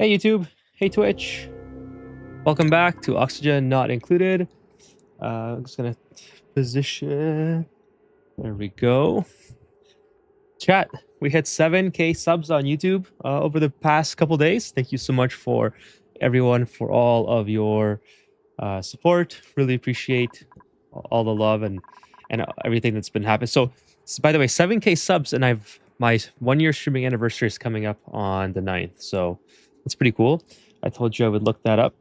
Hey YouTube, hey Twitch. Welcome back to Oxygen Not Included. I'm just gonna position. There we go. Chat, we hit 7K subs on YouTube over the past couple days. Thank you so much for everyone for all of your support. Really appreciate all the love and everything that's been happening. So by the way, 7K subs, and my 1 year streaming anniversary is coming up on the 9th. So that's pretty cool. I told you I would look that up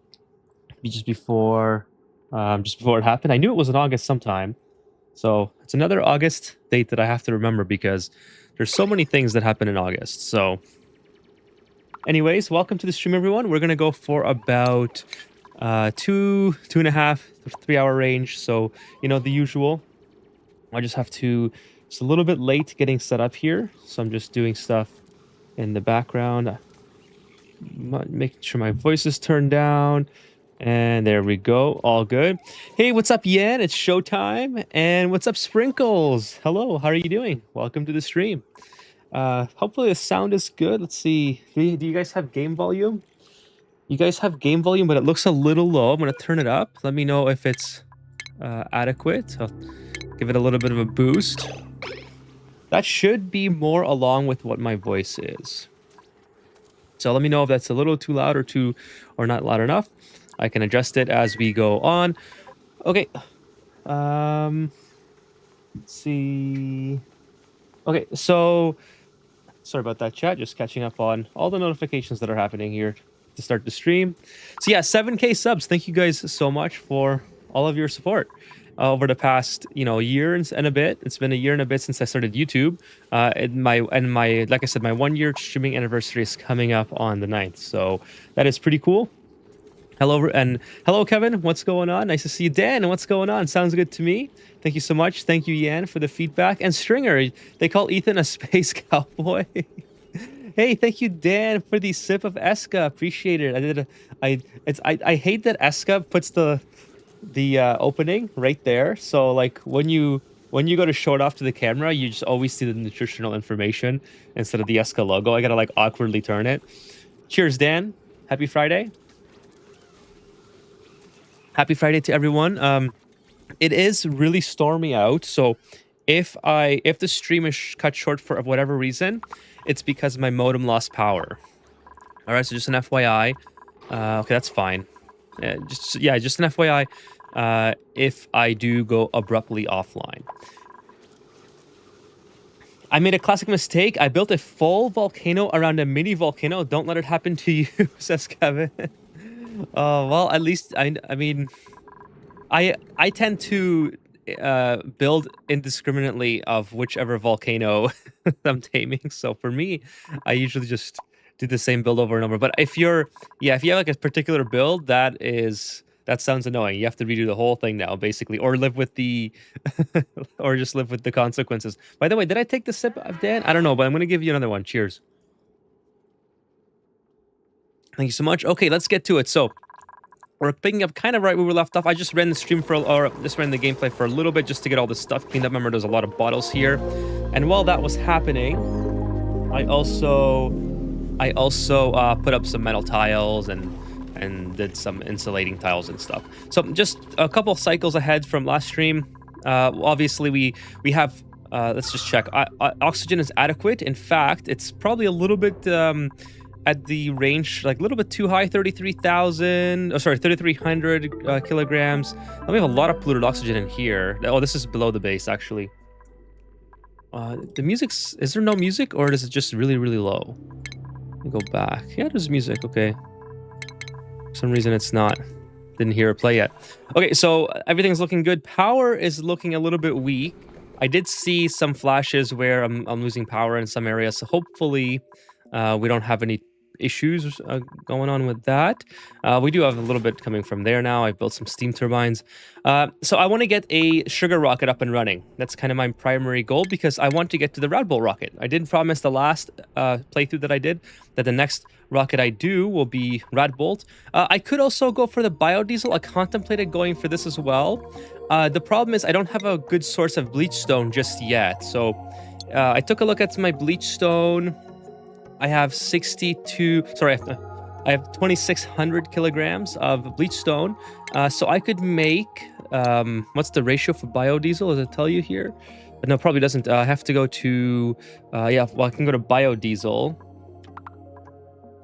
just before it happened. I knew it was in August sometime. So it's another August date that I have to remember because there's so many things that happen in August. So anyways, welcome to the stream, everyone. We're going to go for about 2.5, 3 hour range. So, you know, the usual. I just have to, it's a little bit late getting set up here. So I'm just doing stuff in the background. Making sure my voice is turned down. And there we go. All good. Hey, what's up, Yan? It's showtime. And what's up, Sprinkles? Hello, how are you doing? Welcome to the stream. Hopefully the sound is good. Let's see. Do you guys have game volume? You guys have game volume, but it looks a little low. I'm going to turn it up. Let me know if it's adequate. I'll give it a little bit of a boost. That should be more along with what my voice is. So let me know if that's a little too loud or not loud enough. I can adjust it as we go on. Okay. Let's see. Okay, so sorry about that, chat. Just catching up on all the notifications that are happening here to start the stream. So yeah, 7K subs. Thank you guys so much for all of your support over the past, year and a bit. It's been a year and a bit since I started YouTube. And my like I said, my 1 year streaming anniversary is coming up on the 9th. So that is pretty cool. Hello, Kevin. What's going on? Nice to see you, Dan. What's going on? Sounds good to me. Thank you so much. Thank you, Yan, for the feedback. And Stringer, they call Ethan a space cowboy. Hey, thank you, Dan, for the sip of Eska. Appreciate it. I hate that Eska puts the opening right there. So like when you go to show it off to the camera, you just always see the nutritional information instead of the Eska logo. I gotta like awkwardly turn it. Cheers, Dan. Happy Friday. Happy Friday to everyone. It is really stormy out, so if the stream is cut short for whatever reason, it's because my modem lost power. All right, so just an FYI. Okay, that's fine. Just an FYI. If I do go abruptly offline, I made a classic mistake. I built a full volcano around a mini volcano. Don't let it happen to you, says Kevin. Well, at least I mean, I tend to build indiscriminately of whichever volcano I'm taming. So for me, I usually just do the same build over and over. But if you have like a particular build, that sounds annoying. You have to redo the whole thing now, basically, or live with the or just live with the consequences. By the way, did I take the sip of Dan? I don't know, but I'm gonna give you another one. Cheers. Thank you so much. Okay, let's get to it. So we're picking up kind of right where we left off. I just ran the gameplay for a little bit just to get all this stuff cleaned up. Remember, there's a lot of bottles here. And while that was happening, I also put up some metal tiles and did some insulating tiles and stuff. So just a couple of cycles ahead from last stream. Obviously, we have... let's just check. Oxygen is adequate. In fact, it's probably a little bit... at the range, like a little bit too high, 3,300 kilograms. And we have a lot of polluted oxygen in here. Oh, this is below the base, actually. The music's... Is there no music, or is it just really, really low? Let me go back. Yeah, there's music, okay. For some reason, it's not. Didn't hear it play yet. Okay, so everything's looking good. Power is looking a little bit weak. I did see some flashes where I'm losing power in some areas, so hopefully we don't have any issues going on with that. We do have a little bit coming from there now. I built some steam turbines. So I want to get a sugar rocket up and running. That's kind of my primary goal because I want to get to the Red Bull rocket. I did promise the last playthrough that I did that the next rocket I do will be Red Bolt. I could also go for the biodiesel. I contemplated going for this as well. The problem is I don't have a good source of bleach stone just yet. So I took a look at my bleach stone. I have 62... Sorry, I have 2,600 kilograms of bleach stone. So I could make, what's the ratio for biodiesel? Does it tell you here? No, probably doesn't. I have to go to, yeah, well, I can go to biodiesel.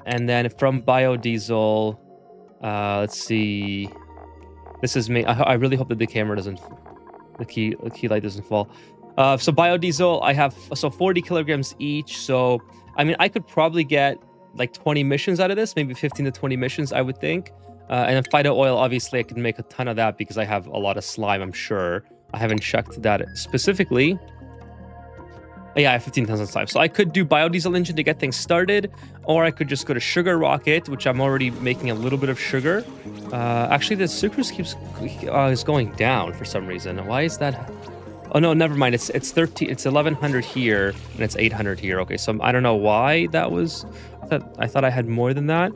And then from biodiesel, let's see. This is me. I really hope that the camera doesn't, the key light doesn't fall. So biodiesel, I have, so 40 kilograms each. So, I mean, I could probably get like 20 missions out of this, maybe 15 to 20 missions, I would think. And then Phyto oil, obviously, I can make a ton of that because I have a lot of slime, I'm sure. I haven't checked that specifically. Yeah, I have 15 tons of slime. So I could do biodiesel engine to get things started, or I could just go to sugar rocket, which I'm already making a little bit of sugar. Actually, the sucrose keeps is going down for some reason. Why is that? Oh no, never mind. It's 1100 here and it's 800 here. Okay, so I don't know why that was. I thought I had more than that.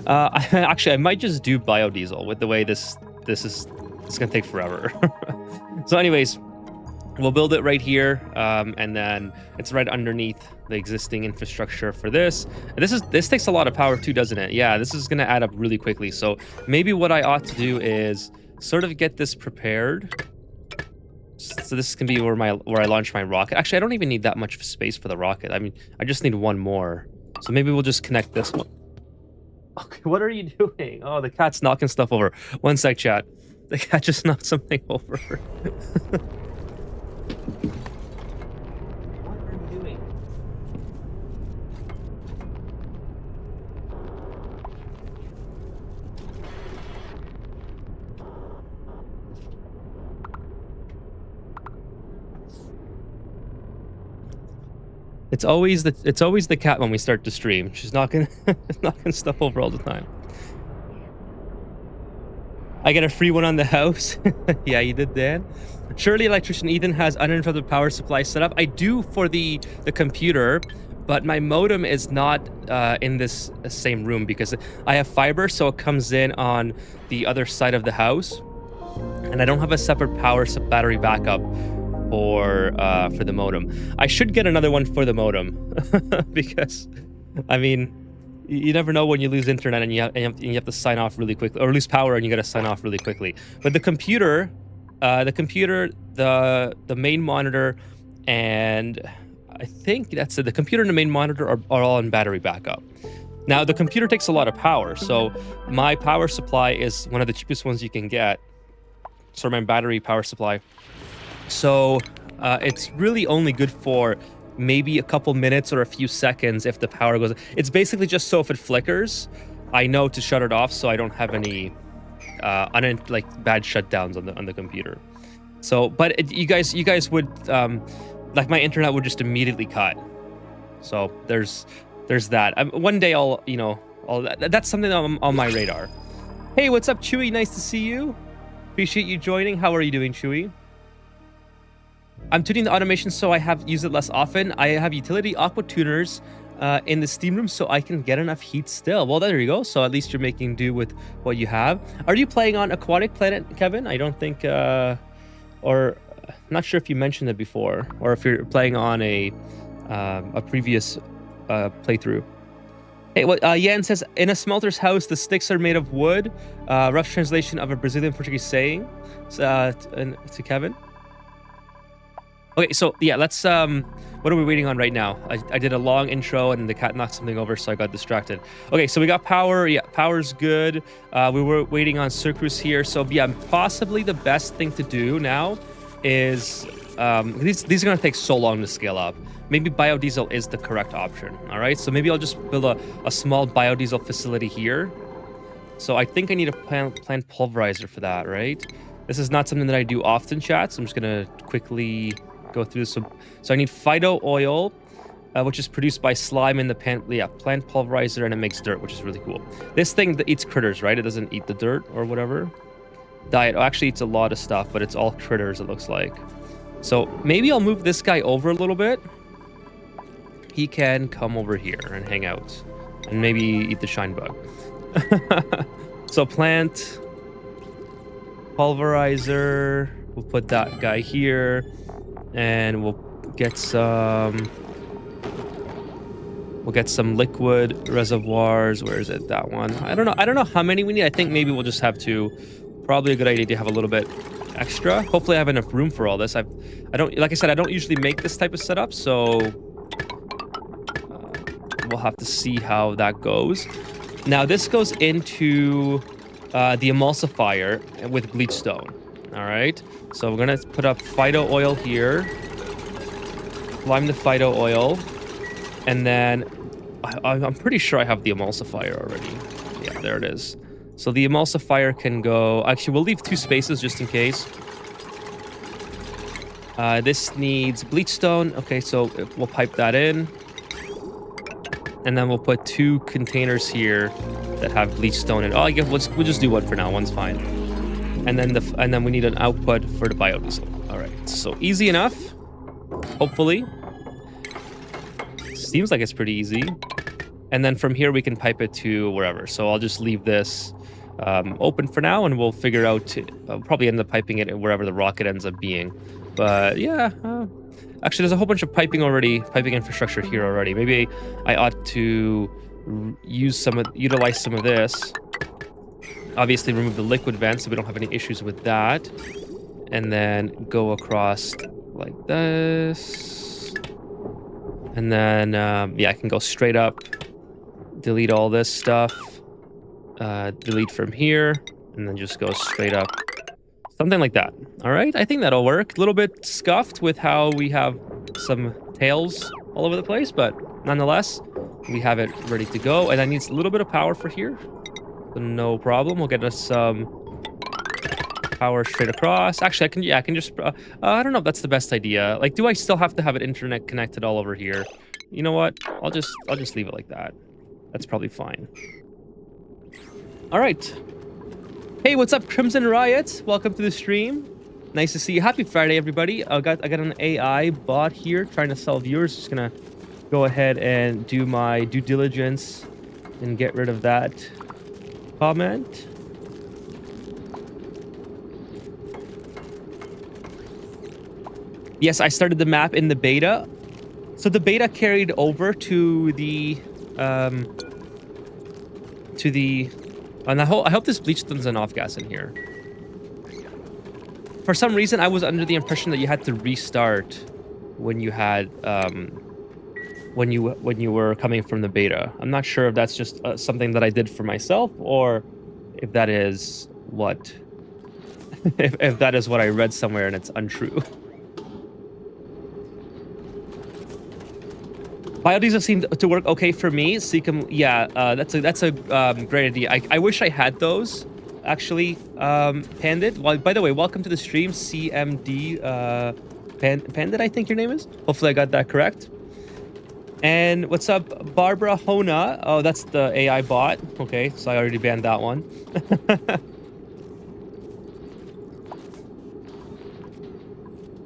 Actually, I might just do biodiesel with the way this is. It's gonna take forever. So, anyways, we'll build it right here, and then it's right underneath the existing infrastructure for this. And this takes a lot of power too, doesn't it? Yeah, this is gonna add up really quickly. So maybe what I ought to do is sort of get this prepared. So this can be where I launch my rocket. Actually, I don't even need that much space for the rocket. I mean, I just need one more. So maybe we'll just connect this one. Okay, what are you doing? Oh, the cat's knocking stuff over. One sec, chat. The cat just knocked something over. What are you doing? It's always the cat when we start to stream. She's knocking stuff over all the time. I get a free one on the house. Yeah, you did, Dan. Surely electrician Ethan has uninterrupted power supply set up. I do for the computer, but my modem is not in this same room because I have fiber, so it comes in on the other side of the house, and I don't have a separate battery backup for the modem. I should get another one for the modem because, I mean, you never know when you lose internet and you have to sign off really quickly, or lose power and you got to sign off really quickly. But the computer, the main monitor, and I think that's it. The computer and the main monitor are all on battery backup. Now the computer takes a lot of power, so my power supply is one of the cheapest ones you can get. So my battery power supply. So it's really only good for maybe a couple minutes or a few seconds if the power goes. It's basically just so if it flickers, I know to shut it off so I don't have any bad shutdowns on the computer. So, but you guys would like my internet would just immediately cut. So there's that. One day that's something on my radar. Hey, what's up, Chewy? Nice to see you. Appreciate you joining. How are you doing, Chewy? I'm tuning the automation so I have used it less often. I have utility aqua tuners in the steam room so I can get enough heat still. Well, there you go. So at least you're making do with what you have. Are you playing on Aquatic Planet, Kevin? I don't think, or I'm not sure if you mentioned it before, or if you're playing on a previous playthrough. Hey, Yan says, in a smelter's house, the sticks are made of wood. Rough translation of a Brazilian Portuguese saying to Kevin. Okay, so yeah, let's what are we waiting on right now? I did a long intro and the cat knocked something over, so I got distracted. Okay, so we got power. Yeah, power's good. We were waiting on sucrose here. So yeah, possibly the best thing to do now is these are gonna take so long to scale up. Maybe biodiesel is the correct option. All right, so maybe I'll just build a small biodiesel facility here. So I think I need a plant pulverizer for that, right? This is not something that I do often, chat, so I'm just gonna quickly go through this. So I need Phyto oil, which is produced by slime in the plant pulverizer, and it makes dirt, which is really cool. This thing that eats critters, right? It doesn't eat the dirt or whatever. Diet actually eats a lot of stuff, but it's all critters, it looks like. So maybe I'll move this guy over a little bit. He can come over here and hang out and maybe eat the shine bug. So plant pulverizer, we'll put that guy here, and we'll get some We'll get some liquid reservoirs. Where is it? That one. I don't know. I don't know how many we need. I think maybe we'll just have to. Probably a good idea to have a little bit extra. Hopefully I have enough room for all this. I don't, like I said, I don't usually make this type of setup, so we'll have to see how that goes. Now this goes into the emulsifier with bleach stone. All right, so we're gonna put up Phyto oil here. Lime the Phyto oil, and then I'm pretty sure I have the emulsifier already. Yeah, there it is. So the emulsifier can go... Actually, we'll leave 2 spaces just in case. This needs bleach stone. Okay, so we'll pipe that in. And then we'll put 2 containers here that have bleach stone in. Oh, I guess we'll just do one for now. One's fine. And then we need an output for the biodiesel. All right, so easy enough. Hopefully. Seems like it's pretty easy. And then from here we can pipe it to wherever. So I'll just leave this open for now, and we'll figure out. Probably end up piping it wherever the rocket ends up being. But yeah, actually, there's a whole bunch of piping infrastructure here already. Maybe I ought to utilize some of this. Obviously, remove the liquid vent so we don't have any issues with that, and then go across like this, and then yeah, I can go straight up. Delete all this stuff. Delete from here, and then just go straight up. Something like that. All right, I think that'll work. A little bit scuffed with how we have some tails all over the place, but nonetheless, we have it ready to go. And that needs a little bit of power for here. So no problem. We'll get us some power straight across. Actually, I can just... I don't know if that's the best idea. Like, do I still have to have it internet connected all over here? You know what? I'll just leave it like that. That's probably fine. All right. Hey, what's up, Crimson Riot? Welcome to the stream. Nice to see you. Happy Friday, everybody. I got an AI bot here trying to sell viewers. Just gonna go ahead and do my due diligence and get rid of that comment. Yes, I started the map in the beta. So the beta carried over to the and I hope this bleach stone's an off gas in here. For some reason, I was under the impression that you had to restart when you had when you were coming from the beta. I'm not sure if that's just something that I did for myself, or if that is what if that is what I read somewhere and it's untrue. Biodiesel seemed to work okay for me. Seacom, yeah, that's a great idea. I wish I had those, actually, Pandit. Well, by the way, welcome to the stream, CMD Pandit, I think your name is. Hopefully I got that correct. And what's up, Barbara Hona? Oh, that's the AI bot. Okay, so I already banned that one.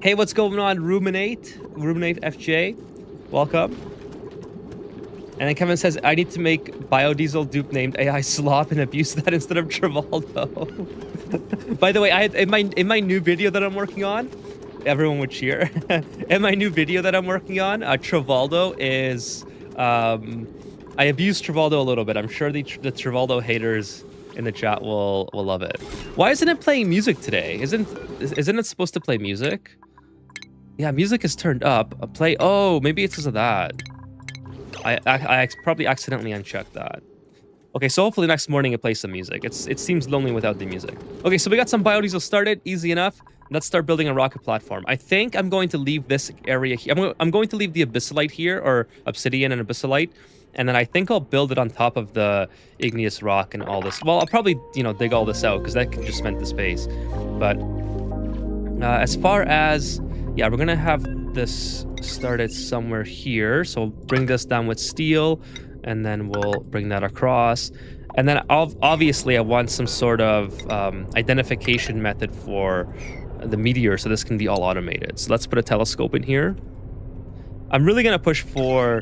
Hey, what's going on, Ruminate FJ? Welcome. And then Kevin says, I need to make biodiesel dupe named AI Slop and abuse that instead of Travoldo. By the way, in my new video that I'm working on, everyone would cheer. In my new video that I'm working on, Travoldo is... I abused Travoldo a little bit. I'm sure the Travoldo haters in the chat will love it. Why isn't it playing music today? Isn't it supposed to play music? Yeah, music is turned up. Oh, maybe it's because of that. I probably accidentally unchecked that. Okay, so hopefully next morning it plays some music. It seems lonely without the music. Okay, so we got some biodiesel started. Easy enough. Let's start building a rocket platform. I think I'm going to leave this area here. I'm going to leave the abyssalite here, or obsidian and abyssalite. And then I think I'll build it on top of the igneous rock and all this. Well, I'll probably, dig all this out because that can just cement the space. But as far as... Yeah, we're going to have this started somewhere here. So we'll bring this down with steel, and then we'll bring that across. And then obviously I want some sort of identification method for the meteor, so this can be all automated. So let's put a telescope in here. I'm really going to push for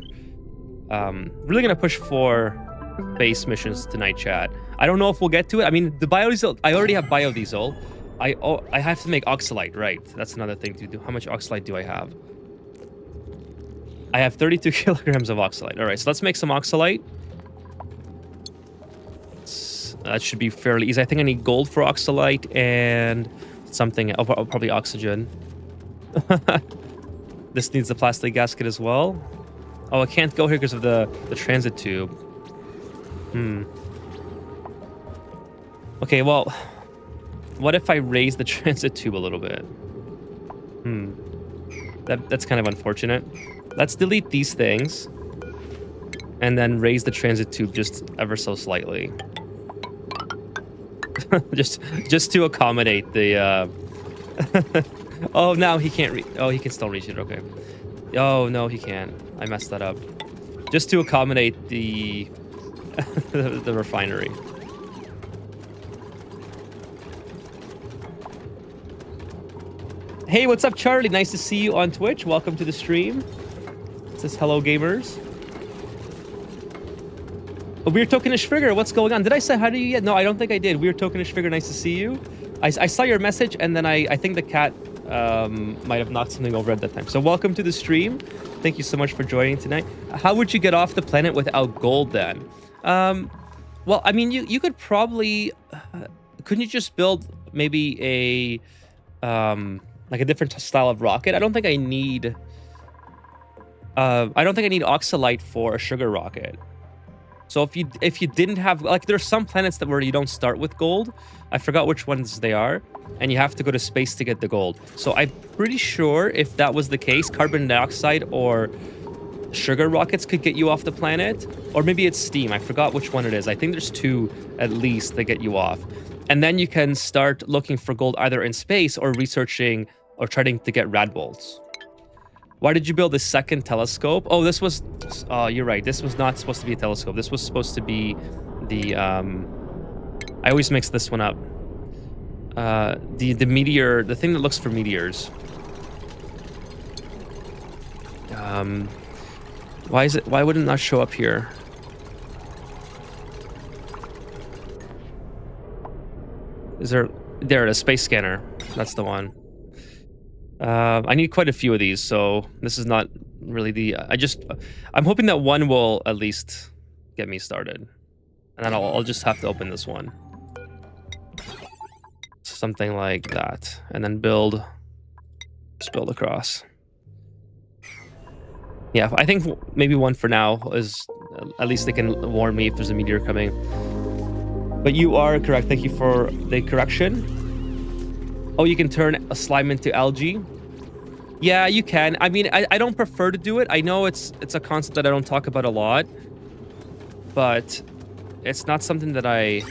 base missions tonight, chat. I don't know if we'll get to it. I mean, the biodiesel, I already have biodiesel. I have to make oxalite, right? That's another thing to do. How much oxalite do I have? I have 32 kilograms of oxalite. All right, so let's make some oxalite. That should be fairly easy. I think I need gold for oxalite and something. Oh, probably oxygen. This needs the plastic gasket as well. Oh, I can't go here because of the transit tube. Okay, well, what if I raise the transit tube a little bit? That's kind of unfortunate. Let's delete these things and then raise the transit tube just ever so slightly. just to accommodate the oh, now he can't oh, he can still reach it. Okay. Oh, no, he can't. I messed that up. Just to accommodate the the refinery. Hey, what's up, Charlie? Nice to see you on Twitch. Welcome to the stream. It says hello, gamers. A weird tokenish figure. What's going on? Did I say hi to you yet? No, I don't think I did. Weird tokenish figure. Nice to see you. I saw your message, and then I think the cat might have knocked something over at that time. So welcome to the stream. Thank you so much for joining tonight. How would you get off the planet without gold then? Well, I mean, you could probably couldn't you just build maybe a like a different style of rocket? I don't think I need oxalite for a sugar rocket. So if you didn't have, like, there's some planets where you don't start with gold. I forgot which ones they are, and you have to go to space to get the gold. So I'm pretty sure if that was the case, carbon dioxide or sugar rockets could get you off the planet, or maybe it's steam. I forgot which one it is. I think there's two at least that get you off, and then you can start looking for gold either in space or researching or trying to get rad bolts. Why did you build a second telescope? Oh, this was... you're right. This was not supposed to be a telescope. This was supposed to be the... I always mix this one up. The meteor... The thing that looks for meteors. Why would it not show up here? Is there... There, a space scanner. That's the one. I need quite a few of these, so this is not really the... I'm hoping that one will at least get me started. And then I'll just have to open this one. Something like that. And then build... Just build across. Yeah, I think maybe one for now is... At least they can warn me if there's a meteor coming. But you are correct. Thank you for the correction. Oh, you can turn a slime into algae. Yeah, you can. I mean, I don't prefer to do it. I know it's a concept that I don't talk about a lot, but it's not something that I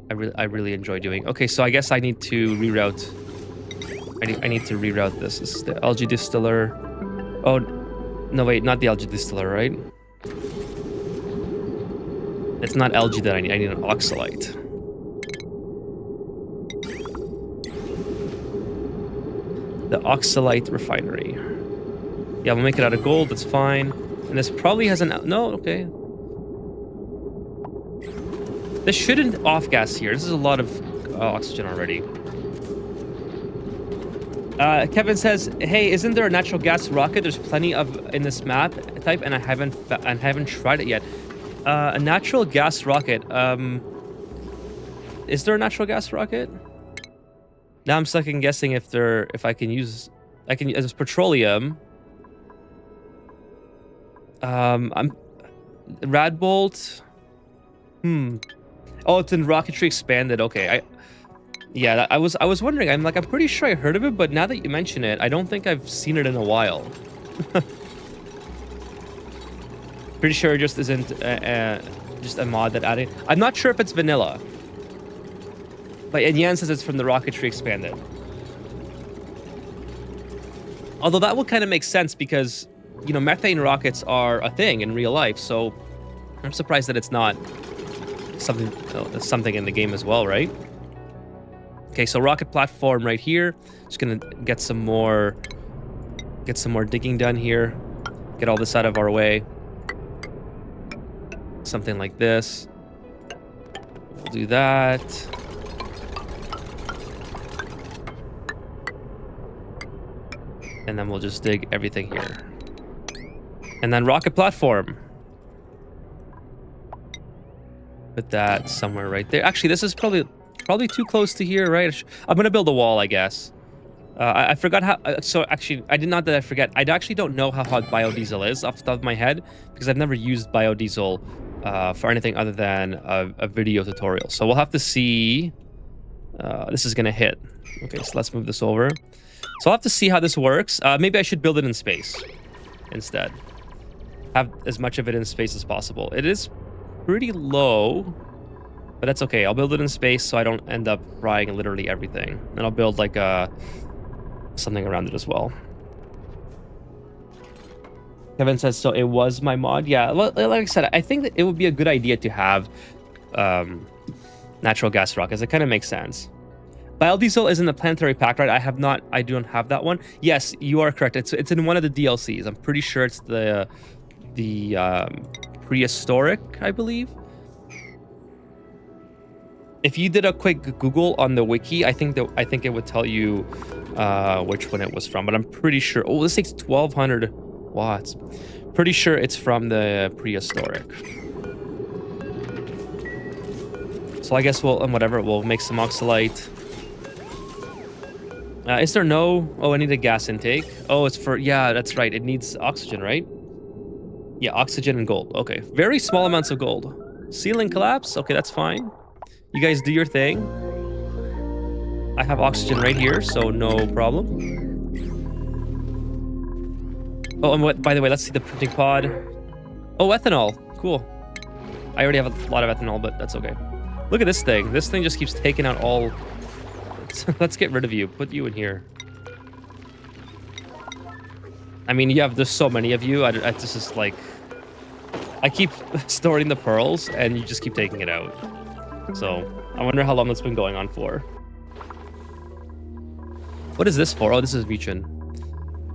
really enjoy doing. Okay, so I guess I need to reroute. I need to reroute this. This is the algae distiller. Oh, no, wait, not the algae distiller, right? It's not algae that I need. I need an oxalite. The oxalite refinery. Yeah, we'll make it out of gold. That's fine. And this probably has an... No, okay. This shouldn't off-gas here. This is a lot of oxygen already. Kevin says, hey, isn't there a natural gas rocket? There's plenty of in this map type, and I haven't tried it yet. A natural gas rocket. Is there a natural gas rocket? Now I'm second guessing if I can use as petroleum. I'm Radbolt. Oh, it's in Rocketry Expanded. Okay, I was wondering. I'm pretty sure I heard of it, but now that you mention it, I don't think I've seen it in a while. Pretty sure it just isn't just a mod that added. I'm not sure if it's vanilla. But Yan says it's from the Rocketry Expanded. Although that would kind of make sense because, you know, methane rockets are a thing in real life, so I'm surprised that it's not something in the game as well, right? Okay, so rocket platform right here. Just gonna get some more digging done here. Get all this out of our way. Something like this. We'll do that. And then we'll just dig everything here. And then rocket platform. Put that somewhere right there. Actually, this is probably too close to here, right? I'm gonna build a wall, I guess. I forgot how. So actually, I did not that I forget. I actually don't know how hot biodiesel is off the top of my head because I've never used biodiesel for anything other than a video tutorial. So we'll have to see. This is gonna hit. Okay, so let's move this over. So I'll have to see how this works. Maybe I should build it in space instead. Have as much of it in space as possible. It is pretty low, but that's okay. I'll build it in space so I don't end up frying literally everything. And I'll build like something around it as well. Kevin says, so it was my mod. Yeah, like I said, I think that it would be a good idea to have natural gas rockets. It kind of makes sense. Biodiesel is in the planetary pack, right? I don't have that one. Yes, you are correct. It's in one of the DLCs. I'm pretty sure it's the prehistoric, I believe. If you did a quick Google on the wiki, I think it would tell you which one it was from. But I'm pretty sure. Oh, this takes 1,200 watts. Pretty sure it's from the prehistoric. So I guess we'll make some oxalite. Is there no? Oh, I need a gas intake. Oh, it's for, yeah, that's right. It needs oxygen, right? Yeah, oxygen and gold. Okay, very small amounts of gold. Ceiling collapse. Okay, that's fine. You guys do your thing. I have oxygen right here, so no problem. Oh, and what? By the way, let's see the printing pod. Oh, ethanol. Cool. I already have a lot of ethanol, but that's okay. Look at this thing. This thing just keeps taking out all. Let's get rid of you. Put you in here. I mean, there's so many of you. I this is like, I keep storing the pearls, and you just keep taking it out. So I wonder how long that's been going on for. What is this for? Oh, this is mucin.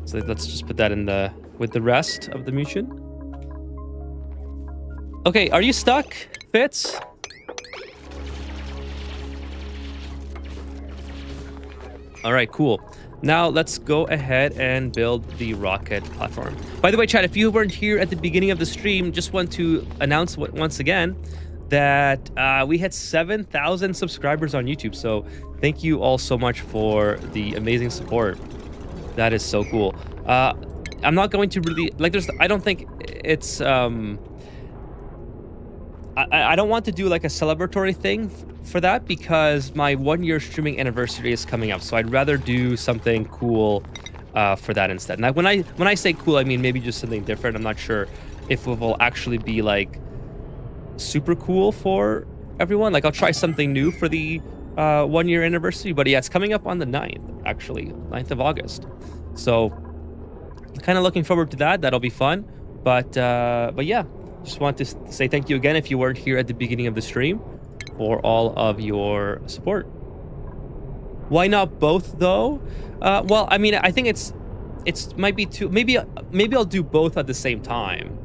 So let's just put that in with the rest of the mucin. Okay, are you stuck, Fitz? All right, cool. Now let's go ahead and build the rocket platform. By the way, chat, if you weren't here at the beginning of the stream, just want to announce once again that we had 7,000 subscribers on YouTube. So thank you all so much for the amazing support. That is so cool. I'm not going to really I don't think it's I don't want to do like a celebratory thing for that because my 1-year streaming anniversary is coming up. So I'd rather do something cool for that instead. Now, when I say cool, I mean maybe just something different. I'm not sure if it will actually be like super cool for everyone. Like I'll try something new for the 1-year anniversary. But yeah, it's coming up on the 9th, actually, 9th of August. So kind of looking forward to that. That'll be fun. But yeah. Just want to say thank you again if you weren't here at the beginning of the stream for all of your support. Why not both though? Well, I mean, I think it's might be too. Maybe I'll do both at the same time.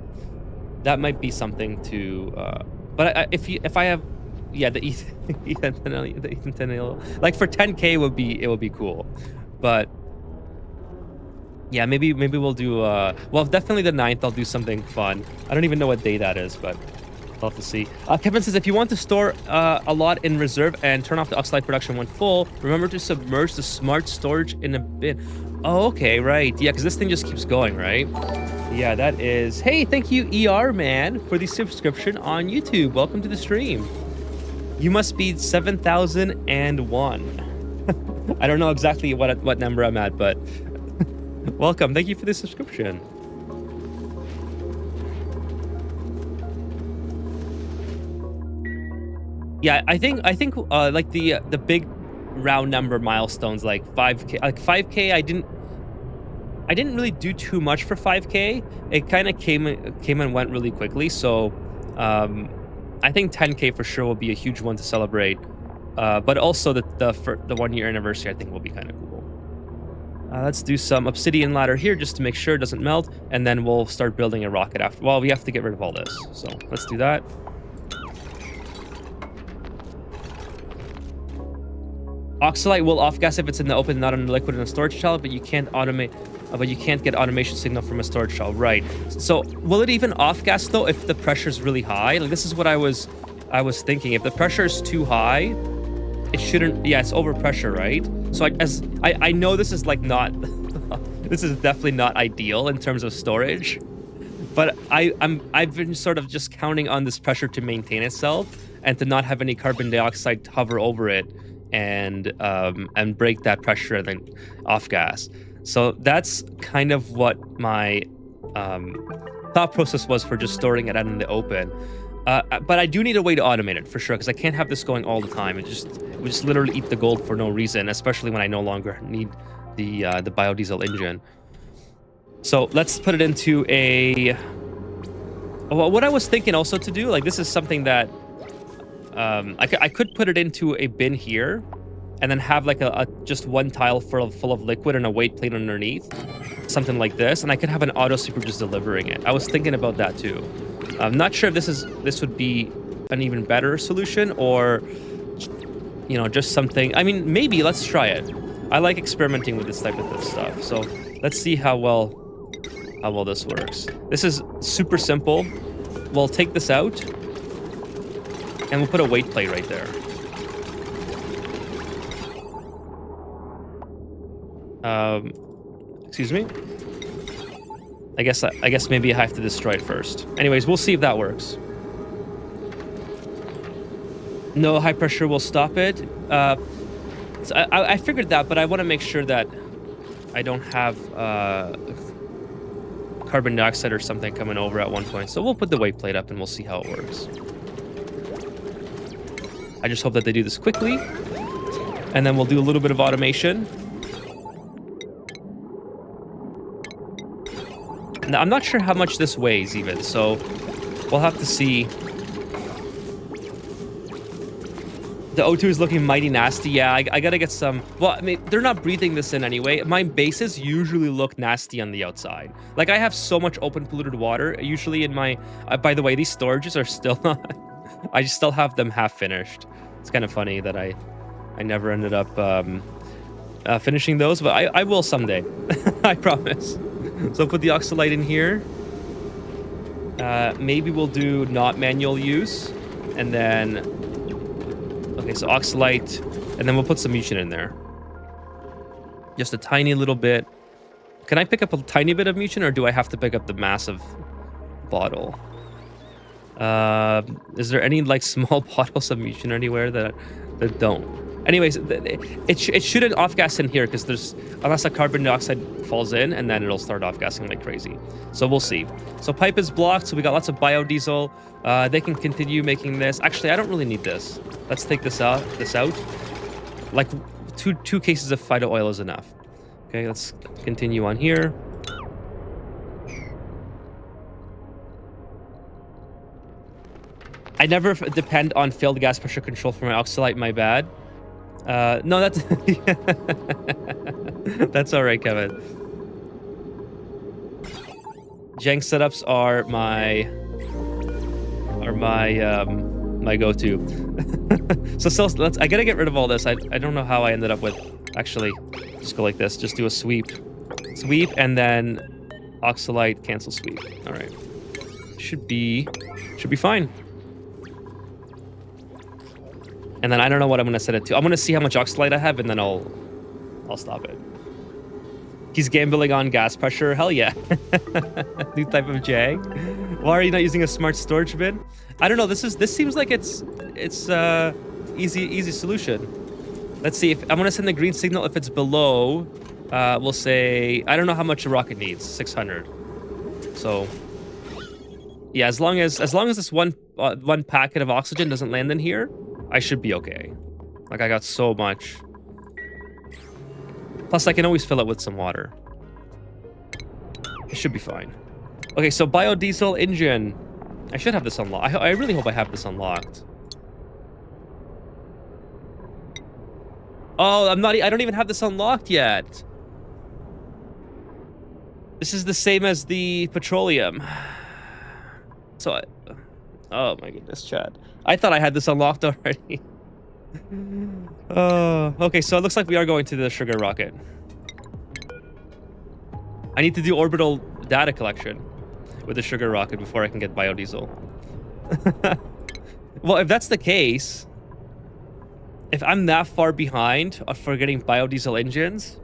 That might be something to. But if I have, yeah, the ethanol, like for 10K it would be cool, but. Yeah, maybe we'll do, well, definitely the 9th, I'll do something fun. I don't even know what day that is, but I'll have to see. Kevin says, if you want to store a lot in reserve and turn off the oxalite production when full, remember to submerge the smart storage in a bin. Oh, okay, right. Yeah, because this thing just keeps going, right? Yeah, that is... Hey, thank you, ER Man, for the subscription on YouTube. Welcome to the stream. You must be 7,001. I don't know exactly what number I'm at, but... Welcome. Thank you for the subscription. Yeah, I think like the big round number milestones like 5K, like 5K I didn't really do too much for 5K. It kind of came and went really quickly. So I think 10K for sure will be a huge one to celebrate. But also the 1-year anniversary I think will be kind of cool. Let's do some obsidian ladder here just to make sure it doesn't melt, and then we'll start building a rocket after. Well, we have to get rid of all this, so let's do that. Oxalite will off gas if it's in the open, not in the liquid in a storage shell, but you can't automate. But you can't get automation signal from a storage shell, right? So will it even off gas though if the pressure is really high? Like this is what I was thinking. If the pressure is too high, it shouldn't. Yeah, it's overpressure, right? So I know this is like not. This is definitely not ideal in terms of storage, but I've been sort of just counting on this pressure to maintain itself and to not have any carbon dioxide hover over it and break that pressure and then off gas. So that's kind of what my thought process was for just storing it out in the open. But I do need a way to automate it for sure, because I can't have this going all the time. It would just literally eat the gold for no reason, especially when I no longer need the biodiesel engine. So let's put it into a. Well, what I was thinking also to do, like this is something that I could put it into a bin here, and then have like a just one tile full of liquid and a weight plate underneath, something like this, and I could have an auto sweeper just delivering it. I was thinking about that too. I'm not sure if this would be an even better solution, or just something. I mean, maybe let's try it. I like experimenting with this type of stuff, so let's see how well this works. This is super simple. We'll take this out, and we'll put a weight plate right there. Excuse me. I guess maybe I have to destroy it first. Anyways, we'll see if that works. No high pressure will stop it. So I figured that, but I want to make sure that I don't have carbon dioxide or something coming over at one point. So we'll put the weight plate up and we'll see how it works. I just hope that they do this quickly, and then we'll do a little bit of automation. Now, I'm not sure how much this weighs even, so we'll have to see. The O2 is looking mighty nasty. Yeah, I gotta get some. Well, I mean, they're not breathing this in anyway. My bases usually look nasty on the outside. Like, I have so much open polluted water. Usually in my. By the way, these storages are still not. I still have them half finished. It's kind of funny that I never ended up finishing those, but I will someday. I promise. So put the oxalite in here. Maybe we'll do not manual use, and then. Okay, so oxalite, and then we'll put some mucin in there. Just a tiny little bit. Can I pick up a tiny bit of mucin, or do I have to pick up the massive bottle? Is there any like small bottles of mucin anywhere that don't? Anyways, it shouldn't off-gas in here because there's, unless a carbon dioxide falls in, and then it'll start off-gassing like crazy. So we'll see. So pipe is blocked, so we got lots of biodiesel. They can continue making this. Actually, I don't really need this. Let's take this out. Like two cases of Phyto oil is enough. Okay, let's continue on here. I never depend on failed gas pressure control for my oxalite, my bad. No, that's that's all right, Kevin. Jank setups are my my go-to. So I gotta get rid of all this. I don't know how I ended up with. Actually, just go like this. Just do a sweep, and then oxalite cancel sweep. All right, should be fine. And then I don't know what I'm gonna set it to. I'm gonna see how much oxalite I have, and then I'll stop it. He's gambling on gas pressure. Hell yeah. New type of jag. Why are you not using a smart storage bin? I don't know. This seems like it's easy solution. Let's see if I'm gonna send the green signal if it's below. We'll say I don't know how much a rocket needs. 600. So yeah, as long as this one packet of oxygen doesn't land in here, I should be okay. Like, I got so much. Plus, I can always fill it with some water. It should be fine. Okay, so biodiesel engine. I should have this unlocked. I really hope I have this unlocked. Oh, I don't even have this unlocked yet. This is the same as the petroleum. So, oh my goodness, Chad. I thought I had this unlocked already. Okay, so it looks like we are going to the sugar rocket. I need to do orbital data collection with the sugar rocket before I can get biodiesel. Well, if that's the case, if I'm that far behind for getting biodiesel engines,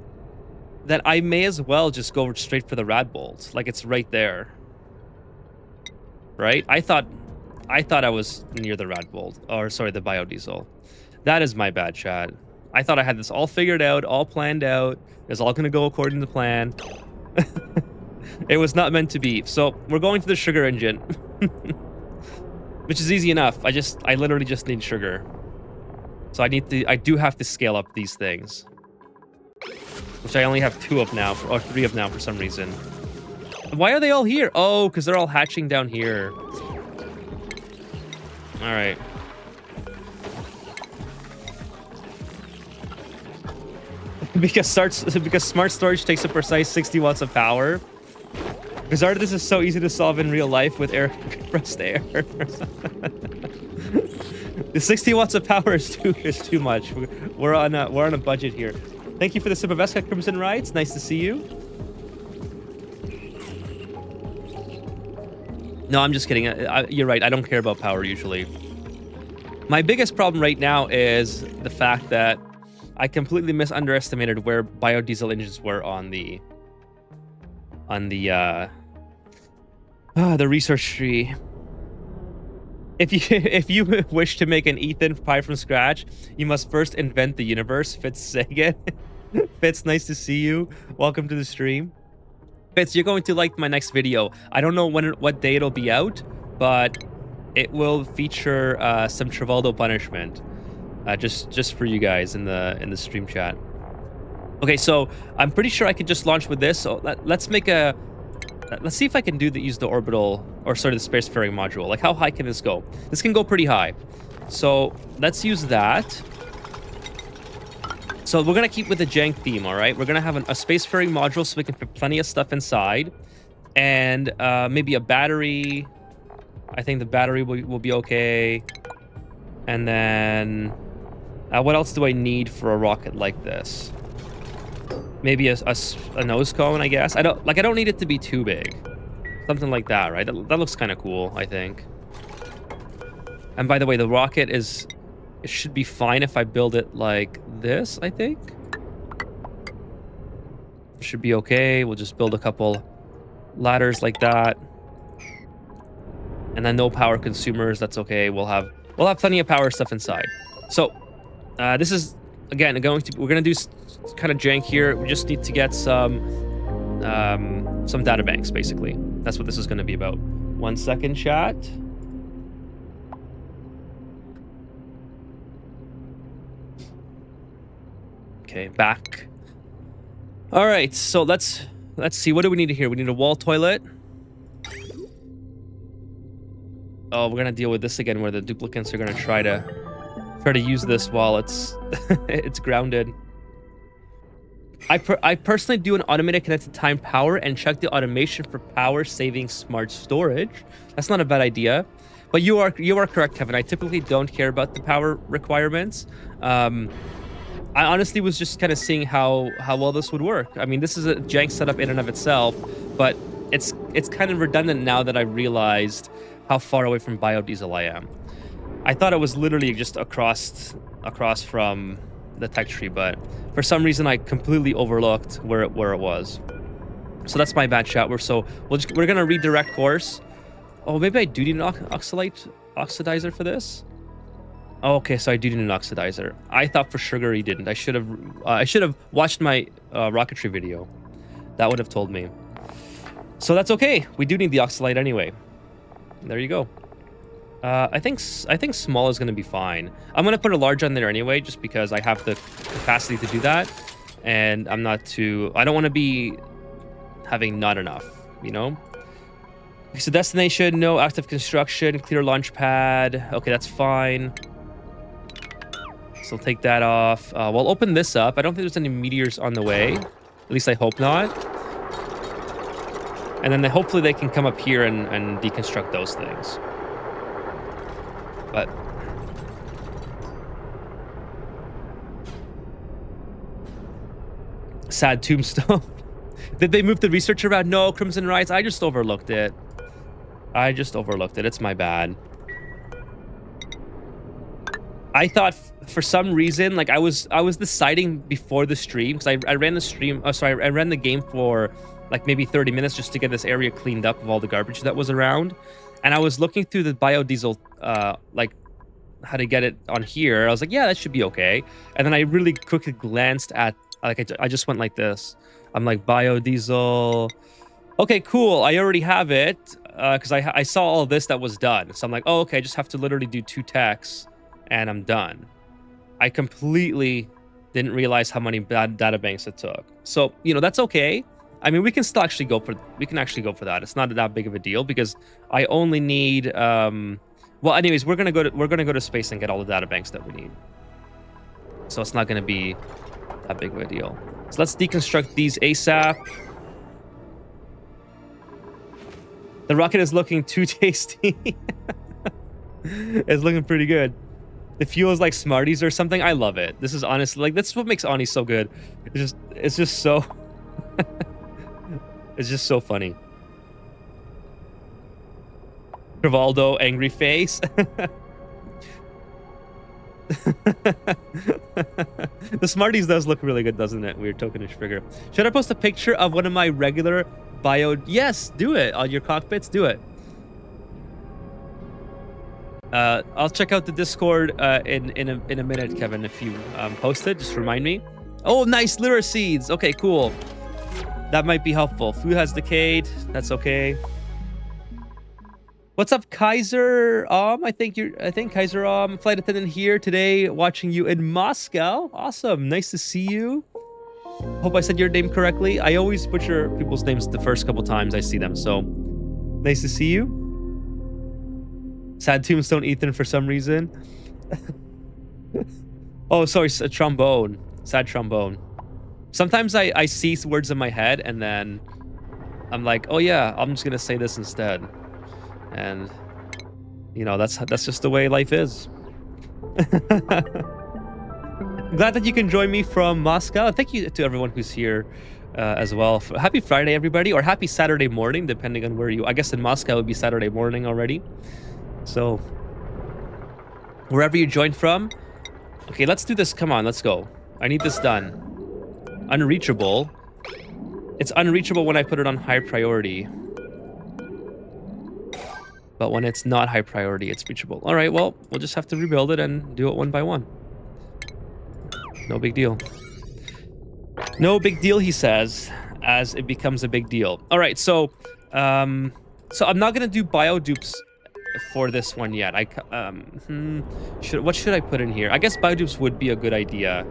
then I may as well just go straight for the rad bolts. Like, it's right there. Right? I thought I was near the rad bolt. Or, sorry, the biodiesel. That is my bad, Chad. I thought I had this all figured out, all planned out. It was all going to go according to plan. It was not meant to be. So, we're going to the sugar engine. Which is easy enough. I literally just need sugar. So I do have to scale up these things. Which I only have 2 of now, or 3 of now for some reason. Why are they all here? Oh, because they're all hatching down here. Alright. Because smart storage takes a precise 60 watts of power. Bizarre, this is so easy to solve in real life with air compressed air. The 60 watts of power is too much. We're on a budget here. Thank you for the sip of Esca Crimson Rides. Nice to see you. No, I'm just kidding. You're right. I don't care about power usually. My biggest problem right now is the fact that I completely underestimated where biodiesel engines were on the research tree. If you wish to make an Ethan pie from scratch, you must first invent the universe. Fitz Sagan. Fitz, nice to see you. Welcome to the stream. Fitz, you're going to like my next video. I don't know what day it'll be out, but it will feature some Travoldo punishment, just for you guys in the stream chat. Okay, so I'm pretty sure I could just launch with this. So let's see if I can use the orbital, or sorry, the spacefaring module. Like, how high can this go? This can go pretty high. So let's use that. So we're going to keep with the jank theme, all right? We're going to have a spacefaring module so we can fit plenty of stuff inside. And maybe a battery. I think the battery will be okay. And then what else do I need for a rocket like this? Maybe a nose cone, I guess. I don't need it to be too big. Something like that, right? That looks kind of cool, I think. And by the way, the rocket it should be fine if I build it like this, I think. Should be okay. We'll just build a couple ladders like that. And then no power consumers, that's okay. We'll have plenty of power stuff inside. So, this is again we're gonna do kind of jank here. We just need to get some data banks, basically. That's what this is gonna be about. 1 second, chat. Okay, back. All right, so let's see. What do we need here? We need a wall toilet. Oh, we're gonna deal with this again, where the duplicants are gonna try to use this while it's it's grounded. I personally do an automated connected time power and check the automation for power saving smart storage. That's not a bad idea, but you are correct, Kevin. I typically don't care about the power requirements. I honestly was just kind of seeing how well this would work. I mean, this is a jank setup in and of itself, but it's kind of redundant now that I realized how far away from biodiesel I am. I thought it was literally just across from the tech tree, but for some reason I completely overlooked where it was. So that's my bad, chat. We're gonna redirect course. Oh, maybe I do need an oxidizer for this. Oh, okay, so I do need an oxidizer. I thought for sugar he didn't. I should have watched my rocketry video. That would have told me. So that's okay. We do need the oxalite anyway. There you go. I think small is going to be fine. I'm going to put a large on there anyway, just because I have the capacity to do that. And I don't want to be having not enough, you know? Okay, so destination, no active construction, clear launch pad. Okay, that's fine. So take that off. We'll open this up. I don't think there's any meteors on the way. At least I hope not. And then hopefully they can come up here and deconstruct those things. But Sad tombstone. Did they move the research around? No, Crimson Rise. I just overlooked it. It's my bad. I thought for some reason, like I was deciding before the stream, because I ran the stream. Oh, sorry, I ran the game for like maybe 30 minutes just to get this area cleaned up of all the garbage that was around. And I was looking through the biodiesel, like how to get it on here. I was like, yeah, that should be okay. And then I really quickly glanced at, like, I just went like this. I'm like, biodiesel. Okay, cool. I already have it because I saw all this that was done. So I'm like, oh, okay, I just have to literally do 2 techs and I'm done. I completely didn't realize how many bad data banks it took. So, you know, that's okay. I mean, we can still actually go for that. It's not that big of a deal because I only need well, anyways, we're gonna go to space and get all the data banks that we need. So it's not gonna be that big of a deal. So let's deconstruct these ASAP. The rocket is looking too tasty. It's looking pretty good. The fuel is like Smarties or something. I love it. This is honestly, like, that's what makes Ani so good. It's just so it's just so funny. Travaldo, angry face. The Smarties does look really good, doesn't it? Weird tokenish figure. Should I post a picture of one of my regular bio? Yes, do it. On your cockpits, do it. I'll check out the Discord in a minute, Kevin. If you post it, just remind me. Oh, nice Lyra seeds. Okay, cool. That might be helpful. Food has decayed. That's okay. What's up, Kaiser? I think Kaiser flight attendant here today, watching you in Moscow. Awesome. Nice to see you. Hope I said your name correctly. I always butcher people's names the first couple times I see them, so nice to see you. Sad tombstone Ethan for some reason. Oh, sorry, a trombone. Sad trombone. Sometimes I see words in my head and then I'm like, oh yeah, I'm just gonna say this instead. And you know, that's just the way life is. I'm glad that you can join me from Moscow. Thank you to everyone who's here as well. Happy Friday, everybody, or happy Saturday morning, depending on where you. I guess in Moscow it would be Saturday morning already. So wherever you joined from. Okay, let's do this. Come on, let's go. I need this done. Unreachable. It's unreachable when I put it on high priority. But when it's not high priority, it's reachable. All right, well, we'll just have to rebuild it and do it one by one. No big deal. No big deal, he says, as it becomes a big deal. All right, so I'm not gonna do bio dupes for this one yet. What should I put in here? I guess bio dupes would be a good idea.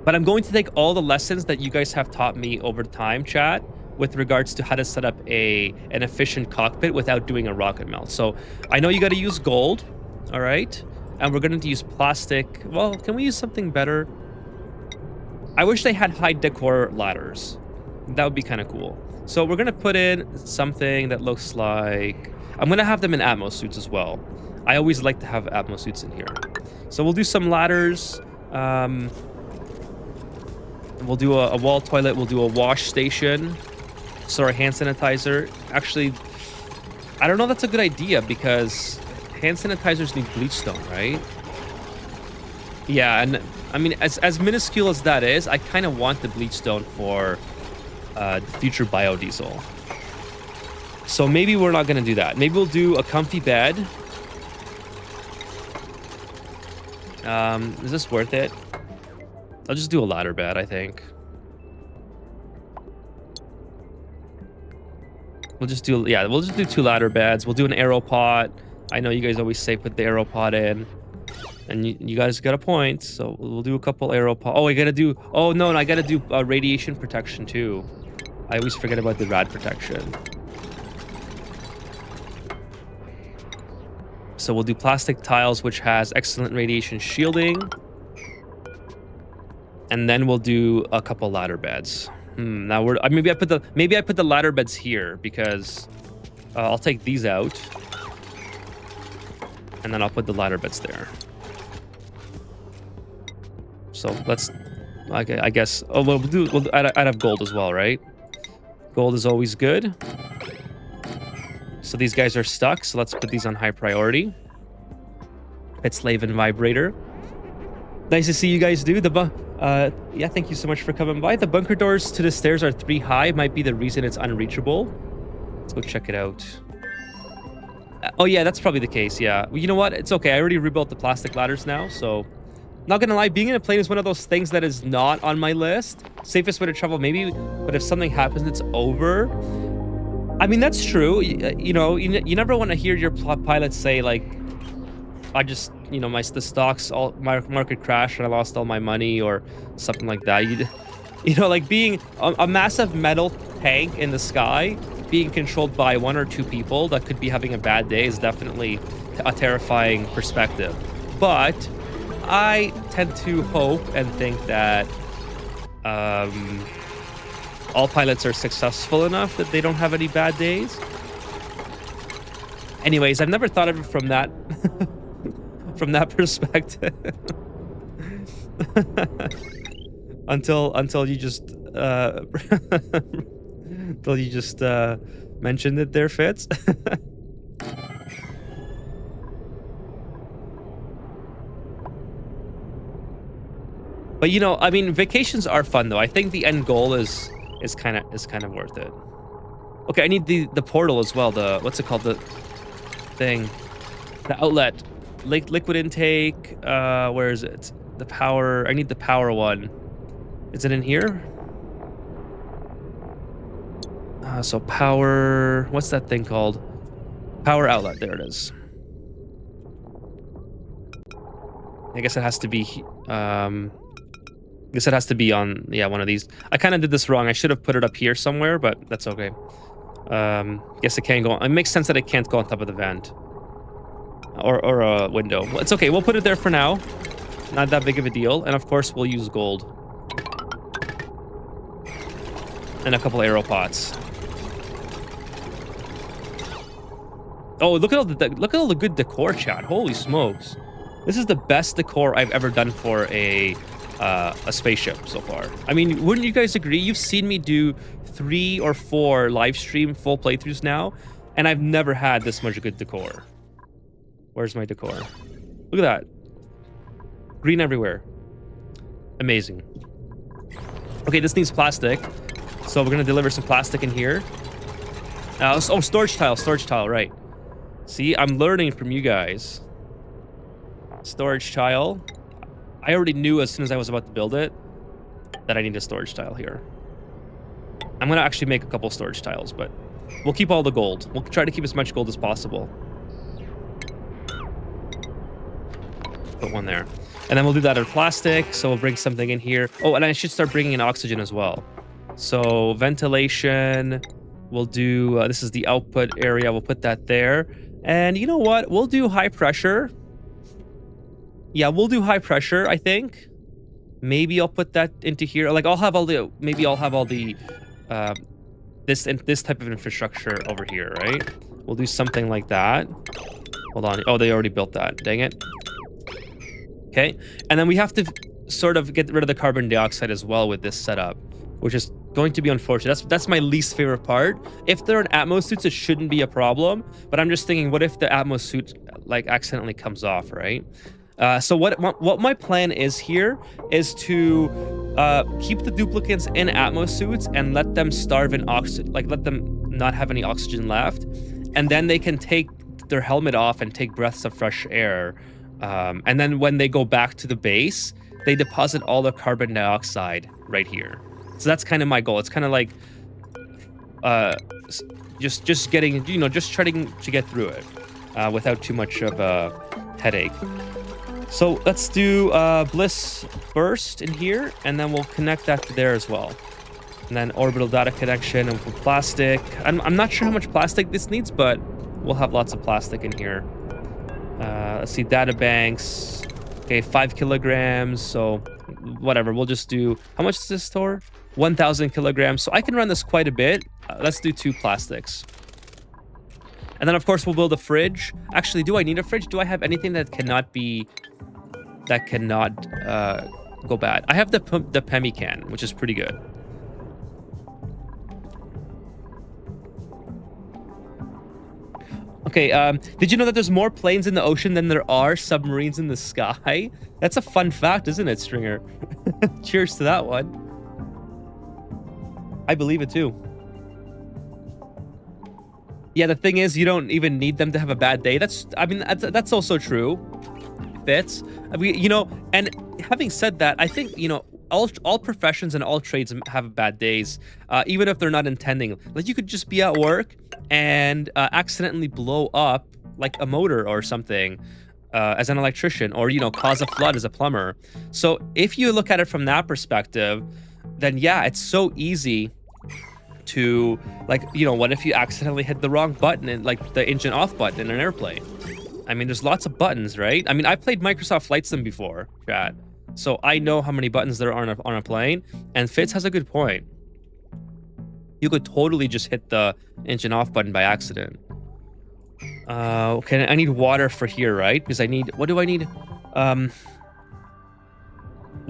But I'm going to take all the lessons that you guys have taught me over time, chat, with regards to how to set up an efficient cockpit without doing a rocket melt. So I know you got to use gold, all right? And we're going to use plastic. Well, can we use something better? I wish they had high decor ladders. That would be kind of cool. So we're going to put in something that looks like... I'm going to have them in Atmos suits as well. I always like to have Atmos suits in here. So we'll do some ladders. We'll do a wall toilet. We'll do a wash station. Sorry, hand sanitizer. Actually, I don't know if that's a good idea because hand sanitizers need bleach stone, right? Yeah, and I mean, as minuscule as that is, I kind of want the bleach stone for the future biodiesel. So maybe we're not going to do that. Maybe we'll do a comfy bed. Is this worth it? I'll just do a ladder bed, I think. We'll just do 2 ladder beds. We'll do an arrow pot. I know you guys always say put the arrow pot in. And you guys got a point. So we'll do a couple arrow pot. Oh, I gotta do... Oh, no, and I gotta do radiation protection, too. I always forget about the rad protection. So we'll do plastic tiles, which has excellent radiation shielding. And then we'll do a couple ladder beds. Now maybe I put the ladder beds here because I'll take these out. And then I'll put the ladder beds there. So let's I guess. Oh, we'll add up gold as well, right? Gold is always good. So these guys are stuck. So let's put these on high priority. Pet slave and vibrator. Nice to see you guys, dude. Yeah, thank you so much for coming by. The bunker doors to the stairs are 3 high. Might be the reason it's unreachable. Let's go check it out. Oh yeah, that's probably the case. Yeah. Well, you know what? It's okay. I already rebuilt the plastic ladders now, so not gonna lie. Being in a plane is one of those things that is not on my list. Safest way to travel, maybe. But if something happens, it's over. I mean, that's true. You know, you never want to hear your pilot say like, I just, you know, the stocks, my market crashed and I lost all my money or something like that. You know, like being a massive metal tank in the sky, being controlled by 1 or 2 people that could be having a bad day is definitely a terrifying perspective. But I tend to hope and think that all pilots are successful enough that they don't have any bad days. Anyways, I've never thought of it from that from that perspective until you just mentioned it there, Fitz. But you know, I mean, vacations are fun though. I think the end goal is kind of worth it. Okay, I need the portal as well. The what's it called? The thing, the outlet, liquid intake. Where is it? The power. I need the power one. Is it in here? So power. What's that thing called? Power outlet. There it is. I guess it has to be. I guess it has to be on, yeah, one of these. I kind of did this wrong. I should have put it up here somewhere, but that's okay. Guess it can't go on. It makes sense that it can't go on top of the vent. Or a window. Well, it's okay. We'll put it there for now. Not that big of a deal. And of course, we'll use gold. And a couple arrow pots. Oh, look at all the good decor, chat. Holy smokes. This is the best decor I've ever done for a spaceship so far. I mean, wouldn't you guys agree? You've seen me do 3 or 4 live stream full playthroughs now, and I've never had this much good decor. Where's my decor? Look at that. Green everywhere. Amazing. Okay, this needs plastic. So we're gonna deliver some plastic in here. Oh, storage tile, right. See, I'm learning from you guys. Storage tile. I already knew as soon as I was about to build it that I need a storage tile here. I'm gonna actually make a couple storage tiles, but we'll keep all the gold. We'll try to keep as much gold as possible. Put one there. And then we'll do that in plastic, so we'll bring something in here. Oh, and I should start bringing in oxygen as well. So ventilation, we'll do, this is the output area, we'll put that there. And you know what? We'll do high pressure. Yeah, we'll do high pressure, I think. Maybe I'll put that into here. Like, maybe I'll have all the, this type of infrastructure over here, right? We'll do something like that. Hold on. Oh, they already built that. Dang it. Okay. And then we have to sort of get rid of the carbon dioxide as well with this setup, which is going to be unfortunate. That's my least favorite part. If they're in Atmos suits, it shouldn't be a problem. But I'm just thinking, what if the Atmos suit, like, accidentally comes off, right? So what my plan is here is to keep the duplicates in Atmos suits and let them starve in oxygen, like let them not have any oxygen left, and then they can take their helmet off and take breaths of fresh air. And then when they go back to the base, they deposit all the carbon dioxide right here. So that's kind of my goal. It's kind of like just getting, you know, just trying to get through it without too much of a headache. So let's do Bliss Burst in here, and then we'll connect that to there as well. And then orbital data connection and plastic. I'm not sure how much plastic this needs, but we'll have lots of plastic in here. Let's see, data banks. Okay, 5 kilograms. So whatever, we'll just do, how much does this store? 1,000 kilograms. So I can run this quite a bit. Let's do 2 plastics. And then of course we'll build a fridge. Actually, do I need a fridge? Do I have anything that cannot go bad. I have the pemmican, which is pretty good. Okay, did you know that there's more planes in the ocean than there are submarines in the sky? That's a fun fact, isn't it, Stringer? Cheers to that one. I believe it too. Yeah, the thing is, you don't even need them to have a bad day. That's also true. Fits. I mean, you know, and having said that, I think, you know, all professions and all trades have bad days, even if they're not intending. Like, you could just be at work and accidentally blow up like a motor or something as an electrician, or, you know, cause a flood as a plumber. So if you look at it from that perspective, then yeah, it's so easy to, like, you know, what if you accidentally hit the wrong button, and like the engine off button in an airplane? I mean, there's lots of buttons, right? I mean, I've played Microsoft Flight Sim before, chat. So I know how many buttons there are on a plane, and Fitz has a good point. You could totally just hit the engine off button by accident. Okay, I need water for here, right? Because I need, what do I need? What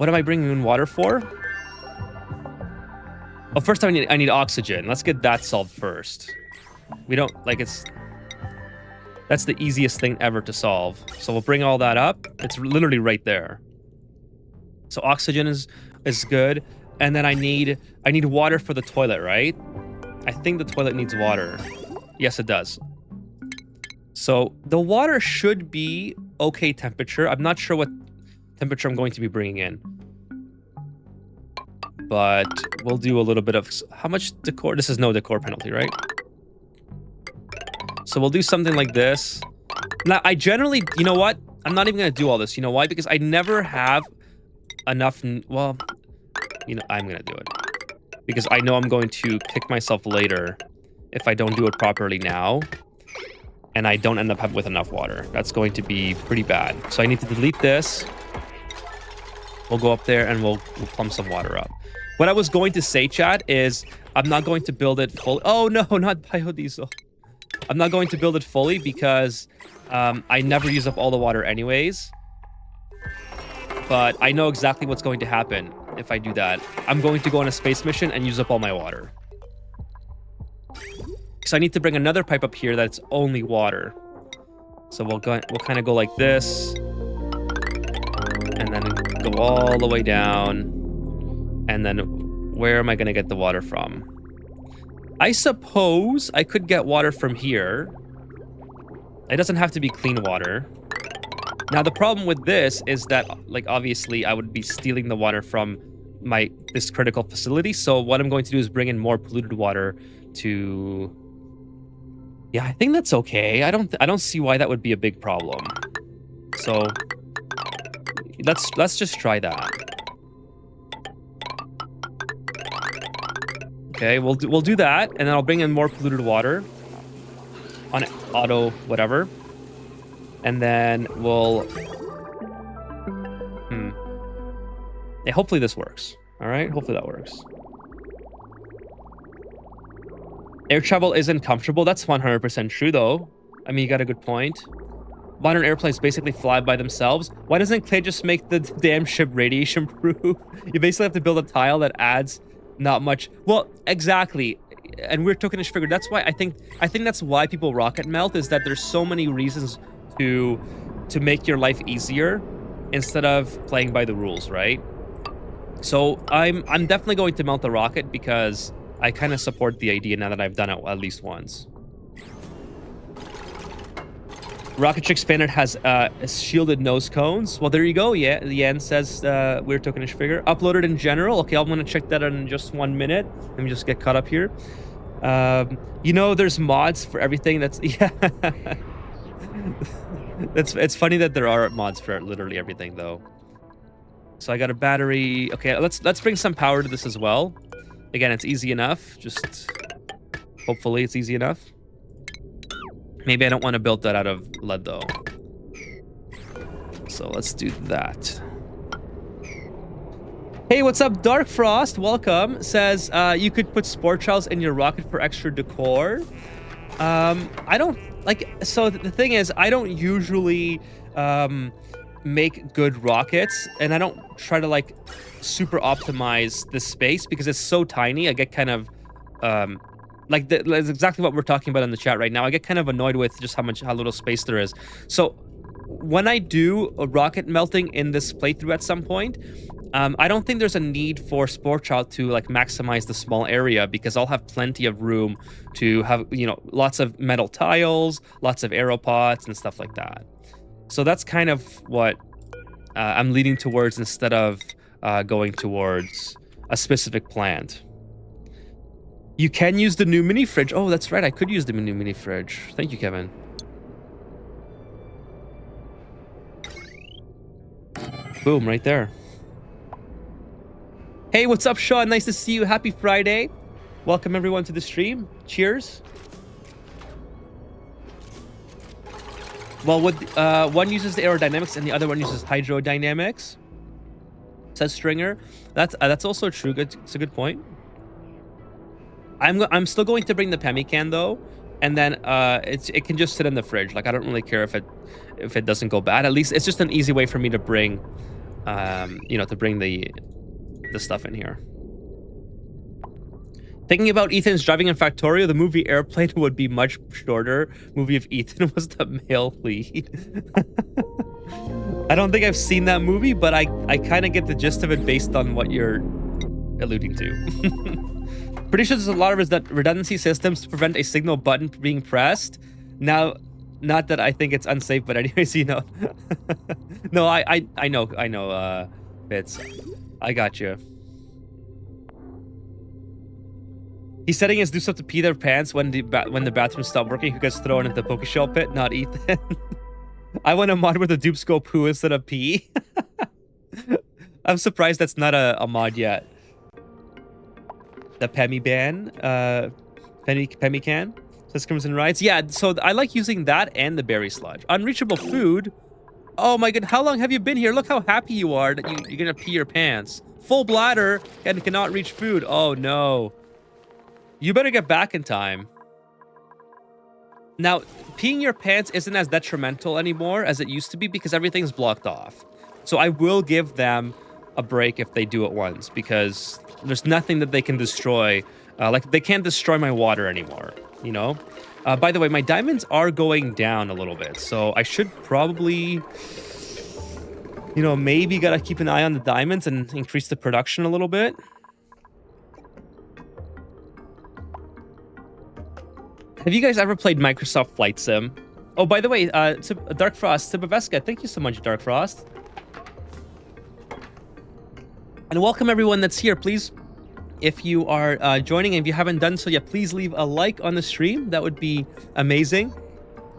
am I bringing in water for? Well, first I need oxygen. Let's get that solved first. We don't, like, that's the easiest thing ever to solve. So we'll bring all that up. It's literally right there. So oxygen is good. And then I need water for the toilet, right? I think the toilet needs water. Yes, it does. So the water should be okay temperature. I'm not sure what temperature I'm going to be bringing in. But we'll do a little bit of... How much decor? This is no decor penalty, right? So we'll do something like this. Now, I generally... You know what? I'm not even going to do all this. You know why? Because I never have enough... Well, you know, I'm going to do it. Because I know I'm going to kick myself later if I don't do it properly now. And I don't end up with enough water. That's going to be pretty bad. So I need to delete this. We'll go up there and we'll plumb some water up. What I was going to say, chat, is I'm not going to build it fully. Oh, no, not biodiesel. I'm not going to build it fully because I never use up all the water anyways. But I know exactly what's going to happen if I do that. I'm going to go on a space mission and use up all my water. So I need to bring another pipe up here that's only water. So we'll kind of go like this. And then go all the way down. And then where am I going to get the water from? I suppose I could get water from here. It doesn't have to be clean water. Now, the problem with this is that, like, obviously, I would be stealing the water from this critical facility. So what I'm going to do is bring in more polluted water to... Yeah, I think that's okay. I don't see why that would be a big problem. So let's just try that. Okay, we'll do that, and then I'll bring in more polluted water on auto whatever, and then we'll. Yeah, hopefully this works. All right, hopefully that works. Air travel isn't comfortable. That's 100% true, though. I mean, you got a good point. Modern airplanes basically fly by themselves. Why doesn't Clay just make the damn ship radiation proof? You basically have to build a tile that adds not much. Well, exactly. And we're tokenish figure. That's why I think that's why people rocket melt, is that there's so many reasons to make your life easier instead of playing by the rules, right? So I'm definitely going to melt the rocket because I kind of support the idea now that I've done it at least once. Rocket Chick Spaniard has shielded nose cones. Well, there you go. Yeah, Yan says weird tokenish figure. Uploaded in general. Okay, I'm gonna check that out in just 1 minute. Let me just get caught up here. You know, there's mods for everything. That's yeah. It's funny that there are mods for literally everything, though. So I got a battery. Okay, let's bring some power to this as well. Again, it's easy enough. Just hopefully it's easy enough. Maybe I don't want to build that out of lead, though. So let's do that. Hey, what's up, Dark Frost? Welcome. Says you could put sport trials in your rocket for extra decor. I don't like. So the thing is, I don't usually make good rockets, and I don't try to like super optimize the space because it's so tiny. I get kind of like that's exactly what we're talking about in the chat right now. I get kind of annoyed with just how little space there is. So when I do a rocket melting in this playthrough at some point, I don't think there's a need for Sportchild to like maximize the small area, because I'll have plenty of room to have, you know, lots of metal tiles, lots of arrow pots and stuff like that. So that's kind of what I'm leading towards, instead of going towards a specific plant. You can use the new mini fridge. Oh, that's right. I could use the new mini fridge. Thank you, Kevin. Boom, right there. Hey, what's up, Sean? Nice to see you. Happy Friday. Welcome everyone to the stream. Cheers. Well, one uses the aerodynamics and the other one uses hydrodynamics, says Stringer. That's also true. Good, it's a good point. I'm still going to bring the Pemmican though, and then it can just sit in the fridge. Like, I don't really care if it doesn't go bad. At least it's just an easy way for me to bring, you know, to bring the stuff in here. Thinking about Ethan's driving in Factorio, the movie Airplane would be much shorter. Movie if Ethan was the male lead. I don't think I've seen that movie, but I kind of get the gist of it based on what you're alluding to. Pretty sure there's a lot of redundancy systems to prevent a signal button being pressed. Now, not that I think it's unsafe, but anyways, you know. No, I know, Bits. I got you. He's setting his dupes up to pee their pants when the bathrooms stop working. Who gets thrown into the Pokeshell pit? Not Ethan. I want a mod where the dupes go poo instead of pee. I'm surprised that's not a mod yet. The Pemmy ban, Pemmy can. Says Crimson Rides. Yeah, so I like using that and the berry sludge. Unreachable food. Oh my god, how long have you been here? Look how happy you are that you're gonna pee your pants. Full bladder and cannot reach food. Oh no. You better get back in time. Now, peeing your pants isn't as detrimental anymore as it used to be because everything's blocked off. So I will give them a break if they do it once, because there's nothing that they can destroy. Like, they can't destroy my water anymore, you know? By the way, my diamonds are going down a little bit, so I should probably, you know, maybe gotta keep an eye on the diamonds and increase the production a little bit. Have you guys ever played Microsoft Flight Sim? Oh, by the way, Dark Frost, Tibaveska, thank you so much, Dark Frost. And welcome everyone that's here. Please, if you are joining, and if you haven't done so yet, please leave a like on the stream. That would be amazing.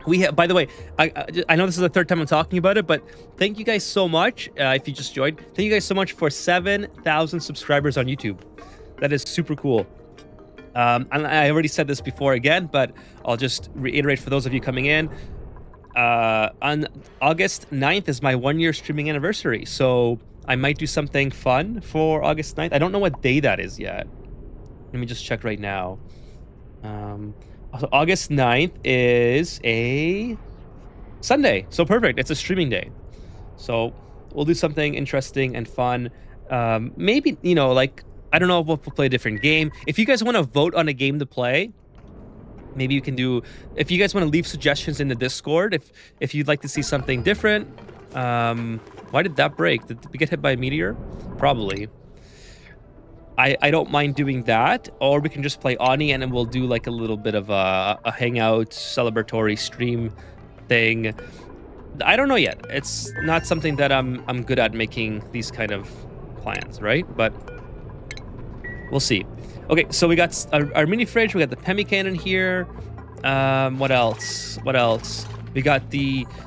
We have, by the way, I know this is the third time I'm talking about it, but thank you guys so much. If you just joined, thank you guys so much for 7,000 subscribers on YouTube. That is super cool. And I already said this before again, but I'll just reiterate for those of you coming in. On August 9th is my 1-year streaming anniversary, so I might do something fun for August 9th. I don't know what day that is yet. Let me just check right now. So August 9th is a Sunday, so perfect. It's a streaming day. So we'll do something interesting and fun. Maybe, you know, like, I don't know if we'll play a different game. If you guys want to vote on a game to play, maybe you can do, if you guys want to leave suggestions in the Discord, if you'd like to see something different. Why did that break? Did we get hit by a meteor? Probably. I don't mind doing that, or we can just play Ani and then we'll do like a little bit of a hangout celebratory stream thing. I don't know yet. It's not something that I'm good at, making these kind of plans, right? But we'll see. Okay, so we got our mini fridge. We got the Pemmican in here. What else? What else? We got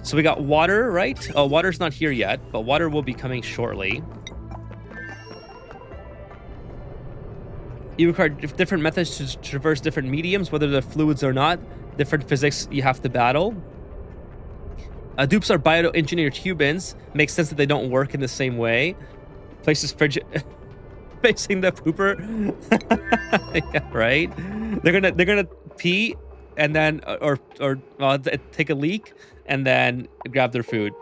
so we got water, right? Oh, water's not here yet, but water will be coming shortly. You require different methods to traverse different mediums, whether they're fluids or not. Different physics you have to battle. Dupes are bioengineered humans. Makes sense that they don't work in the same way. Places fridge facing the pooper. Yeah, right? They're gonna pee and then or take a leak and then grab their food.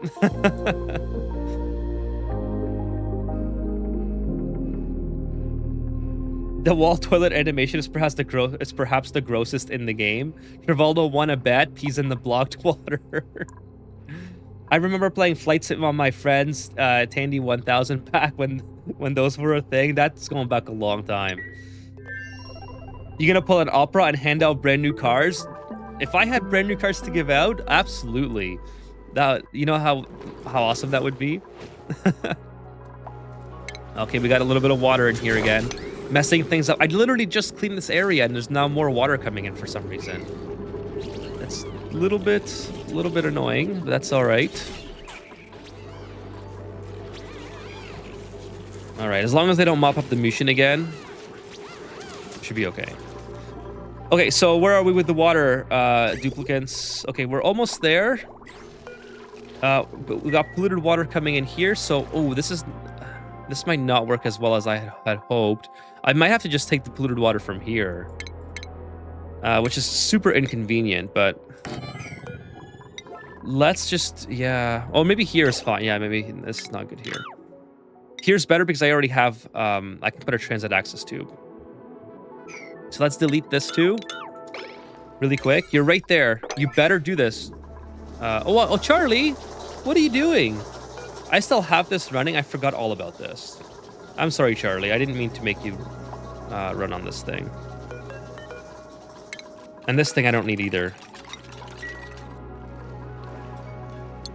The wall toilet animation is perhaps the grossest in the game. Trivaldo won a bet. Peas in the blocked water. I remember playing Flight Sim on my friend's Tandy 1000 pack when those were a thing. That's going back a long time. You gonna pull an opera and hand out brand new cars? If I had brand new cars to give out, absolutely. That, you know how awesome that would be. Okay, we got a little bit of water in here again, messing things up. I literally just cleaned this area, and there's now more water coming in for some reason. That's a little bit annoying, but that's all right. All right, as long as they don't mop up the Mushin again, should be okay. Okay, so where are we with the water duplicants? Okay, we're almost there. But we got polluted water coming in here, so this might not work as well as I had hoped. I might have to just take the polluted water from here, which is super inconvenient, but let's just, yeah. Oh, maybe here is fine. Yeah, maybe this is not good here. Here's better because I already have, I can put a transit access tube. So let's delete this too, really quick. You're right there. You better do this. Oh, Charlie, what are you doing? I still have this running. I forgot all about this. I'm sorry, Charlie. I didn't mean to make you run on this thing. And this thing I don't need either.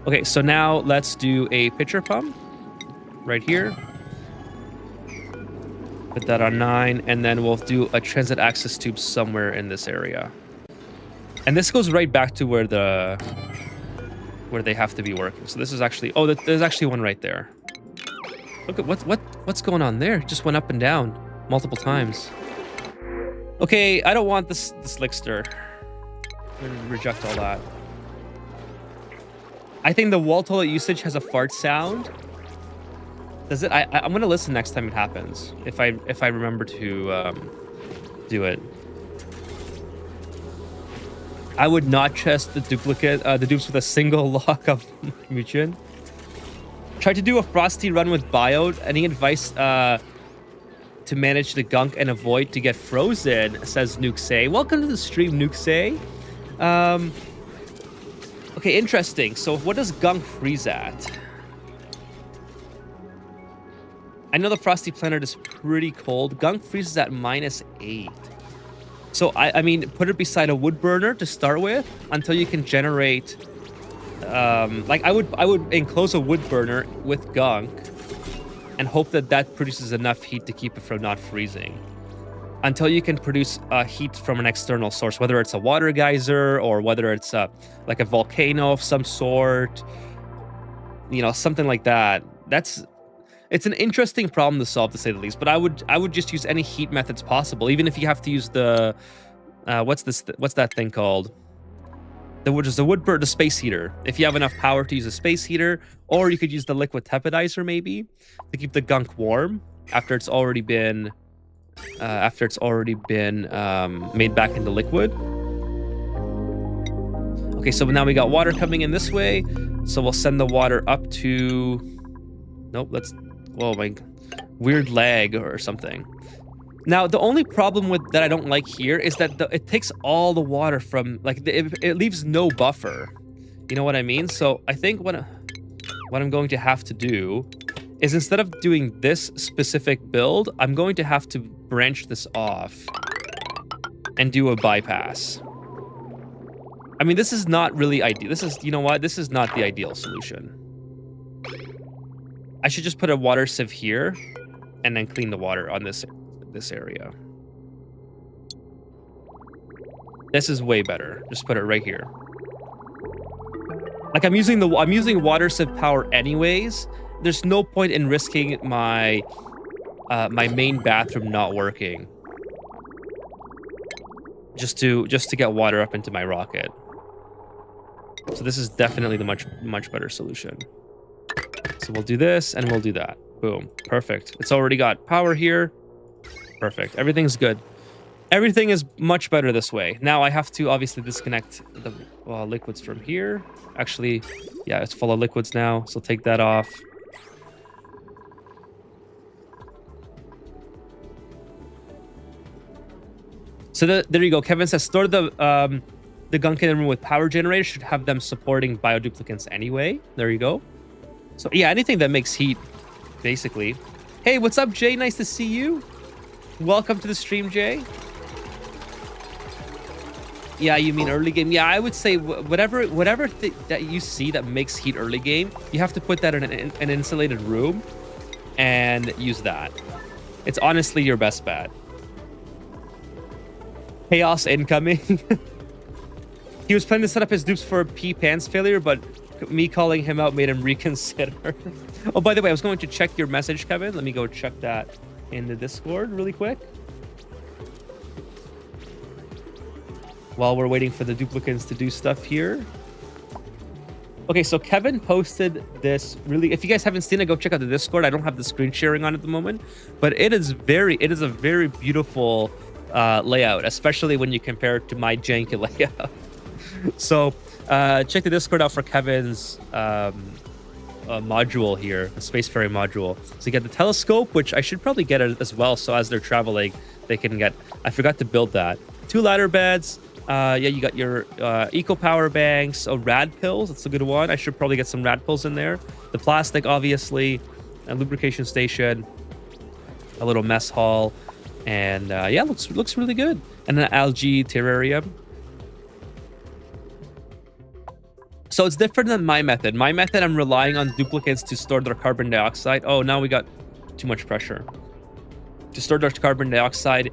Okay, so now let's do a pitcher pump right here. Put that on 9, and then we'll do a transit access tube somewhere in this area. And this goes right back to where they have to be working. So this is actually, oh, there's actually one right there. Look at what's going on there. It just went up and down multiple times. Okay, I don't want this Lickster. I'm gonna reject all that. I think the wall toilet usage has a fart sound. Does it? I'm gonna listen next time it happens. If I remember to do it. I would not trust the dupes with a single lock of Muchin. Try to do a frosty run with bio. Any advice to manage the gunk and avoid to get frozen? Says Nuke. Welcome to the stream, Nuke. Okay, interesting. So what does gunk freeze at? I know the frosty planet is pretty cold. Gunk freezes at -8. So I mean, put it beside a wood burner to start with until you can generate. Like I would enclose a wood burner with gunk, and hope that produces enough heat to keep it from not freezing. Until you can produce heat from an external source, whether it's a water geyser or whether it's like a volcano of some sort, you know, something like that. It's an interesting problem to solve, to say the least. But I would just use any heat methods possible, even if you have to use the what's that thing called? The space heater. If you have enough power to use a space heater, or you could use the liquid tepidizer maybe to keep the gunk warm after it's already been made back into liquid. Okay, so now we got water coming in this way, so we'll send the water up to. Nope, whoa, my weird lag or something. Now, the only problem that I don't like here is that it takes all the water from, like, it leaves no buffer. You know what I mean? So I think what I'm going to have to do is, instead of doing this specific build, I'm going to have to branch this off and do a bypass. I mean, this is not really ideal. You know what? This is not the ideal solution. I should just put a water sieve here and then clean the water on this area. This is way better. Just put it right here. Like I'm using water sieve power anyways. There's no point in risking my my main bathroom not working just to get water up into my rocket. So this is definitely the much better solution. So we'll do this and we'll do that. Boom. Perfect. It's already got power here. Perfect. Everything's good. Everything is much better this way. Now I have to obviously disconnect the liquids from here. Actually, yeah, it's full of liquids now. So take that off. So there you go. Kevin says store the gunk in the room with power generators, should have them supporting bioduplicates anyway. There you go. So yeah, anything that makes heat, basically. Hey, what's up, Jay? Nice to see you. Welcome to the stream, Jay. Yeah, you mean early game? Yeah, I would say whatever that you see that makes heat early game, you have to put that in an insulated room and use that. It's honestly your best bet. Chaos incoming. He was planning to set up his dupes for P-Pan's failure, but me calling him out made him reconsider. Oh, by the way, I was going to check your message, Kevin. Let me go check that in the Discord really quick. While we're waiting for the duplicates to do stuff here. Okay, so Kevin posted this really... If you guys haven't seen it, go check out the Discord. I don't have the screen sharing on at the moment, but it is a very beautiful layout, especially when you compare it to my janky layout. So check the Discord out for Kevin's module here, the Spacefaring module. So you get the telescope, which I should probably get as well, so as they're traveling, they can get... I forgot to build that. 2 ladder beds. Yeah, you got your eco power banks. Oh, rad pills. That's a good one. I should probably get some rad pills in there. The plastic, obviously. A lubrication station. A little mess hall. And yeah, looks really good. And an algae terrarium. So it's different than my method. My method, I'm relying on duplicates to store their carbon dioxide. Oh, now we got too much pressure. To store their carbon dioxide.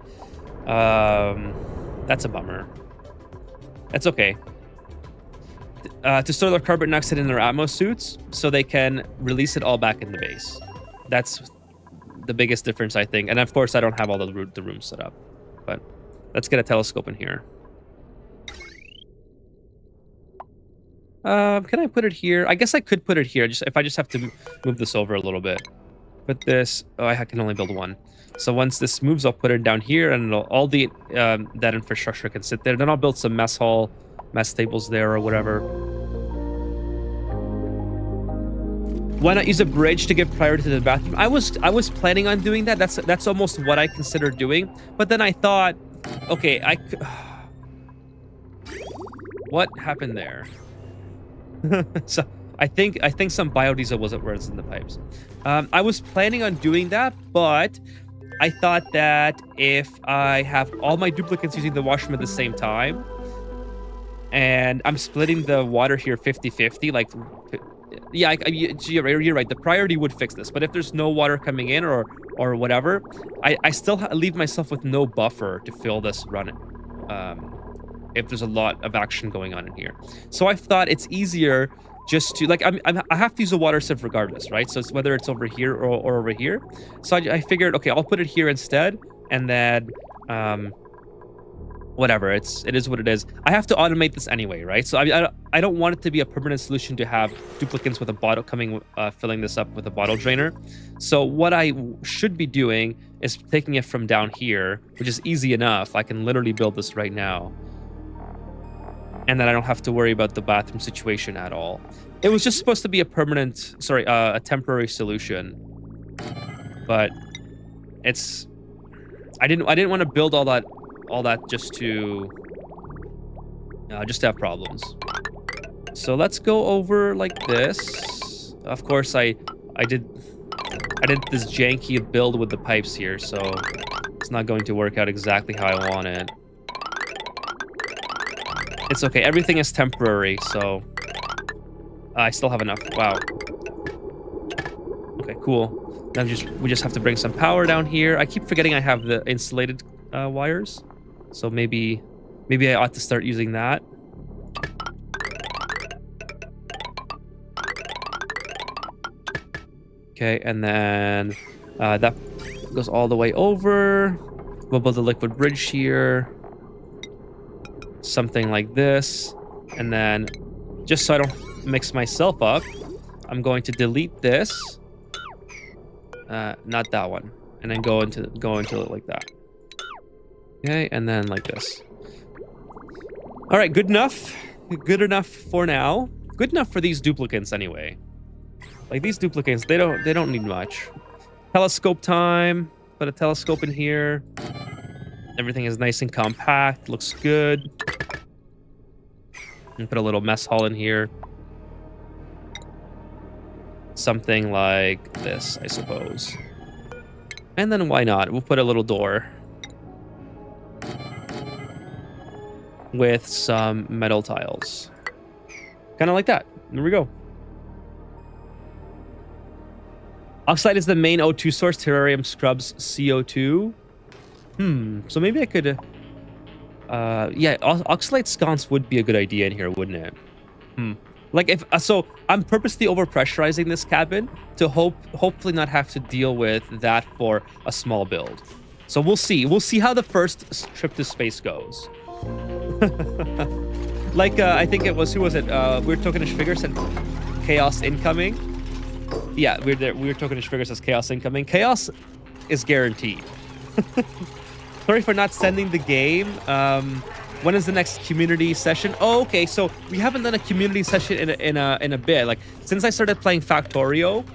That's a bummer. That's okay. To store their carbon dioxide in their atmo suits so they can release it all back in the base. That's the biggest difference, I think. And of course, I don't have all the rooms set up. But let's get a telescope in here. Can I put it here? I guess I could put it here. If I just have to move this over a little bit. Put this... Oh, I can only build one. So once this moves, I'll put it down here, and all the that infrastructure can sit there. Then I'll build some mess tables there or whatever. Why not use a bridge to give priority to the bathroom? I was planning on doing that. That's almost what I considered doing. But then I thought, okay, what happened there? So I think some biodiesel wasn't where it's in the pipes. I was planning on doing that, but I thought that if I have all my duplicates using the washroom at the same time, and I'm splitting the water here 50-50, like, yeah, you're right. The priority would fix this, but if there's no water coming in or whatever, I still leave myself with no buffer to fill this run. If there's a lot of action going on in here, so I thought it's easier just to, like, I have to use a water sieve regardless, right? So it's whether it's over here or over here. So I figured, okay, I'll put it here instead, and then whatever, it is what it is. I have to automate this anyway, right? So I don't want it to be a permanent solution to have duplicates with a bottle filling this up with a bottle drainer. So what I should be doing is taking it from down here, which is easy enough. I can literally build this right now. And then I don't have to worry about the bathroom situation at all. It was just supposed to be a temporary solution. But it's... I didn't want to build all that just to have problems. So let's go over like this. Of course, I did this janky build with the pipes here, so it's not going to work out exactly how I want it. It's okay. Everything is temporary, so I still have enough. Wow. Okay, cool. Then we just have to bring some power down here. I keep forgetting I have the insulated wires, so maybe I ought to start using that. Okay, and then that goes all the way over. We'll build a liquid bridge here. Something like this. And then, just so I don't mix myself up, I'm going to delete this. Not that one. And then go into it like that. Okay, and then like this. All right, good enough. Good enough for now. Good enough for these duplicates anyway. Like, these duplicates, they don't need much. Telescope time. Put a telescope in here. Everything is nice and compact. Looks good. And put a little mess hall in here. Something like this, I suppose. And then why not? We'll put a little door. With some metal tiles. Kind of like that. There we go. Oxide is the main O2 source. Terrarium scrubs CO2. So maybe I could... yeah, oxalate sconce would be a good idea in here, wouldn't it? Like if... so I'm purposely overpressurizing this cabin to hopefully not have to deal with that for a small build. So we'll see. We'll see how the first trip to space goes. Like, I think it was... Who was it? Weird Tokenish Figures and Chaos Incoming. Yeah, Weird Tokenish Figures says Chaos Incoming. Chaos is guaranteed. Sorry for not sending the game. When is the next community session? Oh, okay. So we haven't done a community session in a bit. Like, since I started playing Factorio,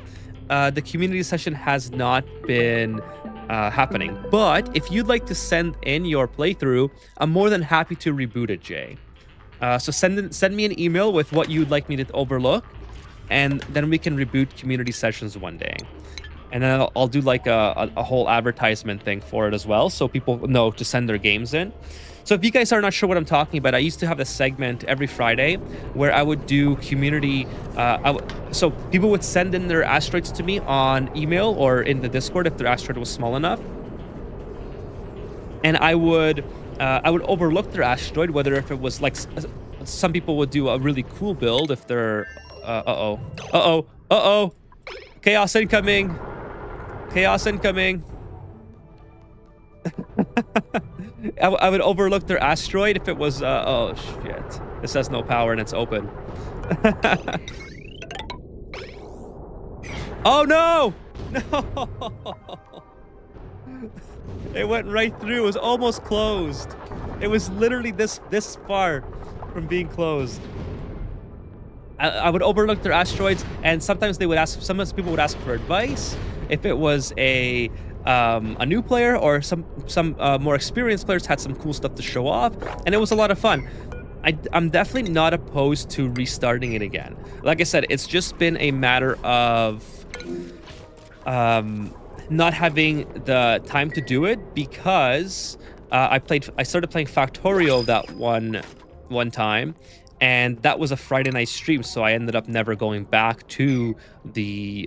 the community session has not been happening. But if you'd like to send in your playthrough, I'm more than happy to reboot it, Jay. So send me an email with what you'd like me to overlook, and then we can reboot community sessions one day. And then I'll do like a whole advertisement thing for it as well, so people know to send their games in. So if you guys are not sure what I'm talking about, I used to have a segment every Friday where I would do community... so people would send in their asteroids to me on email or in the Discord if their asteroid was small enough. And I would overlook their asteroid, whether if it was like... Some people would do a really cool build if they're... Uh-oh. Chaos incoming. Chaos incoming. I would overlook their asteroid if it was... oh, shit. This has no power and it's open. Oh, no! No! It went right through. It was almost closed. It was literally this far from being closed. I would overlook their asteroids, and sometimes they would ask... Sometimes people would ask for advice. If it was a new player or some more experienced players had some cool stuff to show off, and it was a lot of fun. I'm definitely not opposed to restarting it again. Like I said, it's just been a matter of not having the time to do it because I started playing Factorio that one time, and that was a Friday night stream, so I ended up never going back to the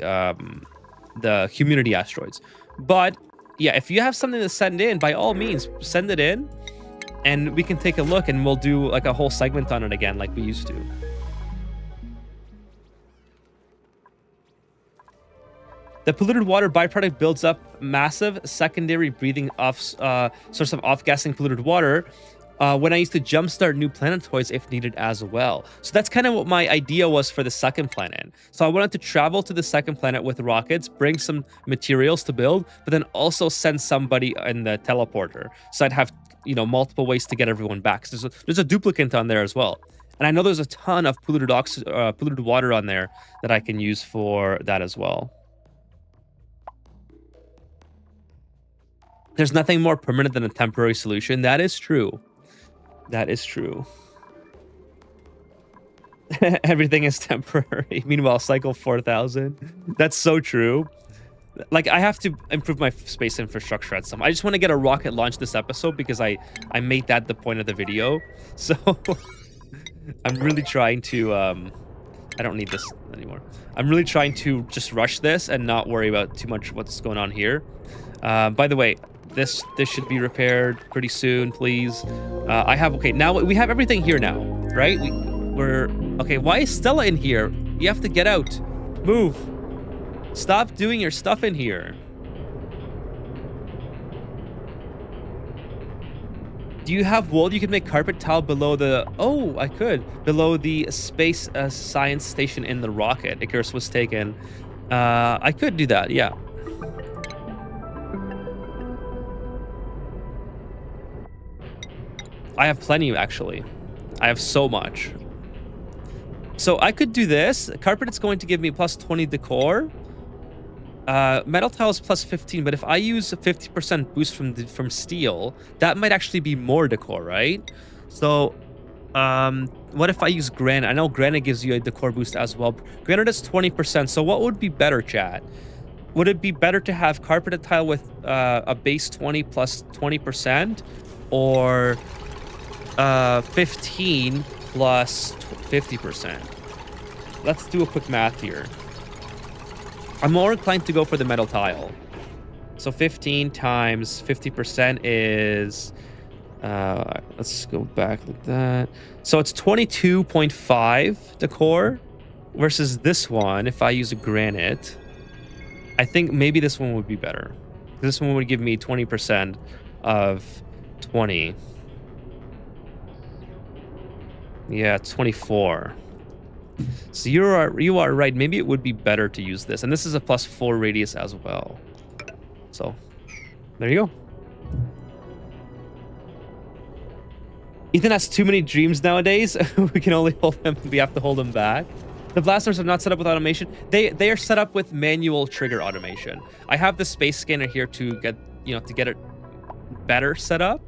community asteroids. But yeah, if you have something to send in, by all means, send it in, and we can take a look, and we'll do like a whole segment on it again, like we used to. The polluted water byproduct builds up massive secondary breathing source of off-gassing polluted water. When I used to jumpstart new planetoids if needed as well. So that's kind of what my idea was for the second planet. So I wanted to travel to the second planet with rockets, bring some materials to build, but then also send somebody in the teleporter. So I'd have, multiple ways to get everyone back. So there's a duplicate on there as well. And I know there's a ton of polluted water on there that I can use for that as well. There's nothing more permanent than a temporary solution. That is true. That is true. Everything is temporary. Meanwhile, cycle 4000. That's so true. Like, I have to improve my space infrastructure at some... I just want to get a rocket launch this episode because I made that the point of the video. So, I'm really trying to... I don't need this anymore. I'm really trying to just rush this and not worry about too much what's going on here. By the way... This should be repaired pretty soon, please. Okay, now we have everything here now, right? We're okay. Why is Stella in here? You have to get out. Move. Stop doing your stuff in here. Do you have wool? You can make carpet tile below the... Oh, I could. Below the space science station in the rocket. Icarus was taken. I could do that, yeah. I have plenty, actually. I have so much. So I could do this. Carpet is going to give me plus 20 decor. Metal tiles plus 15, but if I use a 50% boost from steel, that might actually be more decor, right? So, what if I use granite? I know granite gives you a decor boost as well. Granite is 20%, so what would be better, chat? Would it be better to have carpeted tile with a base 20 plus 20%, or 15 plus 50%? Let's do a quick math here. I'm more inclined to go for the metal tile. So 15 times 50% is... let's go back like that. So it's 22.5 decor versus this one. If I use a granite, I think maybe this one would be better. This one would give me 20% of 20. Yeah, 24. So you are right. Maybe it would be better to use this. And this is a +4 radius as well. So there you go. Ethan has too many dreams nowadays. We can only hold them. We have to hold them back. The blasters are not set up with automation. They are set up with manual trigger automation. I have the space scanner here to get it better set up.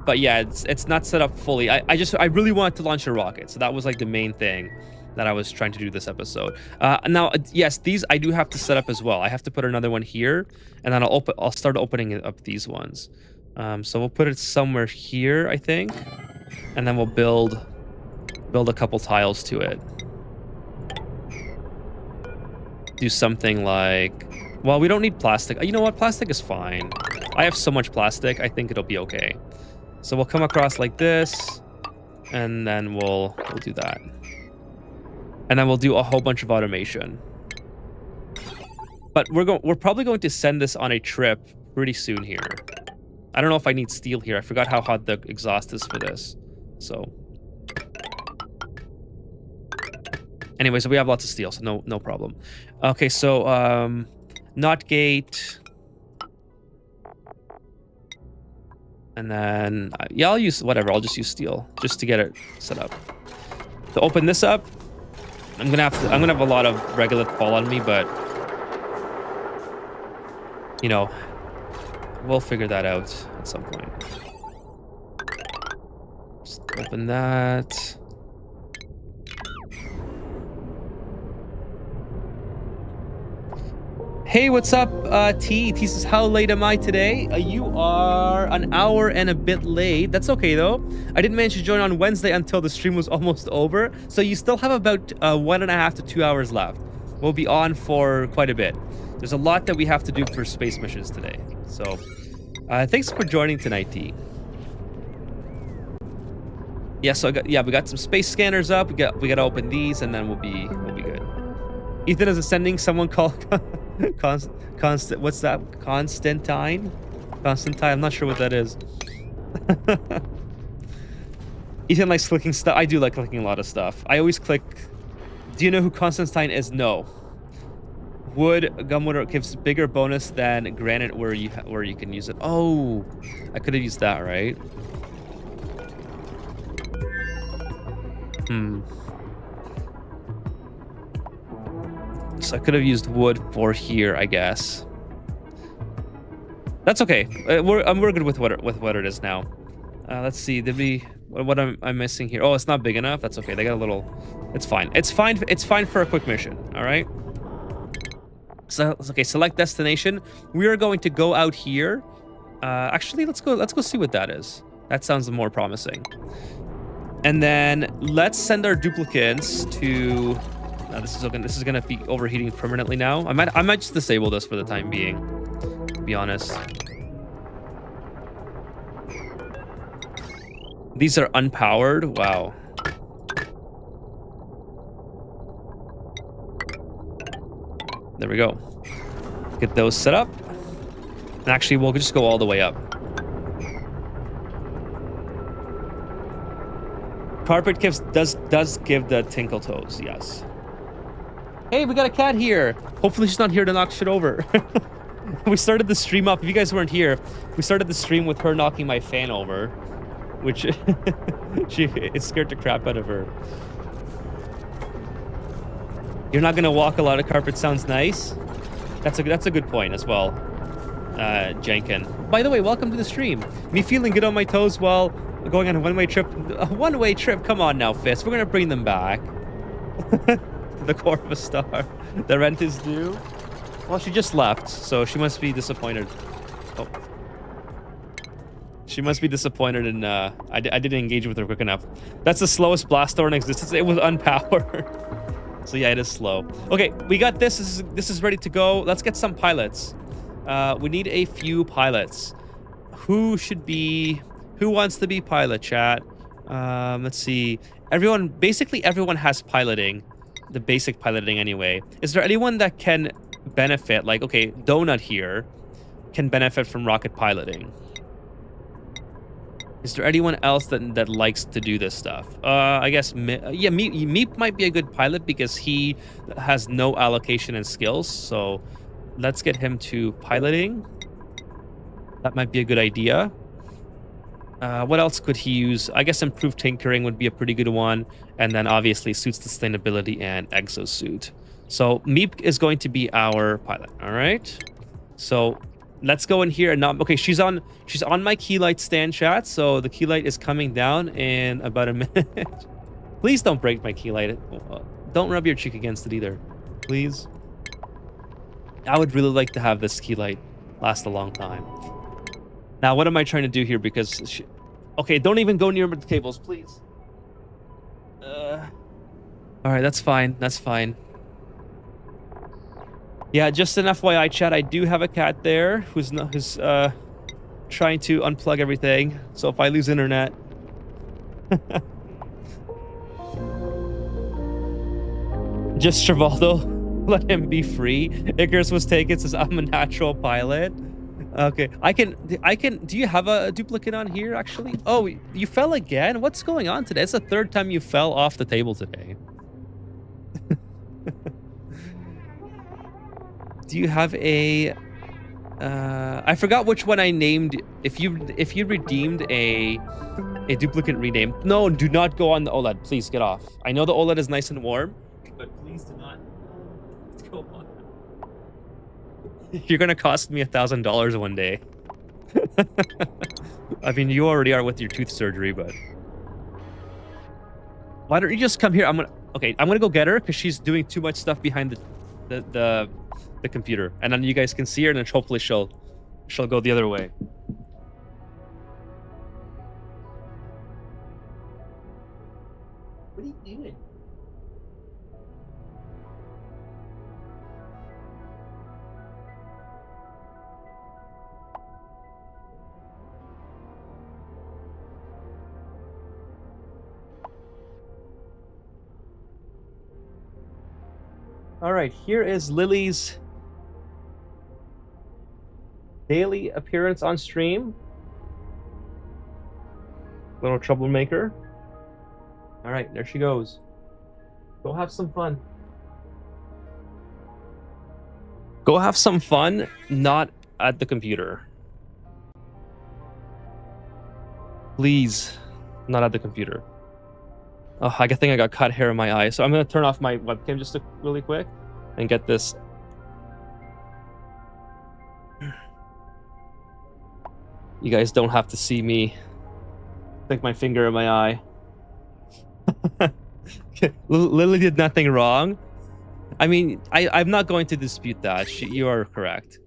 But yeah, it's not set up fully. I really wanted to launch a rocket, so that was like the main thing that I was trying to do this episode. Now, yes, these I do have to set up as well. I have to put another one here, and then I'll start opening up these ones. So we'll put it somewhere here, I think, and then we'll build a couple tiles to it. Do something like, well, we don't need plastic. You know what? Plastic is fine. I have so much plastic, I think it'll be okay. So we'll come across like this, and then we'll do that. And then we'll do a whole bunch of automation. But we're probably going to send this on a trip pretty soon here. I don't know if I need steel here. I forgot how hot the exhaust is for this. So anyway, so we have lots of steel, so no problem. Okay, so not gate. And then, yeah, I'll use whatever. I'll just use steel just to get it set up. To open this up, I'm gonna have a lot of regolith fall on me, but you know, we'll figure that out at some point. Just open that. Hey, what's up, T? T says, how late am I today? You are an hour and a bit late. That's okay, though. I didn't manage to join on Wednesday until the stream was almost over. So you still have about 1.5 to 2 hours left. We'll be on for quite a bit. There's a lot that we have to do for space missions today. So thanks for joining tonight, T. Yeah, so we got some space scanners up. We got to open these, and then we'll be good. Ethan is ascending. Someone called what's that? Constantine? I'm not sure what that is. Ethan likes clicking stuff. I do like clicking a lot of stuff. I always click. Do you know who Constantine is? No. Wood gumwood gives bigger bonus than granite where you can use it. Oh, I could have used that, right? So I could have used wood for here, I guess. That's okay. We're good with what it is now. Let's see. What am I missing here? Oh, it's not big enough. That's okay. They got a little. It's fine. It's fine for a quick mission. All right. So okay. Select destination. We are going to go out here. Actually, let's go see what that is. That sounds more promising. And then let's send our duplicates to. This is gonna be overheating permanently now. I might just disable this for the time being, to be honest. These are unpowered. Wow. There we go. Get those set up. And actually, we'll just go all the way up. Carpet does give the tinkle toes, yes. Hey, we got a cat here. Hopefully she's not here to knock shit over. We started the stream up. If you guys weren't here, we started the stream with her knocking my fan over, which it scared the crap out of her. You're not gonna walk a lot of carpet. Sounds nice. That's a good point as well, Jenkin. By the way, welcome to the stream. Me feeling good on my toes while going on a one-way trip. A one-way trip? Come on now, Fist. We're gonna bring them back. The core of a star. The rent is due. Well, she just left, so she must be disappointed. Oh. She must be disappointed in, I didn't engage with her quick enough. That's the slowest blast door in existence. It was unpowered. So yeah, it is slow. Okay, we got this. This is ready to go. Let's get some pilots. We need a few pilots. Who wants to be pilot, chat? Let's see. Basically everyone has piloting. The basic piloting anyway. Is there anyone that can benefit? Like, okay, Donut here can benefit from rocket piloting. Is there anyone else that likes to do this stuff? I guess, yeah, Meep might be a good pilot because he has no allocation and skills. So let's get him to piloting. That might be a good idea. What else could he use? I guess improved tinkering would be a pretty good one. And then obviously suit sustainability and exosuit. So Meep is going to be our pilot. All right. So let's go in here and not. Okay, she's on my key light stand, chat. So the key light is coming down in about a minute. Please don't break my key light. Don't rub your cheek against it either, please. I would really like to have this key light last a long time. Now, what am I trying to do here? Because okay, don't even go near the cables, please. All right, that's fine. That's fine. Yeah, just an FYI, chat. I do have a cat there who's trying to unplug everything. So if I lose internet, just Travoldo, let him be free. Icarus was taken. Says I'm a natural pilot. Okay, I can. Do you have a duplicate on here actually? Oh, you fell again. What's going on today? It's the third time you fell off the table today. Do you have a I forgot which one I named. If you redeemed a duplicate rename. No, do not go on the OLED. Please get off. I know the OLED is nice and warm, but please do not go on. You're gonna cost me $1,000 one day. I mean, you already are with your tooth surgery, but why don't you just come here? I'm gonna go get her because she's doing too much stuff behind the computer, and then you guys can see her, and then hopefully she'll go the other way. What are you doing? All right, here is Lily's daily appearance on stream. Little troublemaker. All right, there she goes. Go have some fun. Go have some fun, not at the computer. Please, not at the computer. Oh, I think I got cut hair in my eye, so I'm gonna turn off my webcam just really quick and get this. You guys don't have to see me stick my finger in my eye. Lily did nothing wrong. I mean, I'm not going to dispute that. You are correct.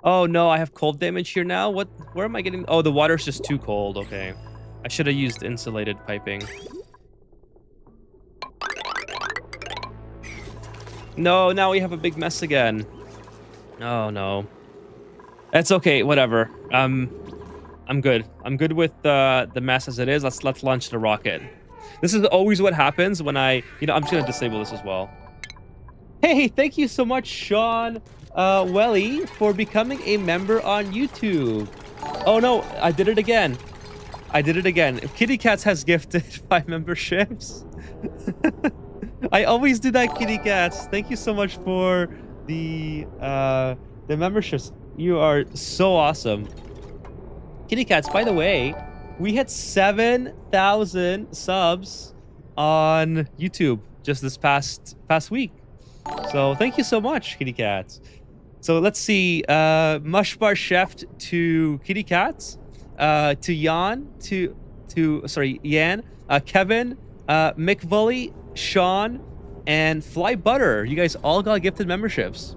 Oh no, I have cold damage here now. Where am I getting? Oh, the water's just too cold. Okay, I should have used insulated piping. No, now we have a big mess again. Oh no. It's okay, whatever. I'm good. I'm good with the mess as it is. Let's launch the rocket. This is always what happens when I'm just gonna disable this as well. Hey, thank you so much, Sean Welly, for becoming a member on YouTube. Oh no, I did it again. Kitty Cats has gifted 5 memberships. I always do that, Kitty Cats. Thank you so much for the memberships. You are so awesome. Kitty Cats, by the way, we hit 7,000 subs on YouTube just this past week. So thank you so much, Kitty Cats. So let's see. Mush Bar Chef to Kitty Cats, to Jan, Yan, Kevin, Mick Vully, Sean, and Fly Butter. You guys all got gifted memberships.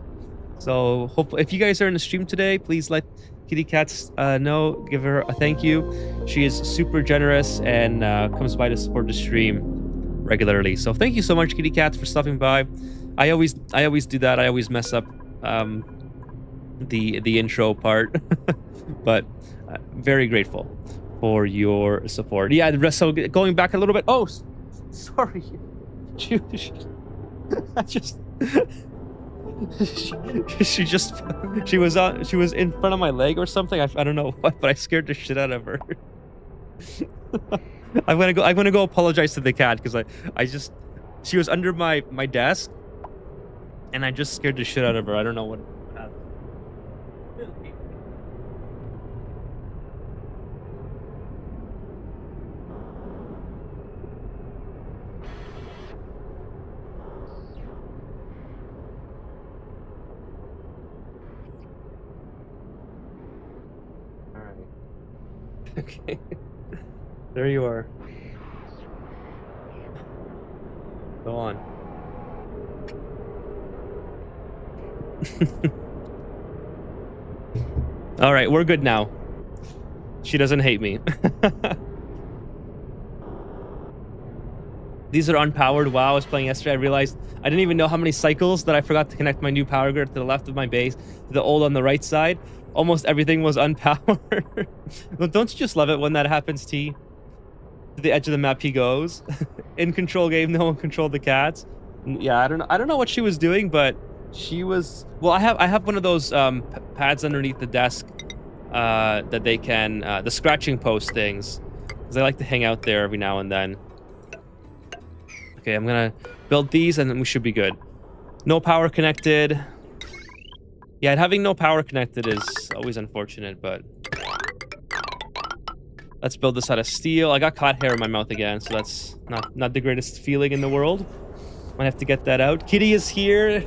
So hope if you guys are in the stream today, please let Kitty Cats know. Give her a thank you. She is super generous and comes by to support the stream regularly. So thank you so much, Kitty Cats, for stopping by. I always do that. I always mess up the intro part, but very grateful for your support. Yeah, the rest. So going back a little bit. Oh, sorry. I just she was in front of my leg or something. I don't know what, but I scared the shit out of her. I'm gonna go apologize to the cat because she was under my desk and I just scared the shit out of her. I don't know what happened. All right. Okay. There you are. Go on. All right, we're good now. She doesn't hate me. These are unpowered. Wow, I was playing yesterday. I realized I didn't even know how many cycles that I forgot to connect my new power grid to the left of my base, to the old on the right side. Almost everything was unpowered. Don't you just love it when that happens, T? To the edge of the map he goes. In control game, no one controlled the cats. Yeah, I don't know what she was doing, but she was. Well, I have one of those pads underneath the desk that they can the scratching post things, because I like to hang out there every now and then. Okay, I'm gonna build these and then we should be good. No power connected. Yeah, having no power connected is always unfortunate, but let's build this out of steel. I got caught hair in my mouth again, so that's not the greatest feeling in the world. Might have to get that out. Kitty is here.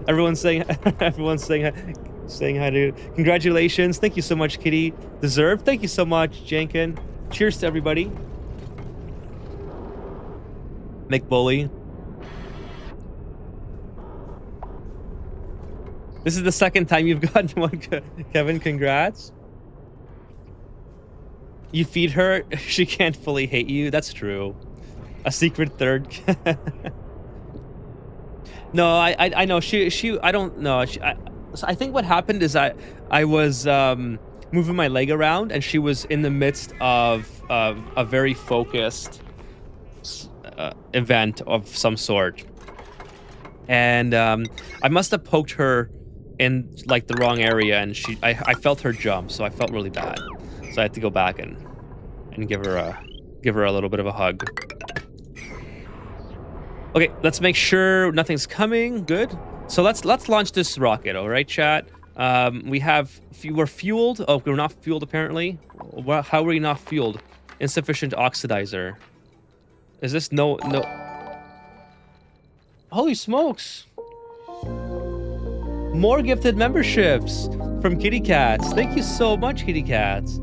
Everyone's saying hi to. Congratulations. Thank you so much, Kitty. Deserved. Thank you so much, Jenkin. Cheers to everybody. Mick Bully. This is the second time you've gotten one, Kevin. Congrats. You feed her, she can't fully hate you. That's true. A secret third. No, I know she I don't know. I think what happened is I was moving my leg around and she was in the midst of a very focused event of some sort, and I must have poked her in like the wrong area, and I felt her jump, so I felt really bad. So I had to go back and give her a little bit of a hug. Okay, let's make sure nothing's coming. Good. So let's launch this rocket. All right, chat. We're fueled. Oh, we're not fueled apparently. How are we not fueled? Insufficient oxidizer. Is this no? Holy smokes! More gifted memberships from Kitty Cats. Thank you so much, Kitty Cats.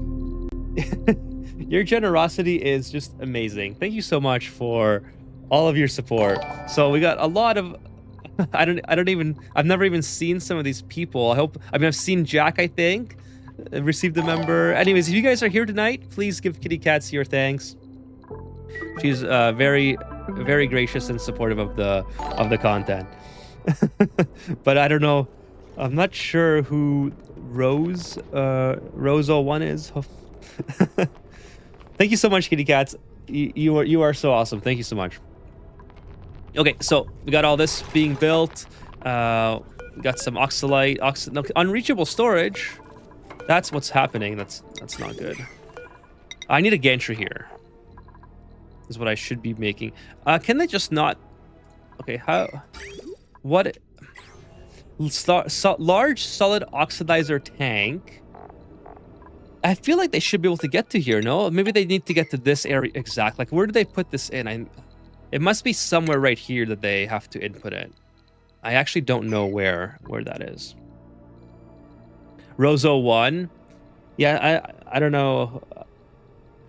Your generosity is just amazing. Thank you so much for all of your support. So we got a lot of. I've never even seen some of these people. I've seen Jack, I think, received a member. Anyways, if you guys are here tonight, please give Kitty Cats your thanks. She's very, very gracious and supportive of the content. But I don't know. I'm not sure who Rose01 is. Thank you so much, Kitty Cats. You are so awesome. Thank you so much. Okay, so we got all this being built. We got some oxalite, unreachable storage. That's what's happening. That's not good. I need a gantry here. Is what I should be making. Can they just not? Okay, how? What? Large solid oxidizer tank. I feel like they should be able to get to here. No, maybe they need to get to this area exact. Like, where do they put this in? It must be somewhere right here that they have to input it. I actually don't know where that is. Rozo1. Yeah, I don't know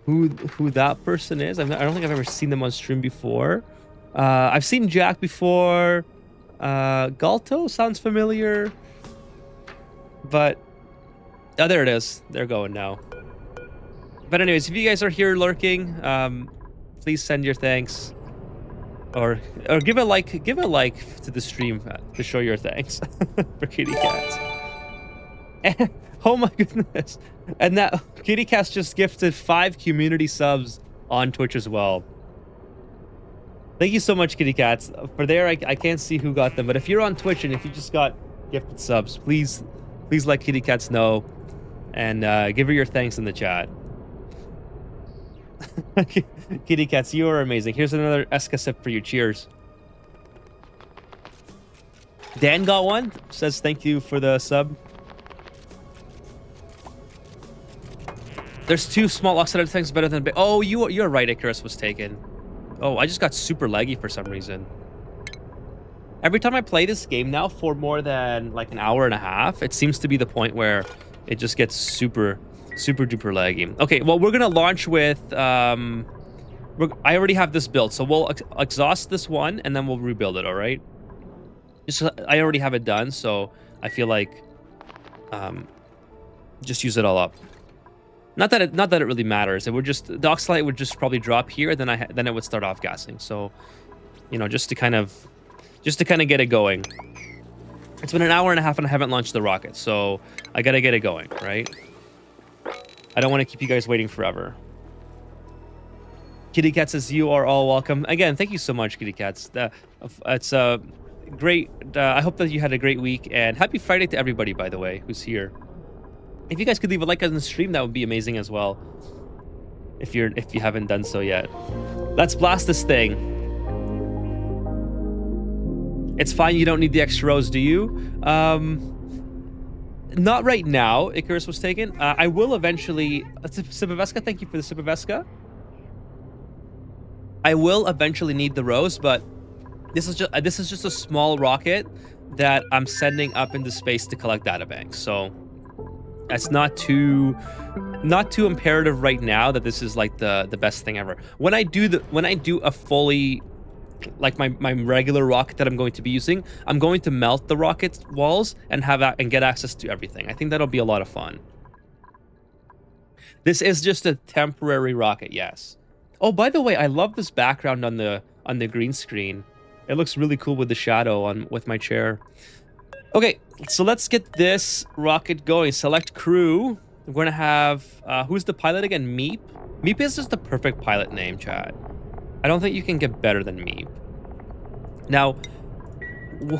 who that person is. I don't think I've ever seen them on stream before. I've seen Jack before. Galto sounds familiar. But oh, there it is. They're going now. But anyways, if you guys are here lurking, please send your thanks. Or give a like to the stream to show your thanks for Kitty Cats. And, oh my goodness. And that Kitty Cats just gifted 5 community subs on Twitch as well. Thank you so much, Kitty Cats. For there, I can't see who got them, but if you're on Twitch and if you just got gifted subs, please let Kitty Cats know and give her your thanks in the chat. Kitty Cats, you are amazing. Here's another Eska sip for you. Cheers. Dan got one. Says thank you for the sub. There's 2 small oxidative tanks better than big. Oh, you're right. Icarus was taken. Oh, I just got super laggy for some reason. Every time I play this game now for more than like an hour and a half, it seems to be the point where it just gets super duper laggy. Okay, well, we're gonna launch with I already have this built, so we'll exhaust this one and then we'll rebuild it. All right, I already have it done, so I feel like just use it all up. Not that it really matters. It would just, the oxalate would just probably drop here, then it would start off gassing. So, you know, just to kind of get it going. It's been an hour and a half and I haven't launched the rocket, so I gotta get it going, right? I don't want to keep you guys waiting forever. Kitty Cat says you are all welcome. Again, thank you so much, Kitty Cats. It's great. I hope that you had a great week, and happy Friday to everybody, by the way, who's here. If you guys could leave a like on the stream, that would be amazing as well. If you haven't done so yet. Let's blast this thing. It's fine, you don't need the extra rows, do you? Not right now. Icarus was taken. I will eventually. Sipaveska, thank you for the Sipaveska. I will eventually need the rows, but this is just a small rocket that I'm sending up into space to collect databanks. So that's not too imperative right now that this is like the best thing ever. When I do a fully, like my regular rocket that I'm going to be using, I'm going to melt the rocket walls and get access to everything. I think that'll be a lot of fun. This is just a temporary rocket, yes. Oh, by the way, I love this background on the green screen. It looks really cool with the shadow with my chair. Okay, so let's get this rocket going. Select crew. We're gonna have who's the pilot again? Meep. Meep is just the perfect pilot name, chat. I don't think you can get better than Meep. Now,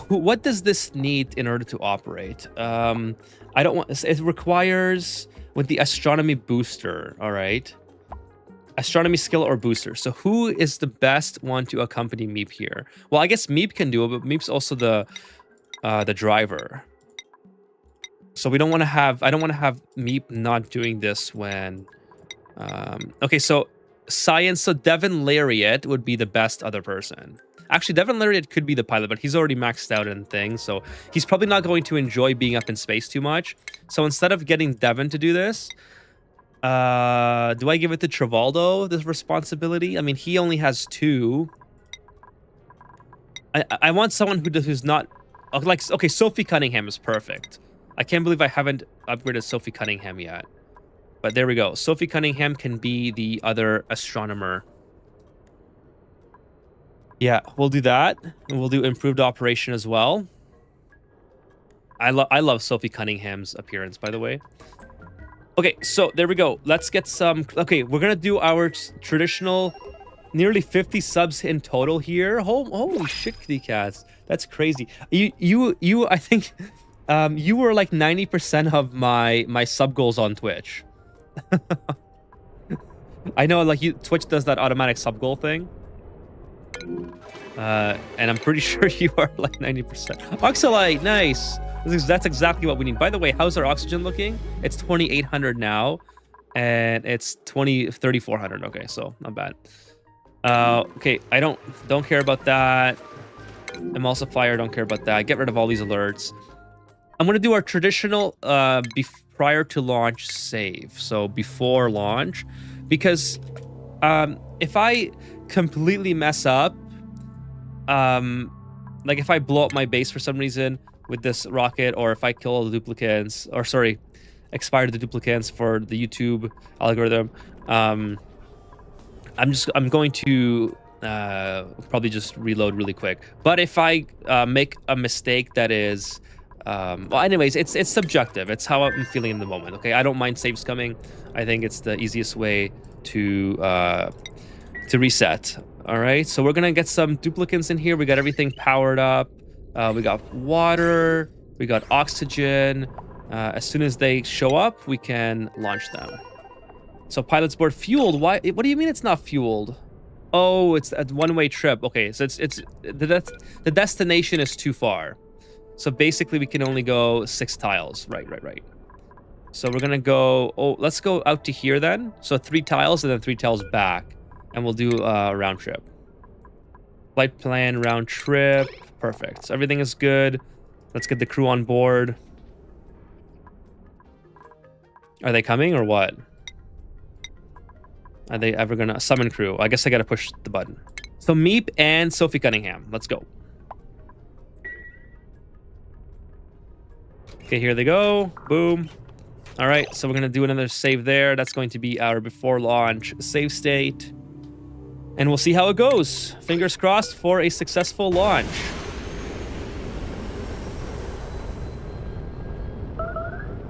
what does this need in order to operate? I don't want. It requires with the astronomy booster. All right, astronomy skill or booster. So who is the best one to accompany Meep here? Well, I guess Meep can do it, but Meep's also the driver. So we don't want to have. I don't want to have Meep not doing this when. Okay, so science. So Devin Lariat would be the best other person. Actually, Devin Lariat could be the pilot, but he's already maxed out in things, so he's probably not going to enjoy being up in space too much. So instead of getting Devin to do this, do I give it to Travaldo, this responsibility? I mean, he only has 2. I want someone who's not like, okay, Sophie Cunningham is perfect. I can't believe I haven't upgraded Sophie Cunningham yet. But there we go. Sophie Cunningham can be the other astronomer. Yeah, we'll do that. And we'll do improved operation as well. I love Sophie Cunningham's appearance, by the way. Okay, so there we go. Let's get some. Okay, we're gonna do our traditional, nearly 50 subs in total here. Holy shit, kitty cats, that's crazy. You I think, you were like 90% of my sub goals on Twitch. I know, like Twitch does that automatic sub goal thing. And I'm pretty sure you are like 90%. Oxalite, nice. That's exactly what we need. By the way, how's our oxygen looking? It's 2,800 now, and it's 3,400. Okay, so not bad. Okay, I don't care about that. Emulsifier, don't care about that. Get rid of all these alerts. I'm gonna do our traditional prior to launch save. So before launch, because if I completely mess up, like if I blow up my base for some reason with this rocket, or if I kill all the duplicates, or sorry, expire the duplicates for the YouTube algorithm, I'm going to probably just reload really quick. But if I make a mistake that is well, anyways, it's subjective. It's how I'm feeling in the moment. Okay, I don't mind saves coming. I think it's the easiest way to reset. All right, so we're gonna get some duplicates in here. We got everything powered up. We got water. We got oxygen. As soon as they show up, we can launch them. So pilot's board fueled. Why? What do you mean it's not fueled? Oh, it's a one-way trip. Okay, so it's the destination is too far. So basically, we can only go 6 tiles. Right. So we're gonna go. Oh, let's go out to here then. So 3 tiles and then 3 tiles back, and we'll do a round trip. Flight plan round trip. Perfect. So everything is good. Let's get the crew on board. Are they coming or what? Are they ever gonna summon crew? I guess I gotta push the button. So Meep and Sophie Cunningham. Let's go. Okay, here they go. Boom. All right, so we're gonna do another save there. That's going to be our before launch save state. And we'll see how it goes. Fingers crossed for a successful launch.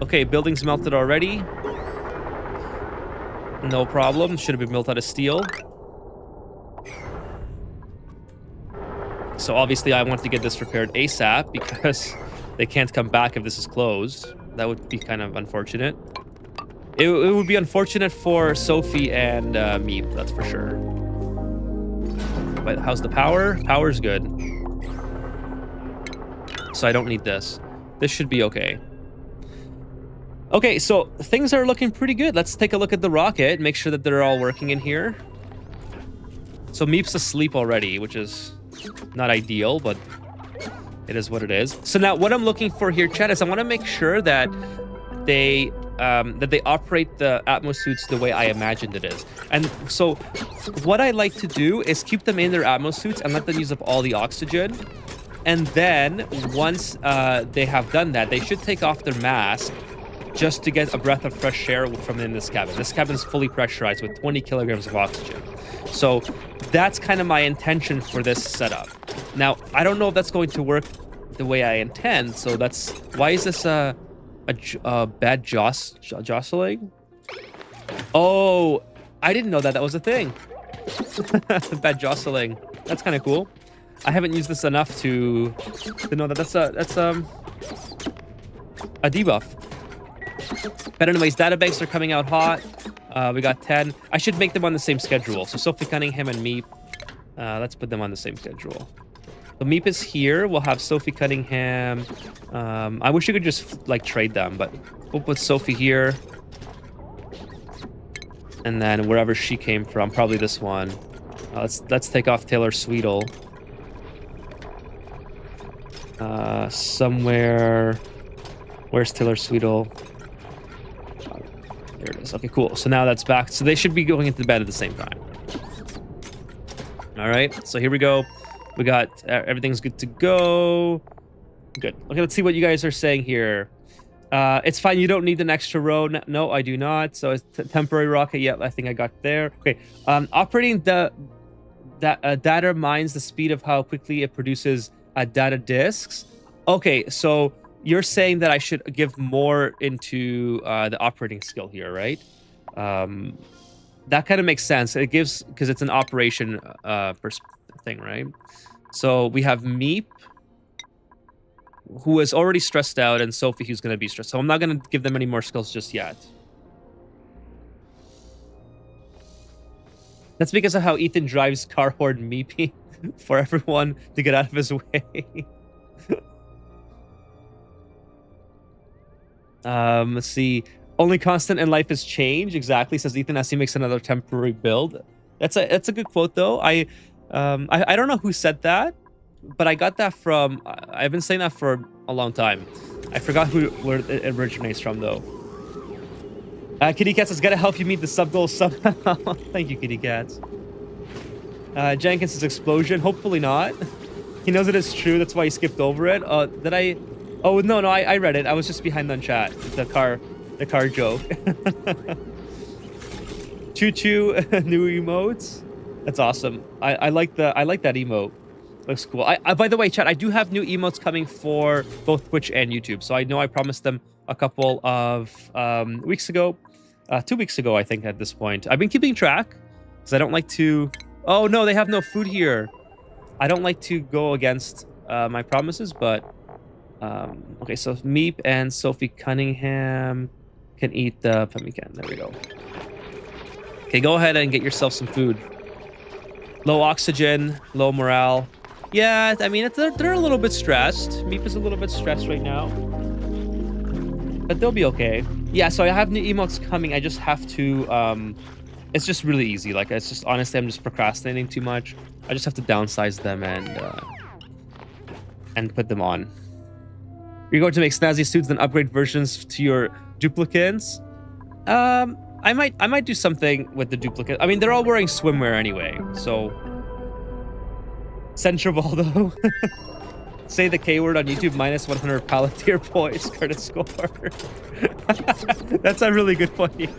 Okay, building's melted already. No problem. Should have been built out of steel. So obviously I want to get this repaired ASAP because they can't come back if this is closed. That would be kind of unfortunate. It would be unfortunate for Sophie and Meep, that's for sure. But how's the power? Power's good. So I don't need this. This should be okay. Okay, so things are looking pretty good. Let's take a look at the rocket, make sure that they're all working in here. So Meep's asleep already, which is not ideal, but it is what it is. So now what I'm looking for here, chat, is I want to make sure that they operate the Atmos suits the way I imagined it is. And so what I like to do is keep them in their Atmos suits and let them use up all the oxygen. And then once they have done that, they should take off their mask just to get a breath of fresh air from in this cabin. This cabin is fully pressurized with 20 kilograms of oxygen. So that's kind of my intention for this setup. Now, I don't know if that's going to work the way I intend. So that's why is this a bad jostling? Oh, I didn't know that was a thing. Bad jostling. That's kind of cool. I haven't used this enough to know that that's a debuff. But anyways, databanks are coming out hot. We got 10. I should make them on the same schedule. So Sophie Cunningham and Meep. Let's put them on the same schedule. So Meep is here. We'll have Sophie Cunningham. I wish you could just like trade them, but we'll put Sophie here. And then wherever she came from, probably this one. Let's take off Taylor Sweetle. Somewhere. Where's Taylor Sweetle? There it is. Okay, cool. So now that's back. So they should be going into bed at the same time. All right. So here we go. We got everything's good to go. Good. Okay, let's see what you guys are saying here. It's fine. You don't need an extra row. No, I do not. So it's temporary rocket. Yep, I think I got there. Okay. Operating the data mines the speed of how quickly it produces data disks. Okay, so you're saying that I should give more into the operating skill here, right? That kind of makes sense. It gives, because it's an operation thing, right? So we have Meep, who is already stressed out, and Sophie, who's going to be stressed. So I'm not going to give them any more skills just yet. That's because of how Ethan drives car horde Meepy for everyone to get out of his way. Let's see. Only constant in life is change. Exactly, says Ethan as he makes another temporary build. That's a good quote though. I don't know who said that, but I got that from. I've been saying that for a long time. I forgot where it originates from though. Kitty Cats has got to help you meet the sub goal somehow. Thank you, Kitty Cats. Jenkins' explosion. Hopefully not. He knows it is true. That's why he skipped over it. Did I? Oh no, I read it. I was just behind on chat. The car joke. Choo choo new emotes. That's awesome. I like that emote. Looks cool. By the way, chat, I do have new emotes coming for both Twitch and YouTube. So I know I promised them a couple of weeks ago. 2 weeks ago, I think, at this point. I've been keeping track because I don't like to... Oh, no, they have no food here. I don't like to go against my promises, but... okay, so Meep and Sophie Cunningham can eat the pemmican. There we go. Okay, go ahead and get yourself some food. Low oxygen, low morale. Yeah, I mean, they're a little bit stressed. Meep is a little bit stressed right now. But they'll be okay. Yeah, so I have new emotes coming. I just have to... it's just really easy. Like, it's just... Honestly, I'm just procrastinating too much. I just have to downsize them and put them on. You're going to make snazzy suits, then upgrade versions to your duplicates? I might do something with the duplicate. I mean, they're all wearing swimwear anyway, so... Centrivaldo. Say the K word on YouTube, minus 100 Palantir points, credit score. That's a really good point.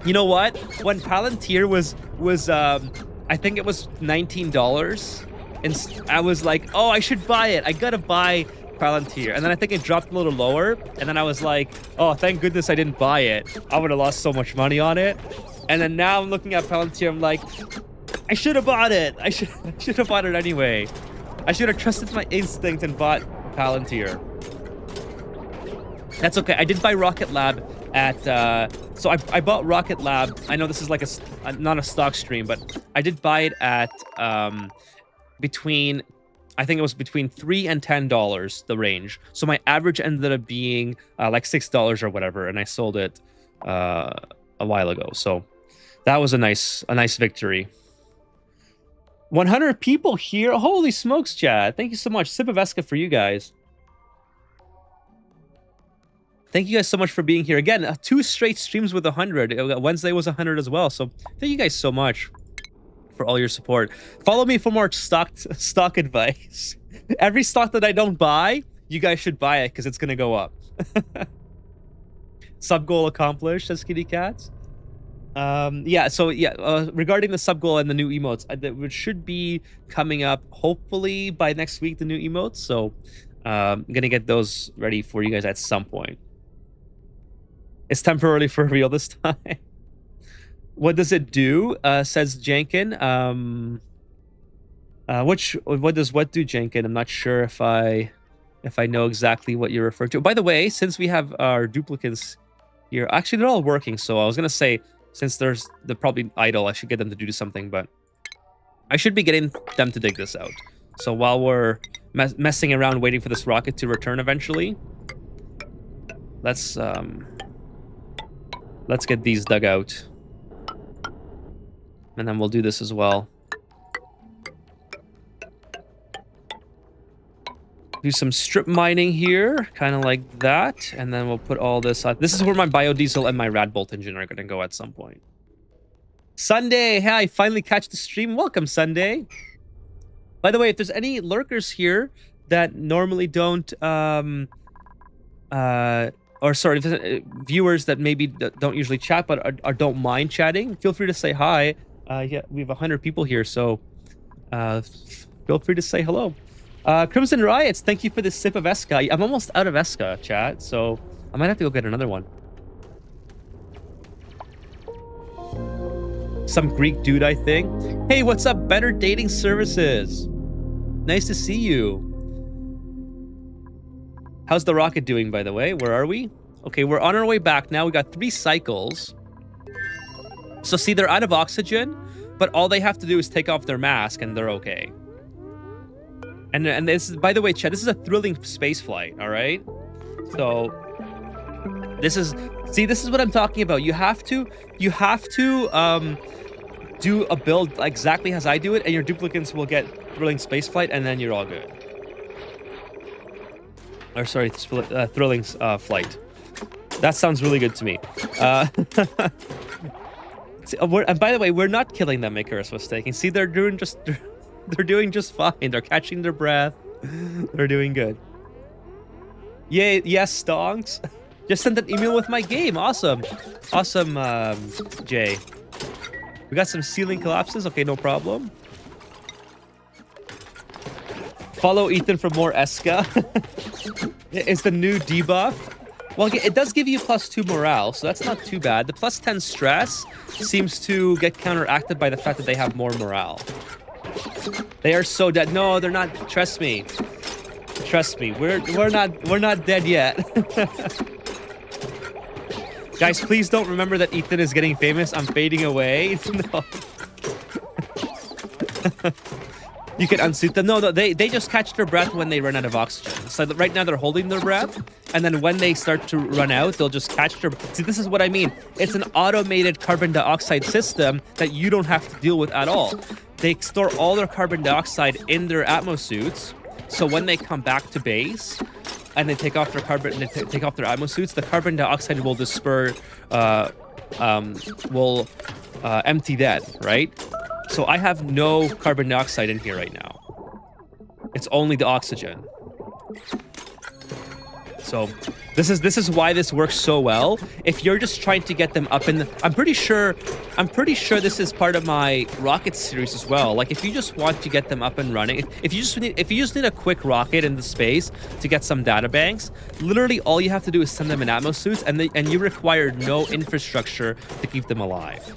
You know what? When Palantir was I think it was $19, and I was like, oh, I should buy it. I gotta buy Palantir. And then I think it dropped a little lower, and then I was like, oh, thank goodness I didn't buy it. I would have lost so much money on it. And then now I'm looking at Palantir, I'm like, I should have bought it. I should have bought it anyway. I should have trusted my instinct and bought Palantir. That's okay. I did buy Rocket Lab at... so I bought Rocket Lab. I know this is like not a stock stream, but I did buy it at between... I think it was between $3 and $10, the range. So my average ended up being like $6 or whatever, and I sold it a while ago. So that was a nice victory. 100 people here. Holy smokes, chat. Thank you so much. Sip of Eska for you guys. Thank you guys so much for being here. Again, 2 straight streams with 100. Wednesday was 100 as well. So thank you guys so much for all your support. Follow me for more stock advice. Every stock that I don't buy, you guys should buy it because it's going to go up. Sub goal accomplished, says Kitty Cats. Regarding the sub goal and the new emotes, that should be coming up hopefully by next week, the new emotes. So I'm gonna get those ready for you guys at some point. It's temporarily for real this time. What does it do? Says Jenkin. What does what do, Jenkin? I'm not sure if I know exactly what you're referring to. By the way, since we have our duplicates here, actually they're all working. So I was gonna say, since they're probably idle, I should get them to do something, but I should be getting them to dig this out. So while we're messing around waiting for this rocket to return eventually, let's get these dug out. And then we'll do this as well. Do some strip mining here, kind of like that, and then we'll put all this on. This is where my biodiesel and my Radbolt engine are going to go at some point. Sunday, hey, I finally catch the stream. Welcome, Sunday. By the way, if there's any lurkers here that normally don't, if there's viewers that maybe don't usually chat but don't mind chatting, feel free to say hi. Yeah, we have 100 people here, so feel free to say hello. Crimson Riots, thank you for the sip of Eska. I'm almost out of Eska, chat, so I might have to go get another one. Some Greek dude, I think. Hey, what's up, Better Dating Services? Nice to see you. How's the rocket doing, by the way? Where are we? Okay, we're on our way back now. We got 3 cycles. So see, they're out of oxygen, but all they have to do is take off their mask and they're okay. And this is, by the way, Chad, this is a thrilling space flight, all right? So this is what I'm talking about. You have to do a build exactly as I do it, and your duplicates will get thrilling spaceflight, and then you're all good. Or sorry, thrilling flight. That sounds really good to me. And by the way, we're not killing them. Icarus was taking. See, they're doing just fine. They're catching their breath. They're doing good. Yay! Yes, Stonks. Just sent an email with my game. Awesome, awesome, Jay. We got some ceiling collapses. Okay, no problem. Follow Ethan for more Eska. It's the new debuff. Well, it does give you +2 morale, so that's not too bad. The +10 stress seems to get counteracted by the fact that they have more morale. They are so dead. No, they're not. Trust me. Trust me. We're not dead yet. Guys, please don't remember that Ethan is getting famous. I'm fading away. No. You can unsuit them. No, they just catch their breath when they run out of oxygen. So right now they're holding their breath, and then when they start to run out, they'll just catch their... See, this is what I mean. It's an automated carbon dioxide system that you don't have to deal with at all. They store all their carbon dioxide in their atmosuits, so when they come back to base and they take off their take off their atmosuits, the carbon dioxide will disperse, empty that, right? So I have no carbon dioxide in here right now. It's only the oxygen. So this is why this works so well. If you're just trying to get them up in the... I'm pretty sure this is part of my rocket series as well. Like if you just want to get them up and running, if you just need a quick rocket into space to get some data banks, literally all you have to do is send them in atmosuits, and you require no infrastructure to keep them alive.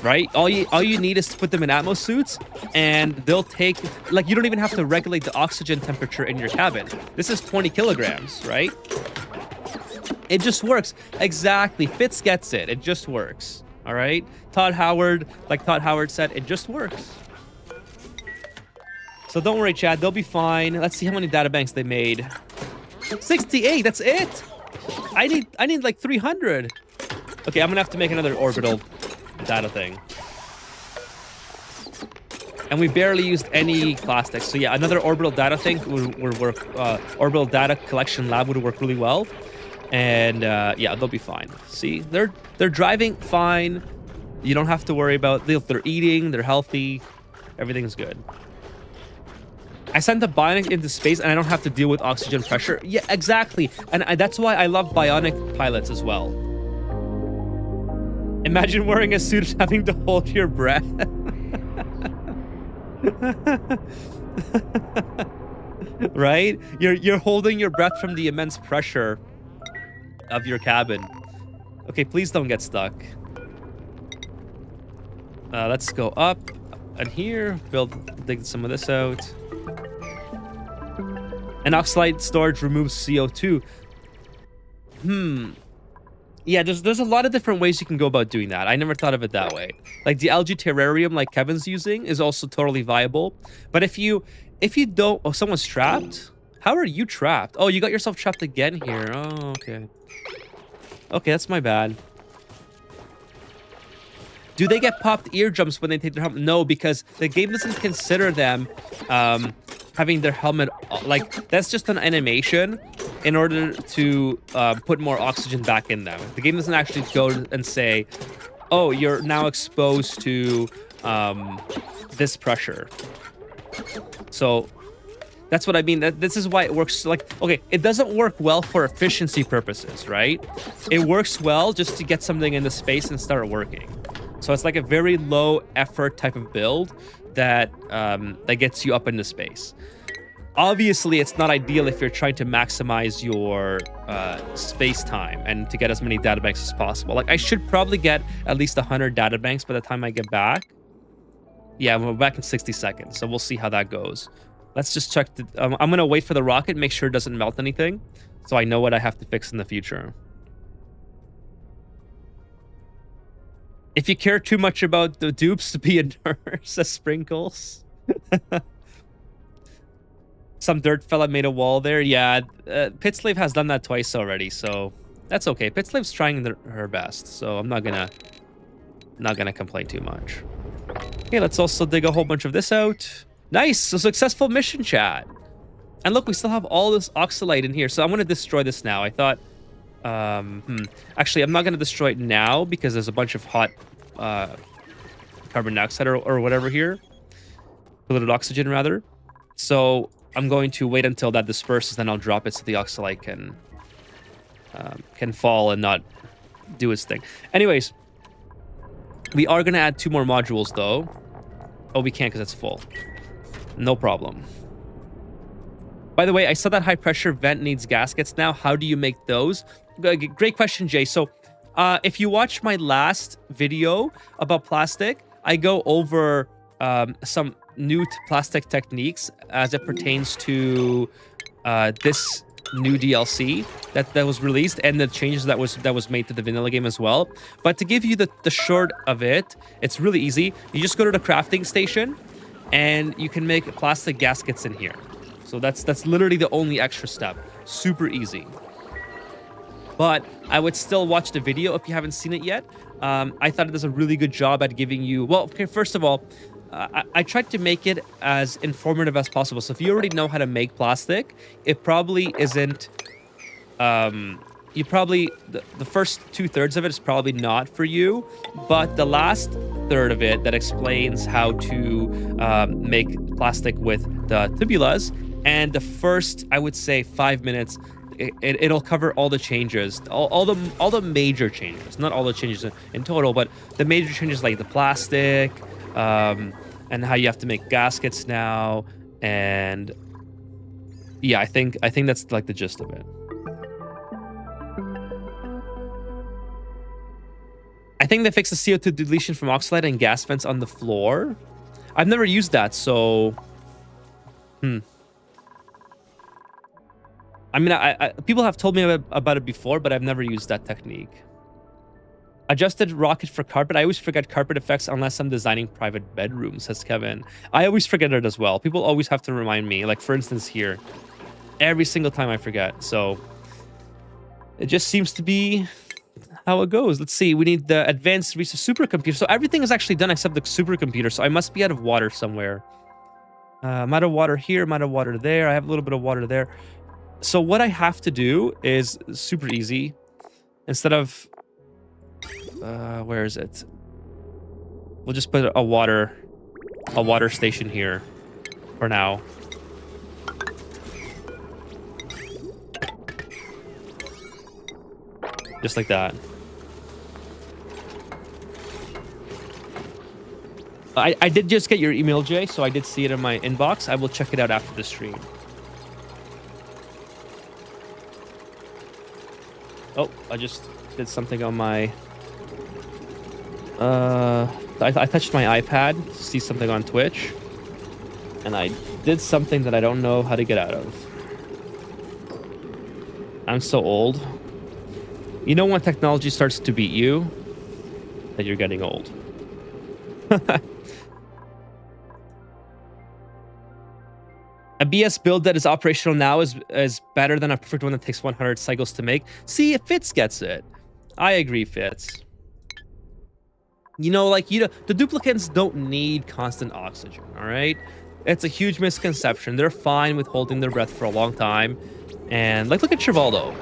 Right? All you need is to put them in atmosuits, and they'll take... Like, you don't even have to regulate the oxygen temperature in your cabin. This is 20 kilograms, right? It just works. Exactly. Fitz gets it. It just works. All right? Todd Howard said, it just works. So don't worry, Chad. They'll be fine. Let's see how many databanks they made. 68. That's it. I need like 300. Okay, I'm gonna have to make another orbital data thing. And we barely used any plastics. So yeah, another orbital data thing would work. Orbital data collection lab would work really well. And yeah, they'll be fine. See, they're driving fine. You don't have to worry about... They're eating, they're healthy. Everything's good. I sent the bionic into space and I don't have to deal with oxygen pressure. Yeah, exactly. And that's why I love bionic pilots as well. Imagine wearing a suit and having to hold your breath. Right? You're holding your breath from the immense pressure of your cabin. Okay, please don't get stuck. Let's go up and here. Dig some of this out. And oxide storage removes CO2. Yeah, there's a lot of different ways you can go about doing that. I never thought of it that way. Like the algae terrarium like Kevin's using is also totally viable. But if you don't... Oh, someone's trapped? How are you trapped? Oh, you got yourself trapped again here. Oh, okay. Okay, that's my bad. Do they get popped eardrums when they take their helmet? No, because the game doesn't consider them having their helmet... Like, that's just an animation in order to put more oxygen back in them. The game doesn't actually go and say, oh, you're now exposed to this pressure. So that's what I mean. This is why it works. Like, okay, it doesn't work well for efficiency purposes, right? It works well just to get something into space and start working. So it's like a very low effort type of build that that gets you up into space. Obviously, it's not ideal if you're trying to maximize your space time and to get as many databanks as possible. Like, I should probably get at least 100 databanks by the time I get back. Yeah, we're back in 60 seconds, so we'll see how that goes. Let's just check. I'm going to wait for the rocket, make sure it doesn't melt anything, so I know what I have to fix in the future. If you care too much about the dupes to be a nurse, says Sprinkles. Some dirt fella made a wall there. Yeah, Pitslave has done that twice already, so that's okay. Pitslave's trying her best, so I'm not gonna not gonna complain too much. Okay, let's also dig a whole bunch of this out. Nice, a successful mission, chat. And look, we still have all this oxalate in here, so I'm gonna destroy this now. I thought, actually, I'm not gonna destroy it now because there's a bunch of hot carbon dioxide or whatever here, polluted oxygen rather. So I'm going to wait until that disperses, then I'll drop it so the oxalate can fall and not do its thing. Anyways, we are gonna add 2 more modules though. Oh, we can't because it's full. No problem. By the way, I saw that high pressure vent needs gaskets now. How do you make those? Great question, Jay. So if you watch my last video about plastic, I go over some new plastic techniques as it pertains to this new DLC that was released and the changes that was made to the vanilla game as well. But to give you the short of it, it's really easy. You just go to the crafting station and you can make plastic gaskets in here. So that's literally the only extra step. Super easy. But I would still watch the video if you haven't seen it yet. I thought it does a really good job at giving you... Well, okay, first of all, I tried to make it as informative as possible. So if you already know how to make plastic, it probably isn't... the first 2/3 of it is probably not for you. But the last third of it that explains how to make plastic with the tubulas, and the first, I would say, 5 minutes, it'll cover all the changes, all the major changes, not all the changes in total, but the major changes like the plastic, and how you have to make gaskets now, and yeah, I think that's like the gist of it. I think they fixed the CO2 deletion from oxalate and gas vents on the floor. I've never used that, so I mean, I people have told me about it before, but I've never used that technique. Adjusted rocket for carpet. I always forget carpet effects unless I'm designing private bedrooms, says Kevin. I always forget it as well. People always have to remind me. Like, for instance, here. Every single time I forget. So, it just seems to be how it goes. Let's see. We need the advanced research supercomputer. So, everything is actually done except the supercomputer. So, I must be out of water somewhere. I'm out of water here. I'm out of water there. I have a little bit of water there. So what I have to do is super easy. Instead of... where is it? We'll just put a water station here for now. Just like that. I did just get your email, Jay, so I did see it in my inbox. I will check it out after the stream. Oh, I just did something on my... I touched my iPad to see something on Twitch. And I did something that I don't know how to get out of. I'm so old. You know when technology starts to beat you? That you're getting old. A BS build that is operational now is better than a perfect one that takes 100 cycles to make. See, if Fitz gets it. I agree, Fitz. You know, like, the duplicants don't need constant oxygen, all right? It's a huge misconception. They're fine with holding their breath for a long time. And, like, look at Trivaldo.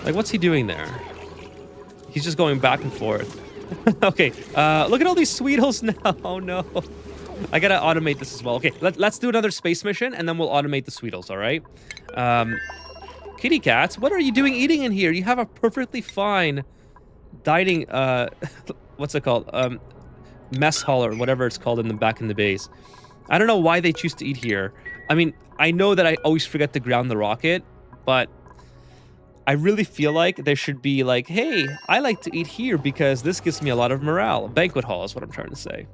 Like, what's he doing there? He's just going back and forth. Okay, look at all these Sweetles now. Oh, no. I gotta automate this as well. Okay, let's do another space mission, and then we'll automate the Sweetles, all right? Kitty cats, what are you doing eating in here? You have a perfectly fine dining, what's it called? Mess hall or whatever it's called in the back in the base. I don't know why they choose to eat here. I mean, I know that I always forget to ground the rocket, but I really feel like there should be like, hey, I like to eat here because this gives me a lot of morale. A banquet hall is what I'm trying to say.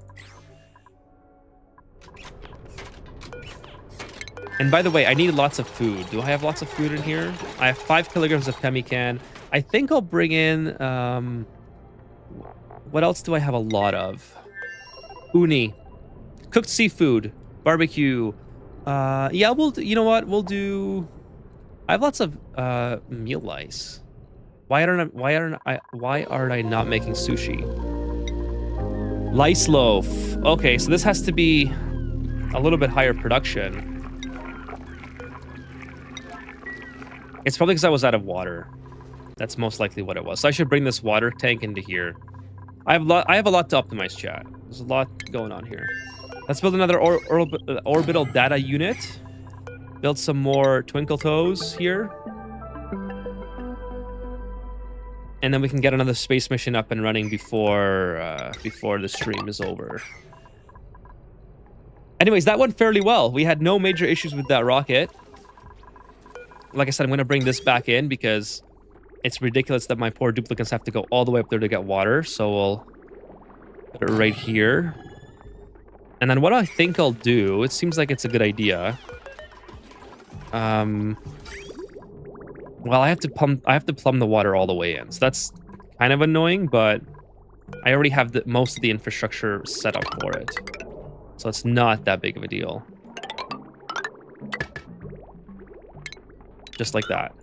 And by the way, I need lots of food. Do I have lots of food in here? I have 5 kilograms of pemmican. I think I'll bring in... what else do I have a lot of? Uni. Cooked seafood. Barbecue. Yeah, you know what? We'll do... I have lots of meal ice. Why aren't I not making sushi? Lice loaf. Okay, so this has to be a little bit higher production. It's probably because I was out of water. That's most likely what it was. So I should bring this water tank into here. I have a lot to optimize, chat. There's a lot going on here. Let's build another orbital data unit. Build some more twinkle toes here. And then we can get another space mission up and running before the stream is over. Anyways, that went fairly well. We had no major issues with that rocket. Like I said, I'm going to bring this back in because it's ridiculous that my poor duplicates have to go all the way up there to get water. So we'll put it right here. And then what I think I'll do, it seems like it's a good idea. Well, I have to plumb the water all the way in. So that's kind of annoying, but I already have most of the infrastructure set up for it. So it's not that big of a deal. Just like that.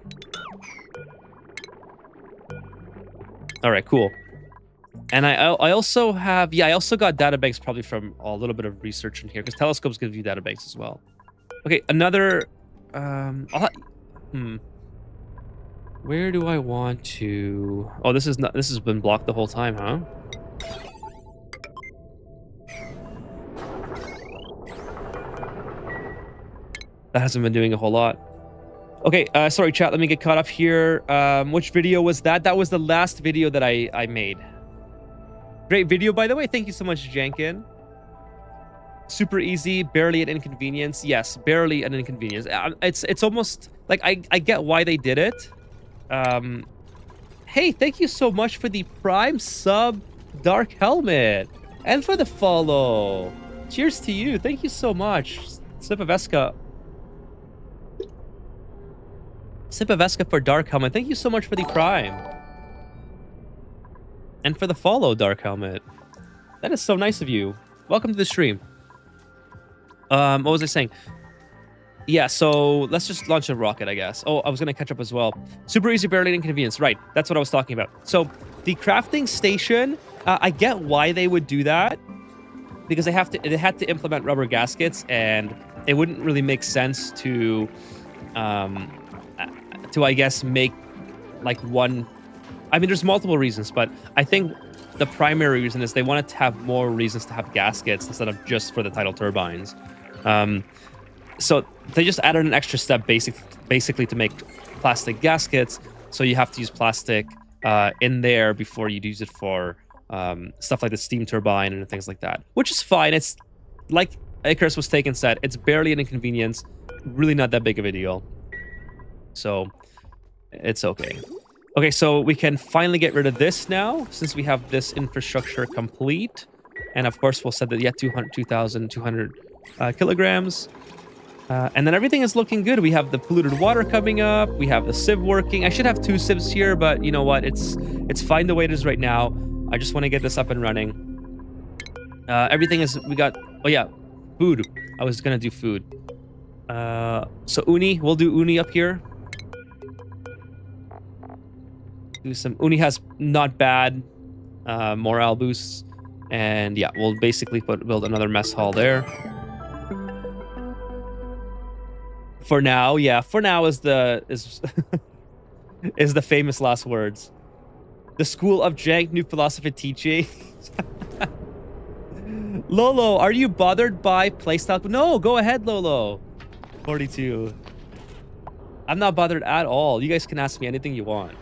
All right, cool. And I also have, yeah, I also got data banks probably from a little bit of research in here because telescopes give you data banks as well. Okay, another, where do I want to? Oh, this has been blocked the whole time, huh? That hasn't been doing a whole lot. Okay, sorry, chat. Let me get caught up here. Which video was that? That was the last video that I made. Great video, by the way. Thank you so much, Jankin. Super easy, barely an inconvenience. Yes, barely an inconvenience. It's almost like I get why they did it. Hey, thank you so much for the Prime sub, Dark Helmet, and for the follow. Cheers to you. Thank you so much, Sipaveska. Sipaveska for Dark Helmet. Thank you so much for the Prime. And for the follow, Dark Helmet. That is so nice of you. Welcome to the stream. What was I saying? Yeah, so let's just launch a rocket, I guess. Oh, I was going to catch up as well. Super easy, barely an inconvenience. Right, that's what I was talking about. So the crafting station, I get why they would do that. Because they had to implement rubber gaskets, and it wouldn't really make sense to I guess, make like one. I mean, there's multiple reasons, but I think the primary reason is they wanted to have more reasons to have gaskets instead of just for the tidal turbines. So they just added an extra step basically to make plastic gaskets. So you have to use plastic in there before you use it for stuff like the steam turbine and things like that, which is fine. It's like Icarus was taken said, it's barely an inconvenience, really not that big of a deal. So it's okay. Okay, so we can finally get rid of this now since we have this infrastructure complete. And of course, we'll set that, yeah, 2,200 kilograms. And then everything is looking good. We have the polluted water coming up. We have the sieve working. I should have 2 sieves here, but you know what? It's fine the way it is right now. I just want to get this up and running. Everything is, we got, oh yeah, food. I was going to do food. So uni, we'll do uni up here. Do some, uni has not bad morale boosts. And yeah, we'll basically build another mess hall there. For now, yeah. For now is the famous last words. The School of Jank New Philosophy teaching. Lolo, are you bothered by playstyle? No, go ahead, Lolo. 42. I'm not bothered at all. You guys can ask me anything you want.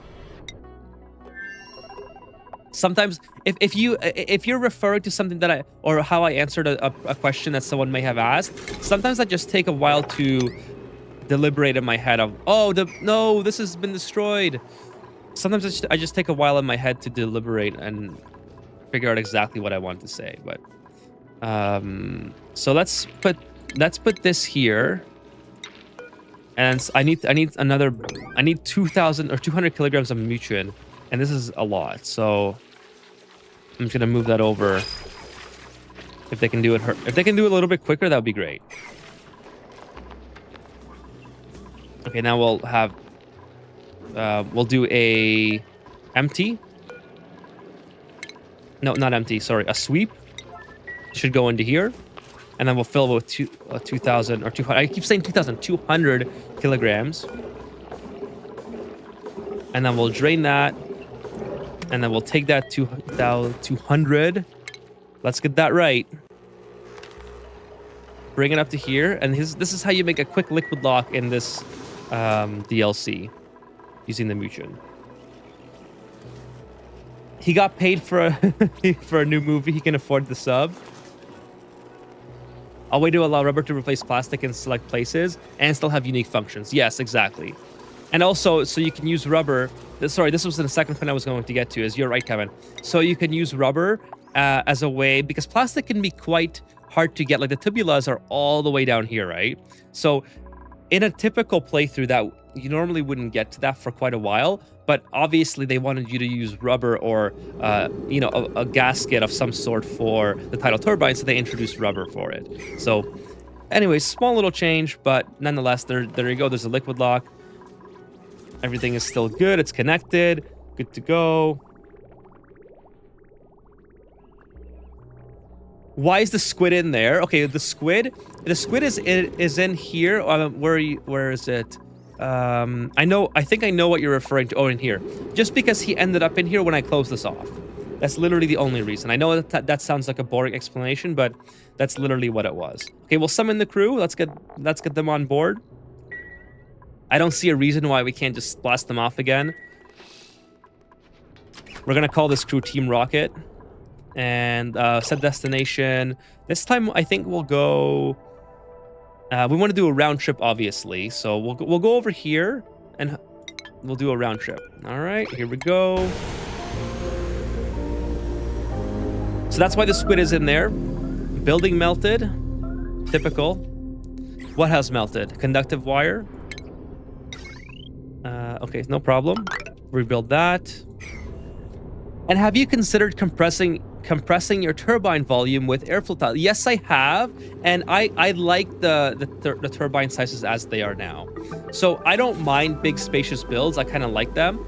Sometimes, if you're referring to something that or how I answered a question that someone may have asked, sometimes I just take a while to deliberate in my head of, oh, no, this has been destroyed. Sometimes I just take a while in my head to deliberate and figure out exactly what I want to say. But so let's put this here, and I need 2,000 or 200 kilograms of mucin, and this is a lot. So I'm just gonna move that over. If they can do it a little bit quicker, that would be great. Okay, now we'll have, we'll do a empty. No, not empty, sorry, a sweep. should go into here, and then we'll fill it with 2,000 or 200. I keep saying 2,200 kilograms, and then we'll drain that, and then we'll take that 2,200. Let's get that right. Bring it up to here, and this is how you make a quick liquid lock in this DLC using the Mution. He got paid for a new movie. He can afford the sub. A way to allow rubber to replace plastic in select places and still have unique functions. Yes, exactly. And also, so you can use rubber. Sorry, this was the second point I was going to get to. Is you're right, Kevin. So you can use rubber as a way, because plastic can be quite hard to get. Like the tubulas are all the way down here, right? So in a typical playthrough, that you normally wouldn't get to that for quite a while. But obviously, they wanted you to use rubber or, you know, a gasket of some sort for the tidal turbine, so they introduced rubber for it. So, anyways, small little change, but nonetheless, there you go. There's a liquid lock. Everything is still good. It's connected. Good to go. Why is the squid in there? Okay, the squid is in here. Where is it? I think I know what you're referring to. Oh, in here. Just because he ended up in here when I closed this off. That's literally the only reason. I know that sounds like a boring explanation, but that's literally what it was. Okay, we'll summon the crew. Let's get them on board. I don't see a reason why we can't just blast them off again. We're gonna call this crew Team Rocket. And set destination. This time I think we'll go... we want to do a round trip, obviously. So we'll go over here and we'll do a round trip. All right, here we go. So that's why the squid is in there. Building melted. Typical. What has melted? Conductive wire. Okay, no problem. Rebuild that. And have you considered compressing your turbine volume with airflow tile? Yes, I have, and I like the turbine sizes as they are now. So I don't mind big spacious builds. I kind of like them,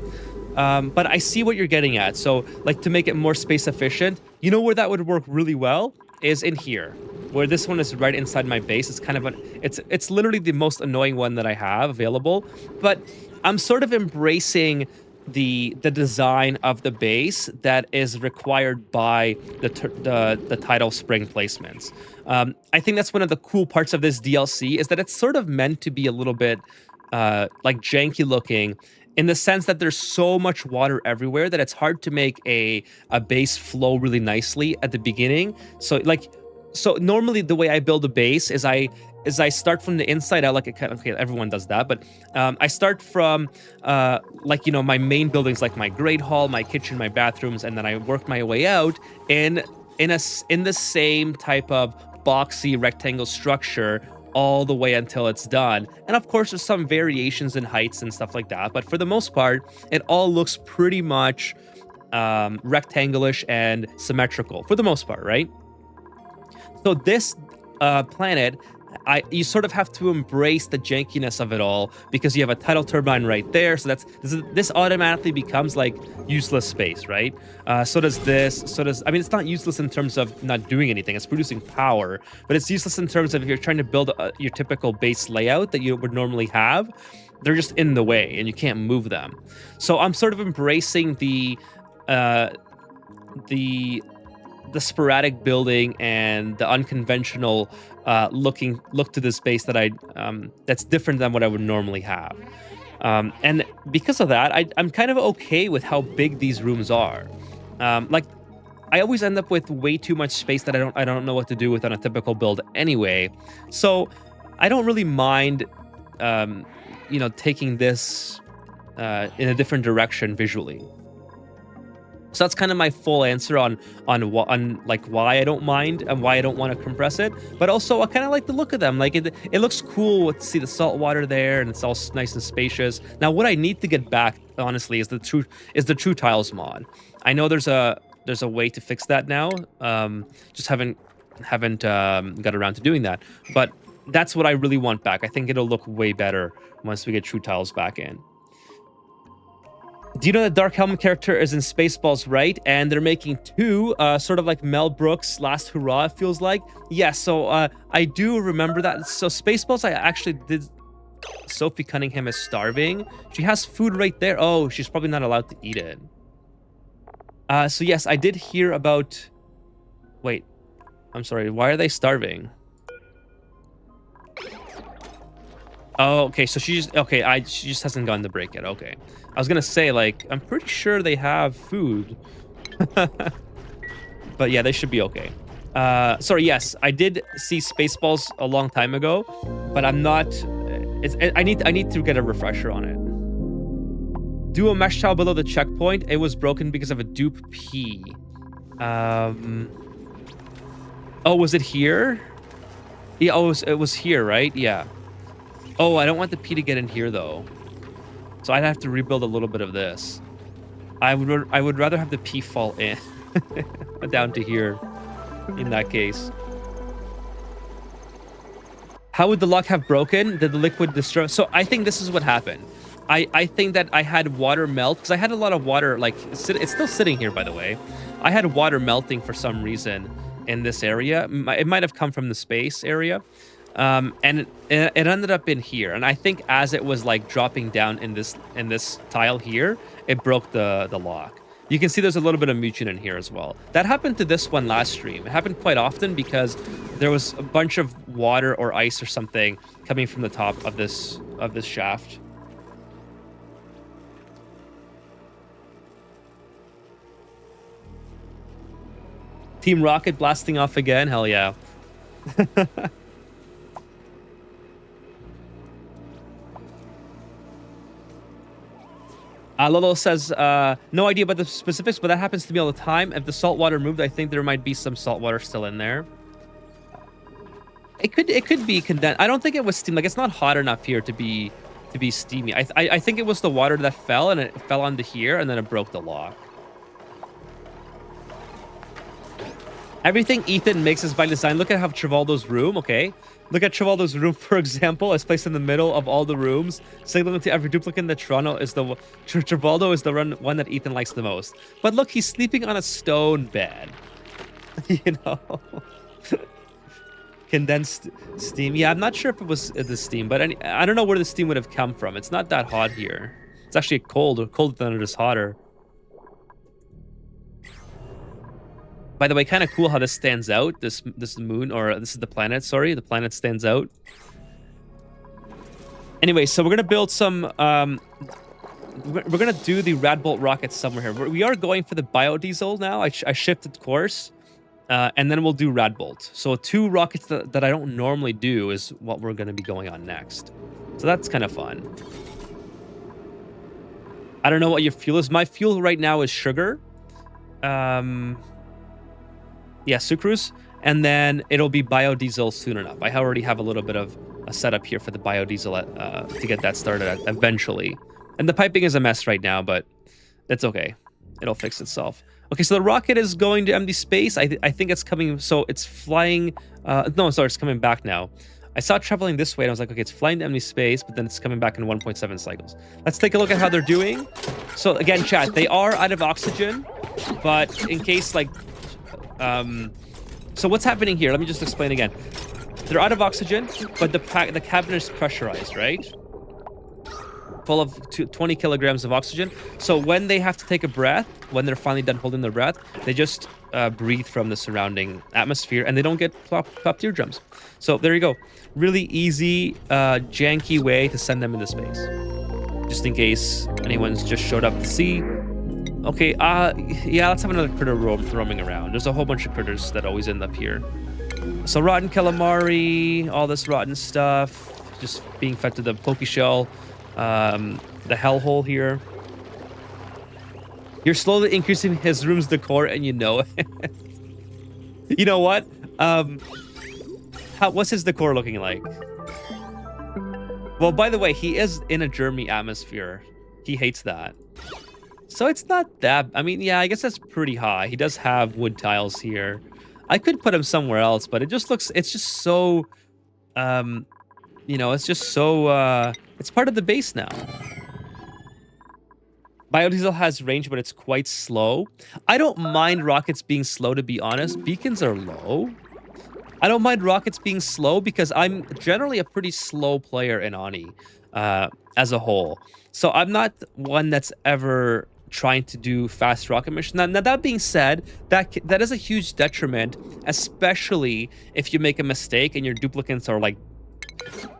but I see what you're getting at. So like to make it more space efficient, you know where that would work really well is in here, where this one is right inside my base. It's kind of it's literally the most annoying one that I have available, but I'm sort of embracing the design of the base that is required by the tidal spring placements. I think that's one of the cool parts of this DLC is that it's sort of meant to be a little bit like janky looking, in the sense that there's so much water everywhere that it's hard to make a base flow really nicely at the beginning. So normally the way I build a base is I start from the inside out, okay, everyone does that, but I start from like, you know, my main buildings, like my great hall, my kitchen, my bathrooms, and then I work my way out in the same type of boxy rectangle structure all the way until it's done. And of course, there's some variations in heights and stuff like that, but for the most part, it all looks pretty much rectangle-ish and symmetrical for the most part, right? So this planet, you sort of have to embrace the jankiness of it all, because you have a tidal turbine right there. So this automatically becomes like useless space, right? So does this. So does, I mean, it's not useless in terms of not doing anything. It's producing power, but it's useless in terms of if you're trying to build your typical base layout that you would normally have. They're just in the way and you can't move them. So I'm sort of embracing the sporadic building and the unconventional look to this base that that's different than what I would normally have. And because of that, I'm kind of okay with how big these rooms are. Like, I always end up with way too much space that I don't know what to do with on a typical build anyway. So I don't really mind, you know, taking this in a different direction visually. So that's kind of my full answer on like why I don't mind and why I don't want to compress it. But also I kind of like the look of them. Like it looks cool to see the salt water there, and it's all nice and spacious. Now what I need to get back, honestly, is the True Tiles mod. I know there's a way to fix that now. Just haven't got around to doing that. But that's what I really want back. I think it'll look way better once we get True Tiles back in. Do you know that Dark Helmet character is in Spaceballs, right? And they're making two, sort of like Mel Brooks' Last Hurrah, it feels like. Yeah, so I do remember that. So Spaceballs, I actually did. Sophie Cunningham is starving. She has food right there. Oh, she's probably not allowed to eat it. So yes, I did hear about... Wait, I'm sorry. Why are they starving? Oh, okay. So she just... Okay, she just hasn't gone to break yet. Okay. I was gonna say, like, I'm pretty sure they have food. But yeah, they should be okay. Sorry, yes, I did see Spaceballs a long time ago, but I'm not... I need to get a refresher on it. Do a mesh tile below the checkpoint. It was broken because of a dupe P. Oh, was it here? Yeah, oh, it was here, right? Yeah. Oh, I don't want the P to get in here, though. So I'd have to rebuild a little bit of this. I would rather have the P fall in. Down to here, in that case. How would the lock have broken? Did the liquid destroy? So I think this is what happened. I think that I had water melt, because I had a lot of water, like, it's still sitting here, by the way. I had water melting for some reason in this area. It might have come from the space area. And it ended up in here. And I think as it was, like, dropping down in this tile here, it broke the lock. You can see there's a little bit of mucin in here as well. That happened to this one last stream. It happened quite often because there was a bunch of water or ice or something coming from the top of this shaft. Team Rocket blasting off again? Hell yeah. Lolo says, no idea about the specifics, but that happens to me all the time. If the salt water moved, I think there might be some salt water still in there. It could be condensed. I don't think it was steam. Like, it's not hot enough here to be steamy. I think it was the water that fell, and it fell onto here, and then it broke the lock. Everything Ethan makes is by design. Look at how Travoldo's room, okay? Look at Travoldo's room, for example. It's placed in the middle of all the rooms, signaling to every duplicate that Travoldo is the one that Ethan likes the most. But look, he's sleeping on a stone bed. You know? Condensed steam. Yeah, I'm not sure if it was the steam, but I don't know where the steam would have come from. It's not that hot here. It's actually colder than it is hotter. By the way, kind of cool how this stands out. This moon, or this is the planet. Sorry, the planet stands out. Anyway, so we're gonna build some. We're gonna do the Radbolt rocket somewhere here. We are going for the biodiesel now. I shifted course, and then we'll do Radbolt. So 2 rockets that I don't normally do is what we're gonna be going on next. So that's kind of fun. I don't know what your fuel is. My fuel right now is sugar. Yeah, sucrose, and then it'll be biodiesel soon enough. I already have a little bit of a setup here for the biodiesel to get that started eventually. And the piping is a mess right now, but it's okay. It'll fix itself. Okay, so the rocket is going to empty space. I think it's coming, so it's flying. No, sorry, it's coming back now. I saw it traveling this way, and I was like, okay, it's flying to empty space, but then it's coming back in 1.7 cycles. Let's take a look at how they're doing. So again, chat, they are out of oxygen, but in case, like... so what's happening here? Let me just explain again. They're out of oxygen, but the cabin is pressurized, right? Full of 20 kilograms of oxygen. So when they have to take a breath, when they're finally done holding their breath, they just breathe from the surrounding atmosphere, and they don't get popped eardrums. So there you go. Really easy, janky way to send them into space. Just in case anyone's just showed up to see. Okay, yeah, let's have another critter roaming around. There's a whole bunch of critters that always end up here. So rotten calamari, all this rotten stuff, just being fed to the Pokeshell, the hellhole here. You're slowly increasing his room's decor, and you know it. You know what? What's his decor looking like? Well, by the way, he is in a Germy atmosphere. He hates that. So it's not that... I mean, yeah, I guess that's pretty high. He does have wood tiles here. I could put him somewhere else, but it just looks... It's just so... you know, it's just so... it's part of the base now. Biodiesel has range, but it's quite slow. I don't mind rockets being slow, to be honest. Beacons are low. I don't mind rockets being slow because I'm generally a pretty slow player in Ani as a whole. So I'm not one that's ever trying to do fast rocket missions. Now that being said, that is a huge detriment, especially if you make a mistake and your duplicates are like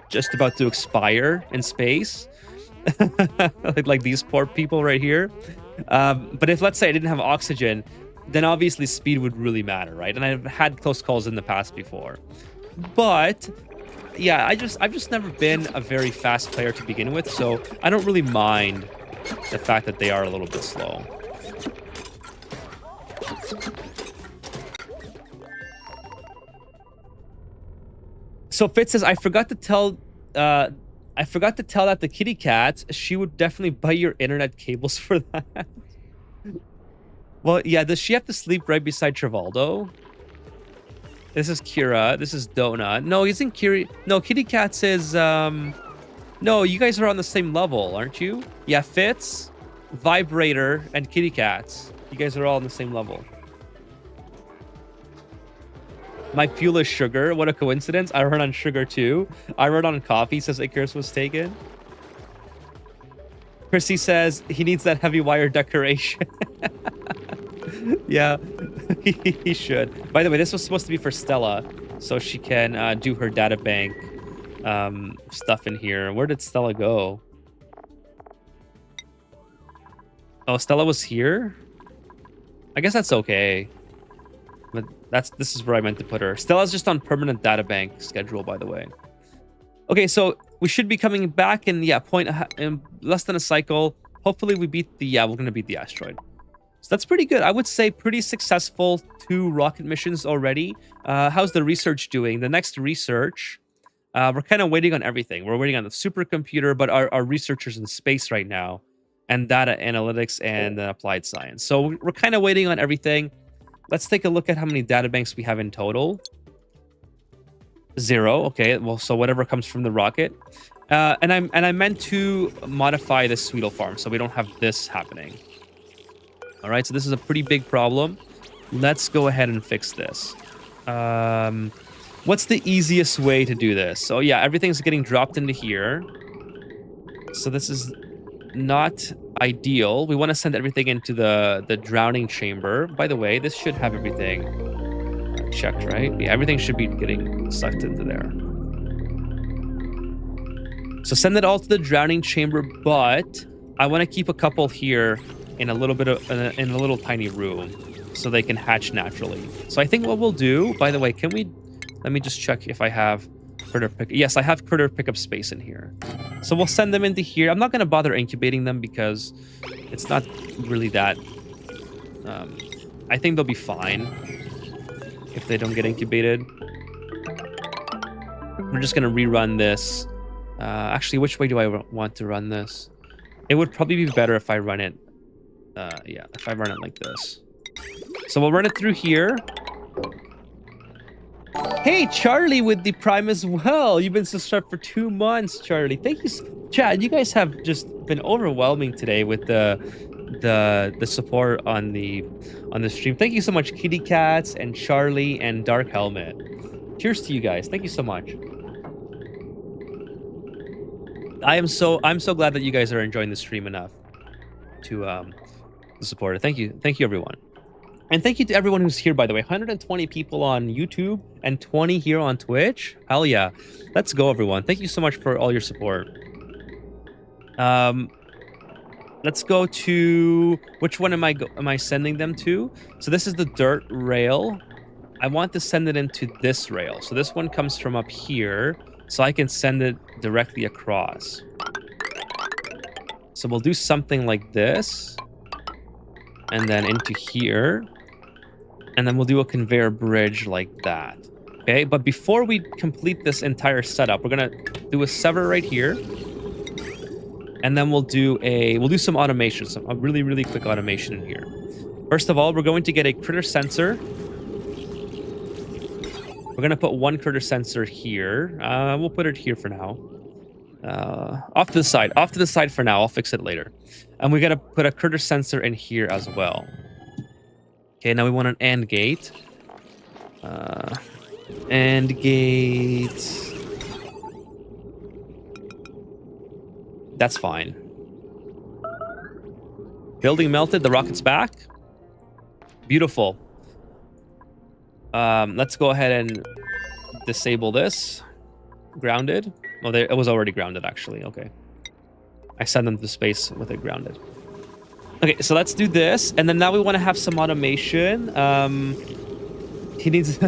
just about to expire in space. like these poor people right here. But if, let's say, I didn't have oxygen, then obviously speed would really matter, right? And I've had close calls in the past before. But yeah, I've just never been a very fast player to begin with, so I don't really mind the fact that they are a little bit slow. So Fitz says, I forgot to tell that the kitty cat, she would definitely buy your internet cables for that. Well, yeah, does she have to sleep right beside Trivaldo? This is Kira. This is Donut. No, isn't Kiri? No, kitty cat says, no, you guys are on the same level, aren't you? Yeah, Fitz, Vibrator, and kitty cats. You guys are all on the same level. My fuel is sugar. What a coincidence. I run on sugar too. I run on coffee, says Icarus was taken. Chrissy says he needs that heavy wire decoration. Yeah, he should. By the way, this was supposed to be for Stella, so she can do her data bank stuff in here. Where did Stella go? Oh, Stella was here? I guess that's okay. But this is where I meant to put her. Stella's just on permanent data bank schedule, by the way. Okay, so we should be coming back in, yeah, in less than a cycle. Hopefully we beat the, yeah, we're going to beat the asteroid. So that's pretty good. I would say pretty successful 2 rocket missions already. How's the research doing? The next research, we're kind of waiting on everything. We're waiting on the supercomputer, but our researchers in space right now, and data analytics and applied science. So we're kind of waiting on everything. Let's take a look at how many data banks we have in total. 0. Okay, well, so whatever comes from the rocket. And I meant to modify the Sweetle farm so we don't have this happening. All right, so this is a pretty big problem. Let's go ahead and fix this. What's the easiest way to do this? So yeah, everything's getting dropped into here. So this is not ideal. We want to send everything into the drowning chamber. By the way, this should have everything checked, right? Yeah, everything should be getting sucked into there. So send it all to the drowning chamber, but I want to keep a couple here in a little bit of in a little tiny room so they can hatch naturally. So I think what we'll do, by the way, let me just check if I have critter pick. Yes, I have critter pickup space in here. So we'll send them into here. I'm not going to bother incubating them because it's not really that. I think they'll be fine if they don't get incubated. We're just going to rerun this. Actually, which way do I want to run this? It would probably be better if I run it. Yeah, if I run it like this. So we'll run it through here. Hey, Charlie with the Prime as well. You've been subscribed for 2 months, Charlie. Thank you, Chad. You guys have just been overwhelming today with the support on the stream. Thank you so much, Kitty Cats and Charlie and Dark Helmet. Cheers to you guys. Thank you so much. I'm so glad that you guys are enjoying the stream enough to support it. Thank you everyone. And thank you to everyone who's here, by the way. 120 people on YouTube and 20 here on Twitch. Hell yeah. Let's go, everyone. Thank you so much for all your support. Let's go to... Which one am I sending them to? So this is the dirt rail. I want to send it into this rail. So this one comes from up here. So I can send it directly across. So we'll do something like this. And then into here. And then we'll do a conveyor bridge like that. Okay, but before we complete this entire setup, we're gonna do a sever right here. And then we'll do some automation, a really quick automation in here. First of all, we're going to get a critter sensor. We're gonna put 1 critter sensor here. We'll put it here for now. Off to the side for now. I'll fix it later. And we got to put a critter sensor in here as well. Okay, now we want an AND gate. AND gate. That's fine. Building melted. The rocket's back. Beautiful. Let's go ahead and disable this. Grounded. Oh, it was already grounded, actually. Okay. I sent them to space with it grounded. Okay, so let's do this. And then now we want to have some automation. He needs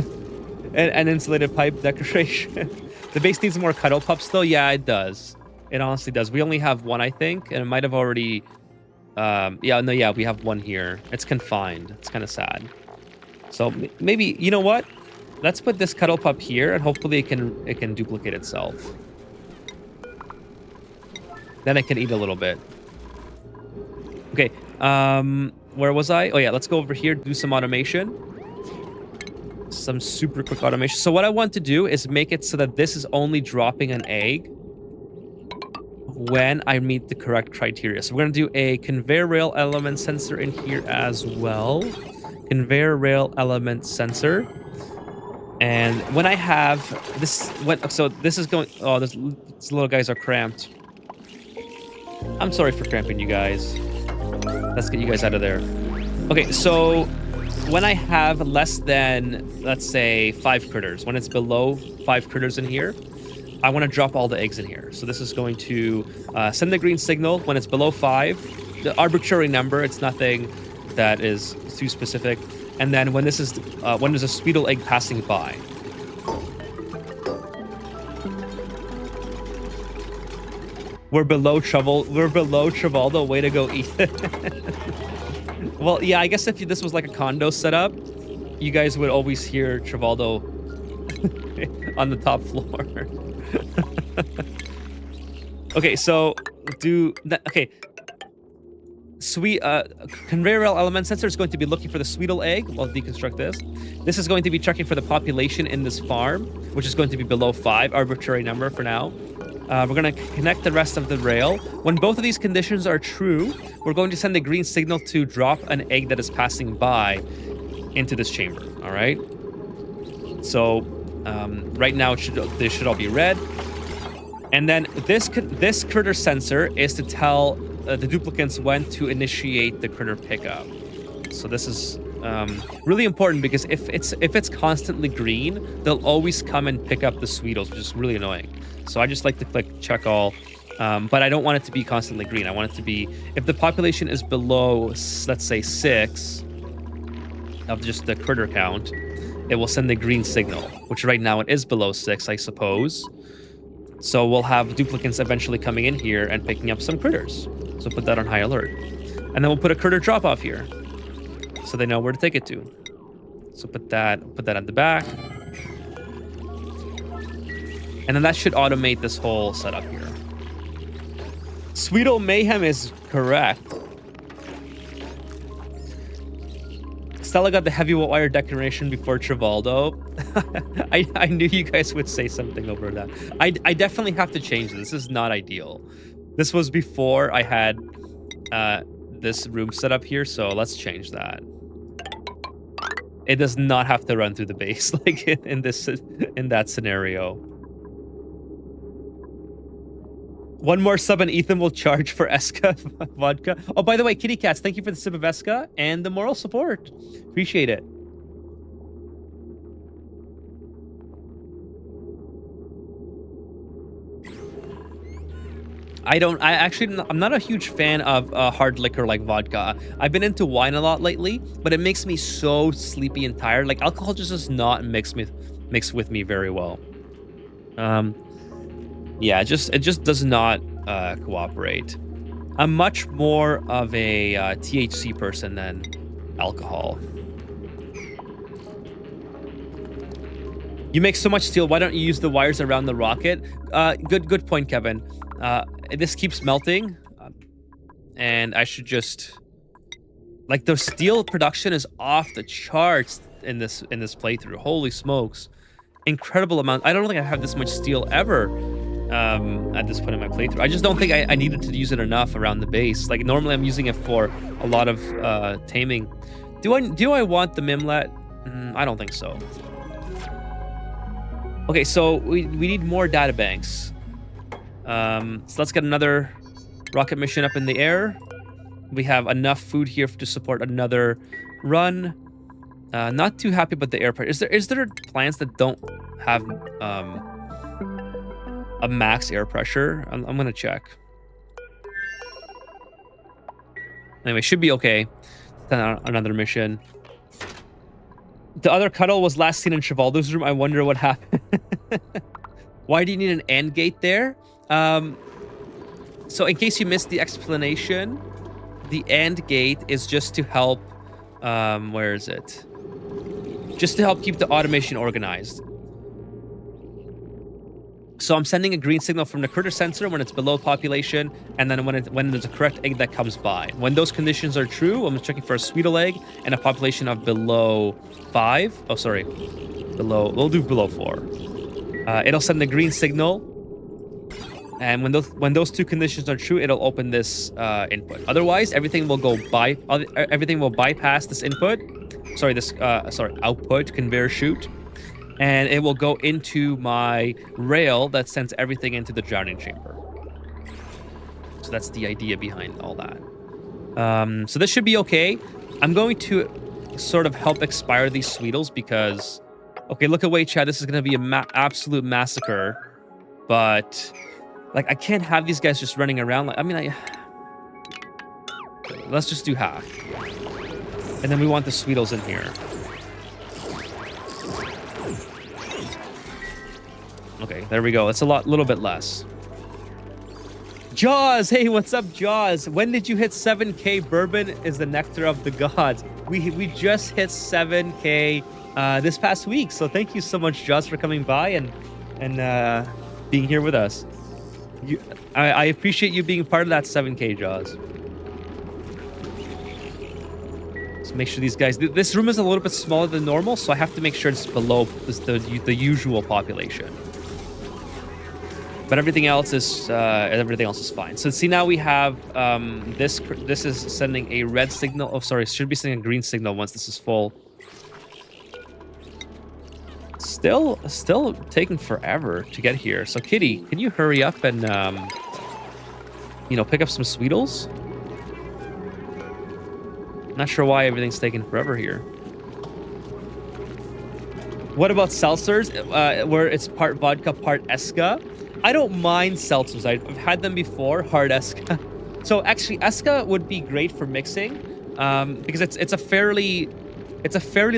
an insulated pipe decoration. The base needs more cuddle pups, though. Yeah, it does. It honestly does. We only have one, I think. And it might have already... yeah, we have one here. It's confined. It's kind of sad. So maybe, you know what? Let's put this cuddle pup here, and hopefully it can duplicate itself. Then it can eat a little bit. Okay, where was I? Oh yeah, let's go over here, do some automation. Some super quick automation. So what I want to do is make it so that this is only dropping an egg when I meet the correct criteria. So we're going to do a conveyor rail element sensor in here as well. Conveyor rail element sensor. And when I have this, so this is going, oh, these little guys are cramped. I'm sorry for cramping you guys. Let's get you guys out of there. Okay, so when I have less than, let's say, 5 critters, when it's below 5 critters in here, I want to drop all the eggs in here. So this is going to send the green signal when it's below 5. The arbitrary number, it's nothing that is too specific. And then when this is when there's a Sweetle egg passing by. We're below Travoldo. Way to go, Ethan. Well, yeah, I guess if this was like a condo setup, you guys would always hear Travoldo on the top floor. Okay, so do that. Okay. Conveyor rail element sensor is going to be looking for the Sweetle egg. I'll deconstruct this. This is going to be checking for the population in this farm, which is going to be below 5, arbitrary number for now. We're going to connect the rest of the rail. When both of these conditions are true, we're going to send the green signal to drop an egg that is passing by into this chamber. All right. So right now they should all be red. And then this critter sensor is to tell the duplicants when to initiate the critter pickup. So this is really important because if it's constantly green, they'll always come and pick up the Sweetles, which is really annoying. So I just like to click check all, but I don't want it to be constantly green. I want it to be, if the population is below, let's say 6 of just the critter count, it will send the green signal, which right now it is below 6, I suppose. So we'll have duplicants eventually coming in here and picking up some critters. So put that on high alert. And then we'll put a critter drop off here, so they know where to take it to. So put that at the back. And then that should automate this whole setup here. Sweetle Mayhem is correct. Stella got the heavy wire decoration before Travoldo. I knew you guys would say something over that. I definitely have to change this. This is not ideal. This was before I had this room set up here, so let's change that. It does not have to run through the base like in that scenario. One more sub and Ethan will charge for Eska vodka. Oh, by the way, Kitty Cats, thank you for the sip of Eska and the moral support. Appreciate it. I'm not a huge fan of hard liquor like vodka. I've been into wine a lot lately, but it makes me so sleepy and tired. Like alcohol just does not mix with me very well. Yeah, it just does not cooperate. I'm much more of a THC person than alcohol. You make so much steel. Why don't you use the wires around the rocket? Good point, Kevin. This keeps melting, and I should just like the steel production is off the charts in this playthrough. Holy smokes, incredible amount. I don't think I have this much steel ever at this point in my playthrough. I just don't think I needed to use it enough around the base. Like normally I'm using it for a lot of taming. Do I want the Mimlet? I don't think so. Okay, so we need more data banks. So let's get another rocket mission up in the air. We have enough food here to support another run. Not too happy about the air pressure. Is there plants that don't have a max air pressure? I'm gonna check. Anyway, should be okay. Then another mission. The other cuddle was last seen in Chivaldo's room. I wonder what happened. Why do you need an AND gate there? So in case you missed the explanation, the AND gate is just to help, where is it? Just to help keep the automation organized. So I'm sending a green signal from the critter sensor when it's below population, and then when there's a correct egg that comes by. When those conditions are true, I'm checking for a Sweetle egg and a population of below 5. Oh, sorry. We'll do below 4. It'll send the green signal. And when those two conditions are true, it'll open this input. Otherwise, everything will bypass this input. This output conveyor chute, and it will go into my rail that sends everything into the drowning chamber. So that's the idea behind all that. So this should be okay. I'm going to sort of help expire these Sweetles because, okay, look away, Chad. This is going to be an absolute massacre, but like I can't have these guys just running around. Let's just do half. And then we want the Sweetles in here. Okay, there we go. It's a little bit less. Jaws! Hey, what's up, Jaws? When did you hit 7K? Bourbon is the nectar of the gods. We just hit 7K this past week. So thank you so much, Jaws, for coming by and being here with us. I appreciate you being part of that 7K, Jaws. Make sure these guys. This room is a little bit smaller than normal, so I have to make sure it's below the usual population. But everything else is fine. So see, now we have this. This is sending a red signal. Oh, sorry, it should be sending a green signal once this is full. Still taking forever to get here. So Kitty, can you hurry up and pick up some Sweetles? Not sure why everything's taking forever here. What about seltzers, where it's part vodka, part Esca? I don't mind seltzers. I've had them before, hard Esca. So actually, Esca would be great for mixing, because it's a fairly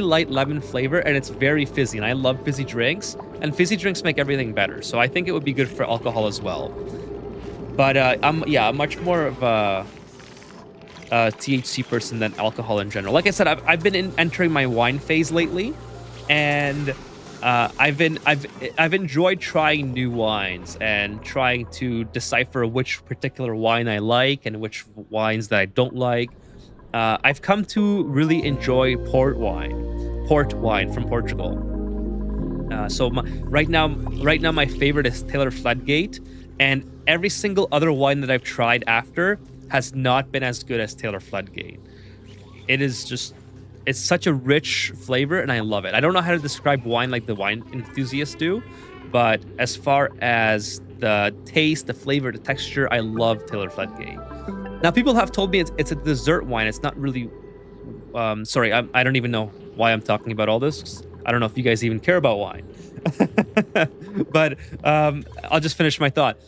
light lemon flavor and it's very fizzy. And I love fizzy drinks, and fizzy drinks make everything better. So I think it would be good for alcohol as well. But I'm much more of a THC person than alcohol in general. Like I said, I've been entering my wine phase lately, and I've enjoyed trying new wines and trying to decipher which particular wine I like and which wines that I don't like. I've come to really enjoy port wine from Portugal. Right now my favorite is Taylor Fladgate, and every single other wine that I've tried after has not been as good as Taylor Fladgate. It's such a rich flavor, and I love it. I don't know how to describe wine like the wine enthusiasts do, but as far as the taste, the flavor, the texture, I love Taylor Fladgate. Now, people have told me it's a dessert wine. It's not really... sorry, I don't even know why I'm talking about all this, 'cause I don't know if you guys even care about wine. But I'll just finish my thought.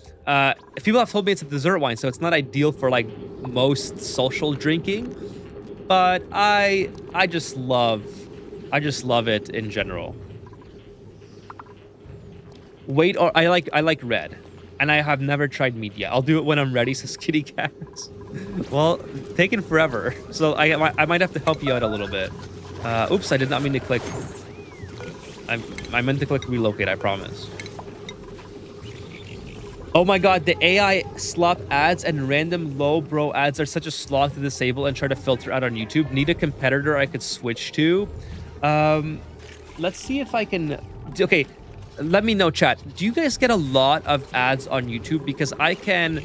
People have told me it's a dessert wine, so it's not ideal for like most social drinking, but I just love it in general. I like red, and I have never tried mead yet. I'll do it when I'm ready, says Kitty Cats. Well, taking forever, so I might have to help you out a little bit. Oops, I did not mean to click. I meant to click relocate, I promise. Oh my god, the AI slop ads and random low bro ads are such a slog to disable and try to filter out on YouTube. Need a competitor I could switch to. Let's see if I can... Okay, let me know, chat. Do you guys get a lot of ads on YouTube? Because I can,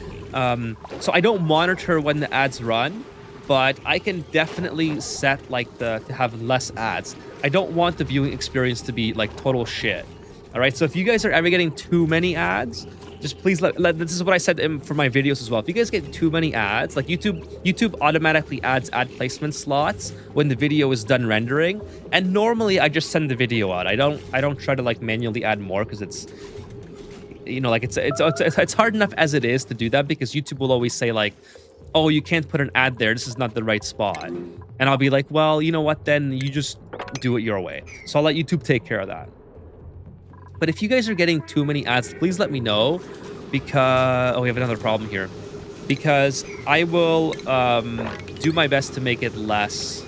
so I don't monitor when the ads run, but I can definitely set like to have less ads. I don't want the viewing experience to be like total shit. All right. So if you guys are ever getting too many ads, just please this is what I said for my videos as well. If you guys get too many ads, like YouTube automatically adds ad placement slots when the video is done rendering. And normally I just send the video out. I don't try to like manually add more because it's, you know, like it's hard enough as it is to do that, because YouTube will always say like, oh, you can't put an ad there. This is not the right spot. And I'll be like, well, you know what? Then you just do it your way. So I'll let YouTube take care of that. But if you guys are getting too many ads, please let me know, because we have another problem here. Because I will do my best to make it less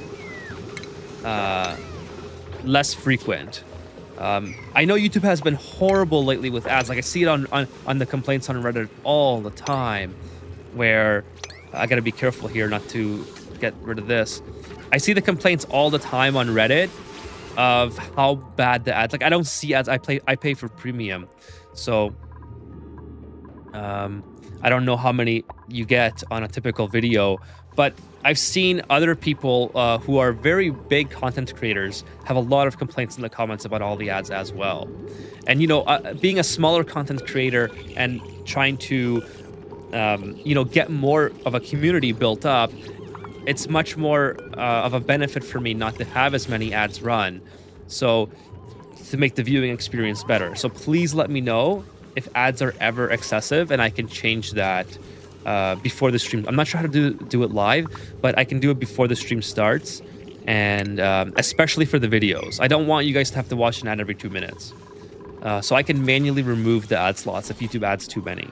frequent. I know YouTube has been horrible lately with ads. Like I see it on the complaints on Reddit all the time, where I gotta be careful here not to get rid of this. I see the complaints all the time on Reddit of how bad the ads. Like I don't see ads. I pay for premium, so I don't know how many you get on a typical video, but I've seen other people who are very big content creators have a lot of complaints in the comments about all the ads as well. And you know, being a smaller content creator and trying to you know, get more of a community built up, it's much more of a benefit for me not to have as many ads run, so to make the viewing experience better. So please let me know if ads are ever excessive, and I can change that before the stream. I'm not sure how to do it live, but I can do it before the stream starts, and especially for the videos. I don't want you guys to have to watch an ad every 2 minutes. So I can manually remove the ad slots if YouTube adds too many.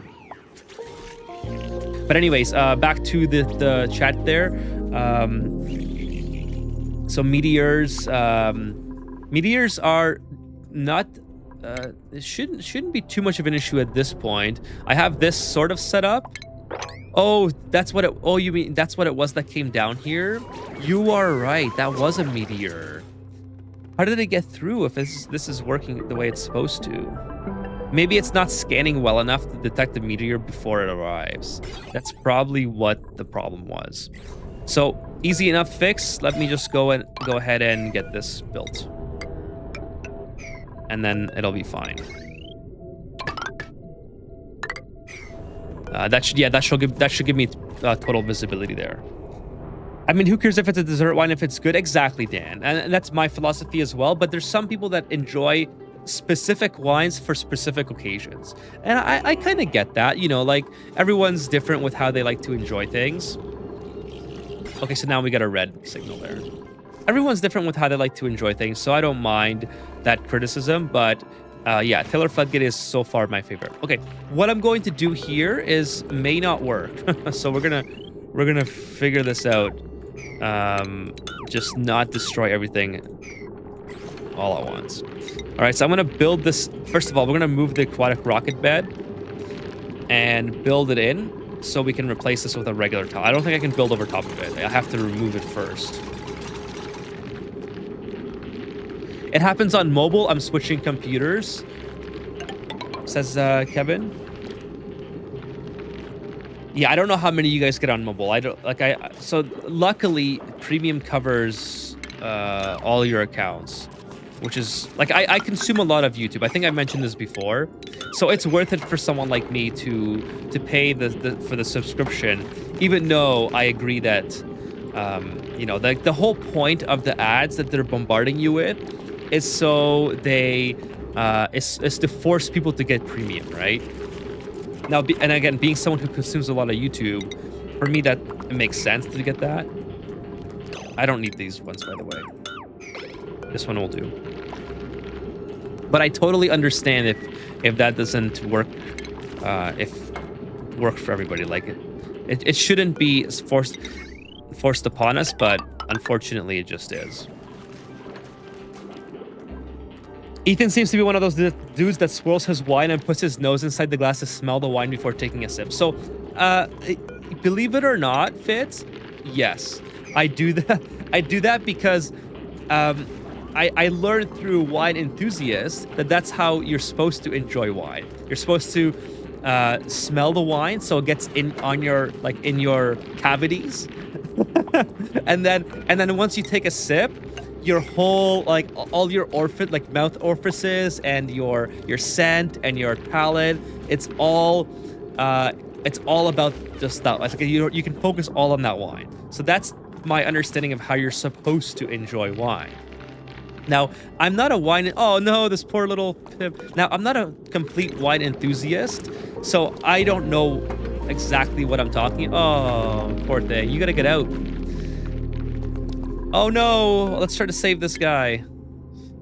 But anyways, back to the chat there. So meteors are not it shouldn't be too much of an issue at this point. I have this sort of set up. Oh, that's what it. Oh, you mean that's what it was that came down here? You are right. That was a meteor. How did it get through if this is working the way it's supposed to? Maybe it's not scanning well enough to detect the meteor before it arrives. That's probably what the problem was. So easy enough fix. Let me just go ahead and get this built, and then it'll be fine. That should give me total visibility there. I mean, who cares if it's a dessert wine if it's good? Exactly, Dan, and that's my philosophy as well. But there's some people that enjoy specific wines for specific occasions, and I kind of get that. You know, like everyone's different with how they like to enjoy things. Okay, so now we got a red signal there. Everyone's different with how they like to enjoy things, so I don't mind that criticism. But yeah, Taylor Floodgate is so far my favorite. Okay, what I'm going to do here is may not work. So we're gonna figure this out. Just not destroy everything all at once. All right, so I'm gonna build this. First of all, we're gonna move the aquatic rocket bed and build it in so we can replace this with a regular tile. I don't think I can build over top of it. I have to remove it first. It happens on mobile. I'm switching computers, says Kevin. Yeah, I don't know how many you guys get on mobile. I don't like so luckily premium covers all your accounts, which is like I consume a lot of YouTube. I think I mentioned this before. So it's worth it for someone like me to pay for the subscription, even though I agree that you know, the whole point of the ads that they're bombarding you with is so they is to force people to get premium, right? Now, and again, being someone who consumes a lot of YouTube, for me that it makes sense to get that. I don't need these ones, by the way. This one will do. But I totally understand if that doesn't work, work for everybody. Like it shouldn't be forced upon us, but unfortunately it just is. Ethan seems to be one of those dudes that swirls his wine and puts his nose inside the glass to smell the wine before taking a sip. So, believe it or not, Fitz, yes, I do that. I do that because I learned through wine enthusiasts that that's how you're supposed to enjoy wine. You're supposed to smell the wine so it gets in on your in your cavities, and then once you take a sip, your whole all your mouth orifices and your scent and your palate, it's all about just that. Like you can focus all on that wine. So that's my understanding of how you're supposed to enjoy wine. Now, I'm not a wine. Oh no, this poor little Pip. Now, I'm not a complete wine enthusiast, so I don't know exactly what I'm talking. Oh, poor thing. You gotta get out. Oh no, let's try to save this guy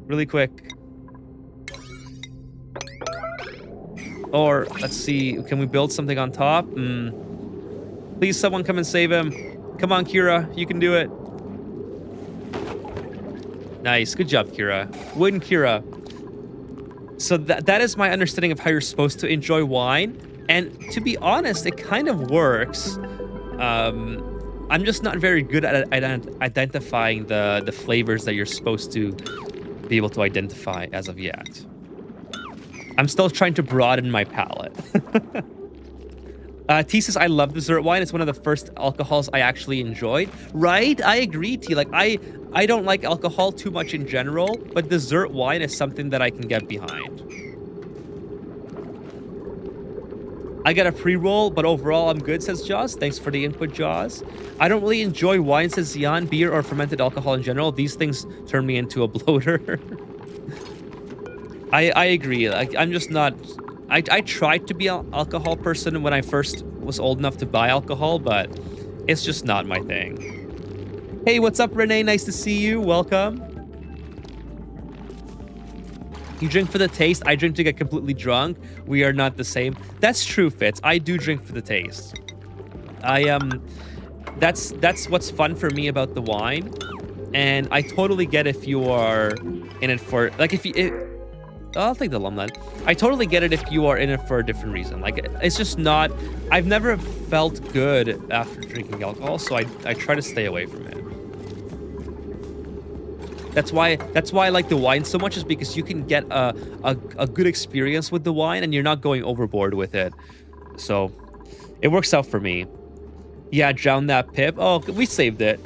really quick. Or let's see, can we build something on top? Please, someone come and save him. Come on, Kira, you can do it. Nice, good job, Kira. Win, Kira. So that is my understanding of how you're supposed to enjoy wine. And to be honest, it kind of works. I'm just not very good at identifying the flavors that you're supposed to be able to identify as of yet. I'm still trying to broaden my palate. T says, I love dessert wine. It's one of the first alcohols I actually enjoyed. Right? I agree, T. Like, I don't like alcohol too much in general, but dessert wine is something that I can get behind. I got a pre-roll, but overall I'm good, says Jaws. Thanks for the input, Jaws. I don't really enjoy wine, says Zion, beer, or fermented alcohol in general. These things turn me into a bloater. I agree. I'm just not... I tried to be an alcohol person when I first was old enough to buy alcohol, but it's just not my thing. Hey, what's up, Renee? Nice to see you. Welcome. You drink for the taste. I drink to get completely drunk. We are not the same. That's true, Fitz. I do drink for the taste. That's what's fun for me about the wine, and I totally get if you are in it for I'll take the Lumland. I totally get it if you are in it for a different reason. Like, it's just not... I've never felt good after drinking alcohol, so I try to stay away from it. That's why I like the wine so much, is because you can get a good experience with the wine, and you're not going overboard with it. So, it works out for me. Yeah, drown that Pip. Oh, we saved it.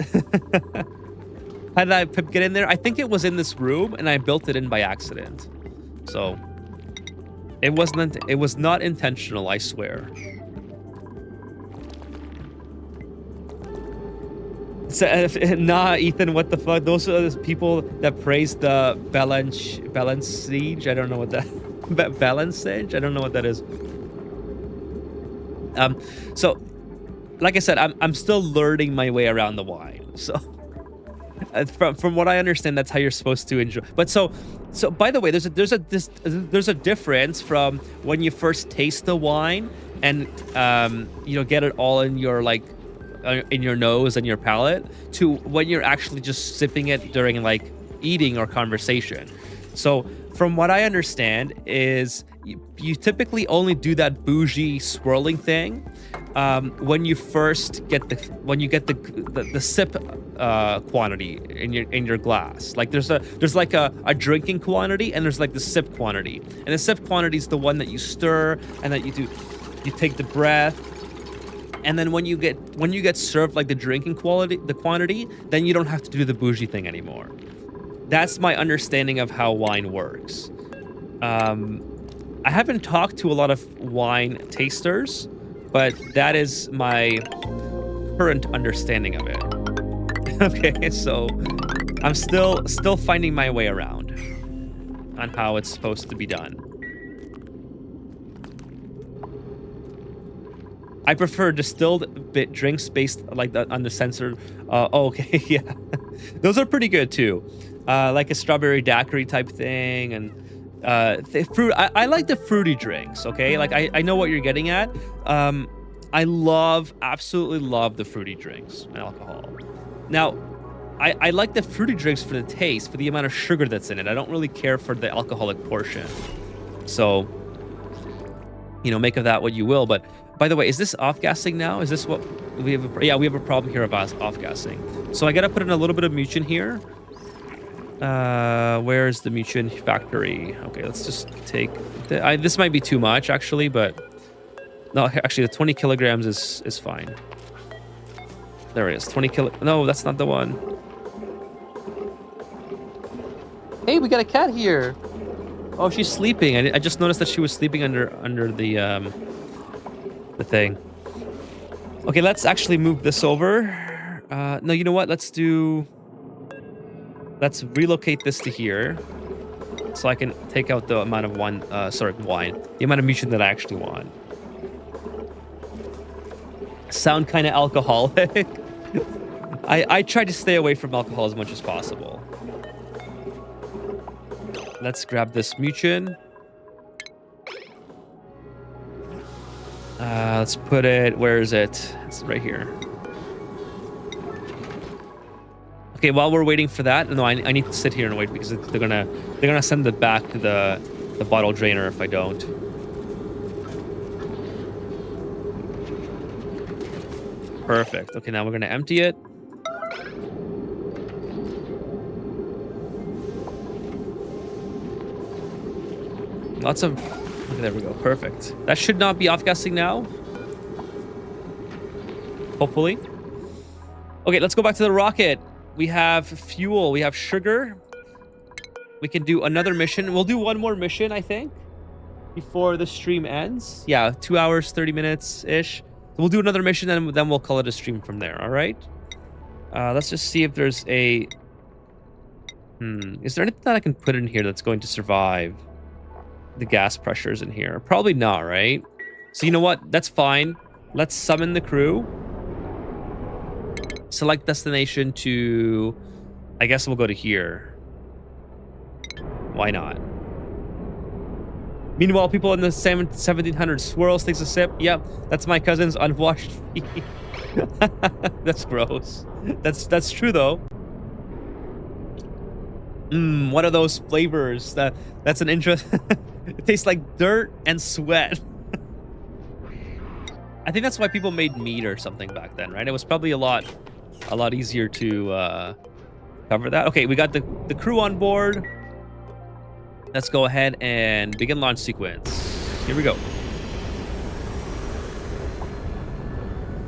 How did that Pip get in there? I think it was in this room, and I built it in by accident. So, it was not intentional, I swear. So, nah, Ethan, what the fuck? Those are the people that praise the balance siege. I don't know what that... balance siege? I don't know what that is. So, like I said, I'm still learning my way around the wine. So, from what I understand, that's how you're supposed to enjoy. But so by the way, there's a difference from when you first taste the wine and get it all in your in your nose and your palate, to when you're actually just sipping it during eating or conversation. So from what I understand is you typically only do that bougie swirling thing when you first get the sip quantity in your glass. Like there's a drinking quantity, and there's the sip quantity. And the sip quantity is the one that you stir and that you take the breath. And then when you get served the drinking quantity, then you don't have to do the bougie thing anymore. That's my understanding of how wine works. I haven't talked to a lot of wine tasters, but that is my current understanding of it. Okay, so I'm still finding my way around on how it's supposed to be done. I prefer distilled drinks based on the censored. Okay, yeah, those are pretty good too. Like a strawberry daiquiri type thing, and fruit. I like the fruity drinks. Okay, I know what you're getting at. I absolutely love the fruity drinks and alcohol. Now, I like the fruity drinks for the taste, for the amount of sugar that's in it. I don't really care for the alcoholic portion. So, make of that what you will. But by the way, is this off-gassing now? Is this what we have? Yeah, we have a problem here of off-gassing. So I got to put in a little bit of mucin here. Where's the Muchin factory? Okay, let's just take... this might be too much, actually, but... No, actually, the 20 kilograms is fine. There it is. 20 kilo... No, that's not the one. Hey, we got a cat here. Oh, she's sleeping. I just noticed that she was sleeping under the thing. Okay, let's actually move this over. No, you know what? Let's relocate this to here, so I can take out the amount of wine. The amount of mucin that I actually want. Sound kind of alcoholic. I try to stay away from alcohol as much as possible. Let's grab this mucin. Let's put it... Where is it? It's right here. Okay, while we're waiting for that... No, I need to sit here and wait because they're gonna send it back to the bottle drainer if I don't. Perfect. Okay, now we're gonna empty it. Lots of... Okay, there we go. Perfect. That should not be off-gassing now. Hopefully. Okay, let's go back to the rocket. We have fuel. We have sugar. We can do another mission. We'll do one more mission, I think, before the stream ends. Yeah, 2 hours, 30 minutes-ish. We'll do another mission, and then we'll call it a stream from there, all right? Let's just see if there's a... Is there anything that I can put in here that's going to survive the gas pressures in here? Probably not, right? So you know what? That's fine. Let's summon the crew. Select destination to... I guess we'll go to here. Why not? Meanwhile, people in the 1700 swirls takes a sip. Yep, that's my cousin's unwashed feet. That's gross. That's true though. What are those flavors? That's an interest. It tastes like dirt and sweat. I think that's why people made meat or something back then, right? It was probably a lot easier to cover that. Okay, we got the crew on board. Let's go ahead and begin launch sequence. Here we go.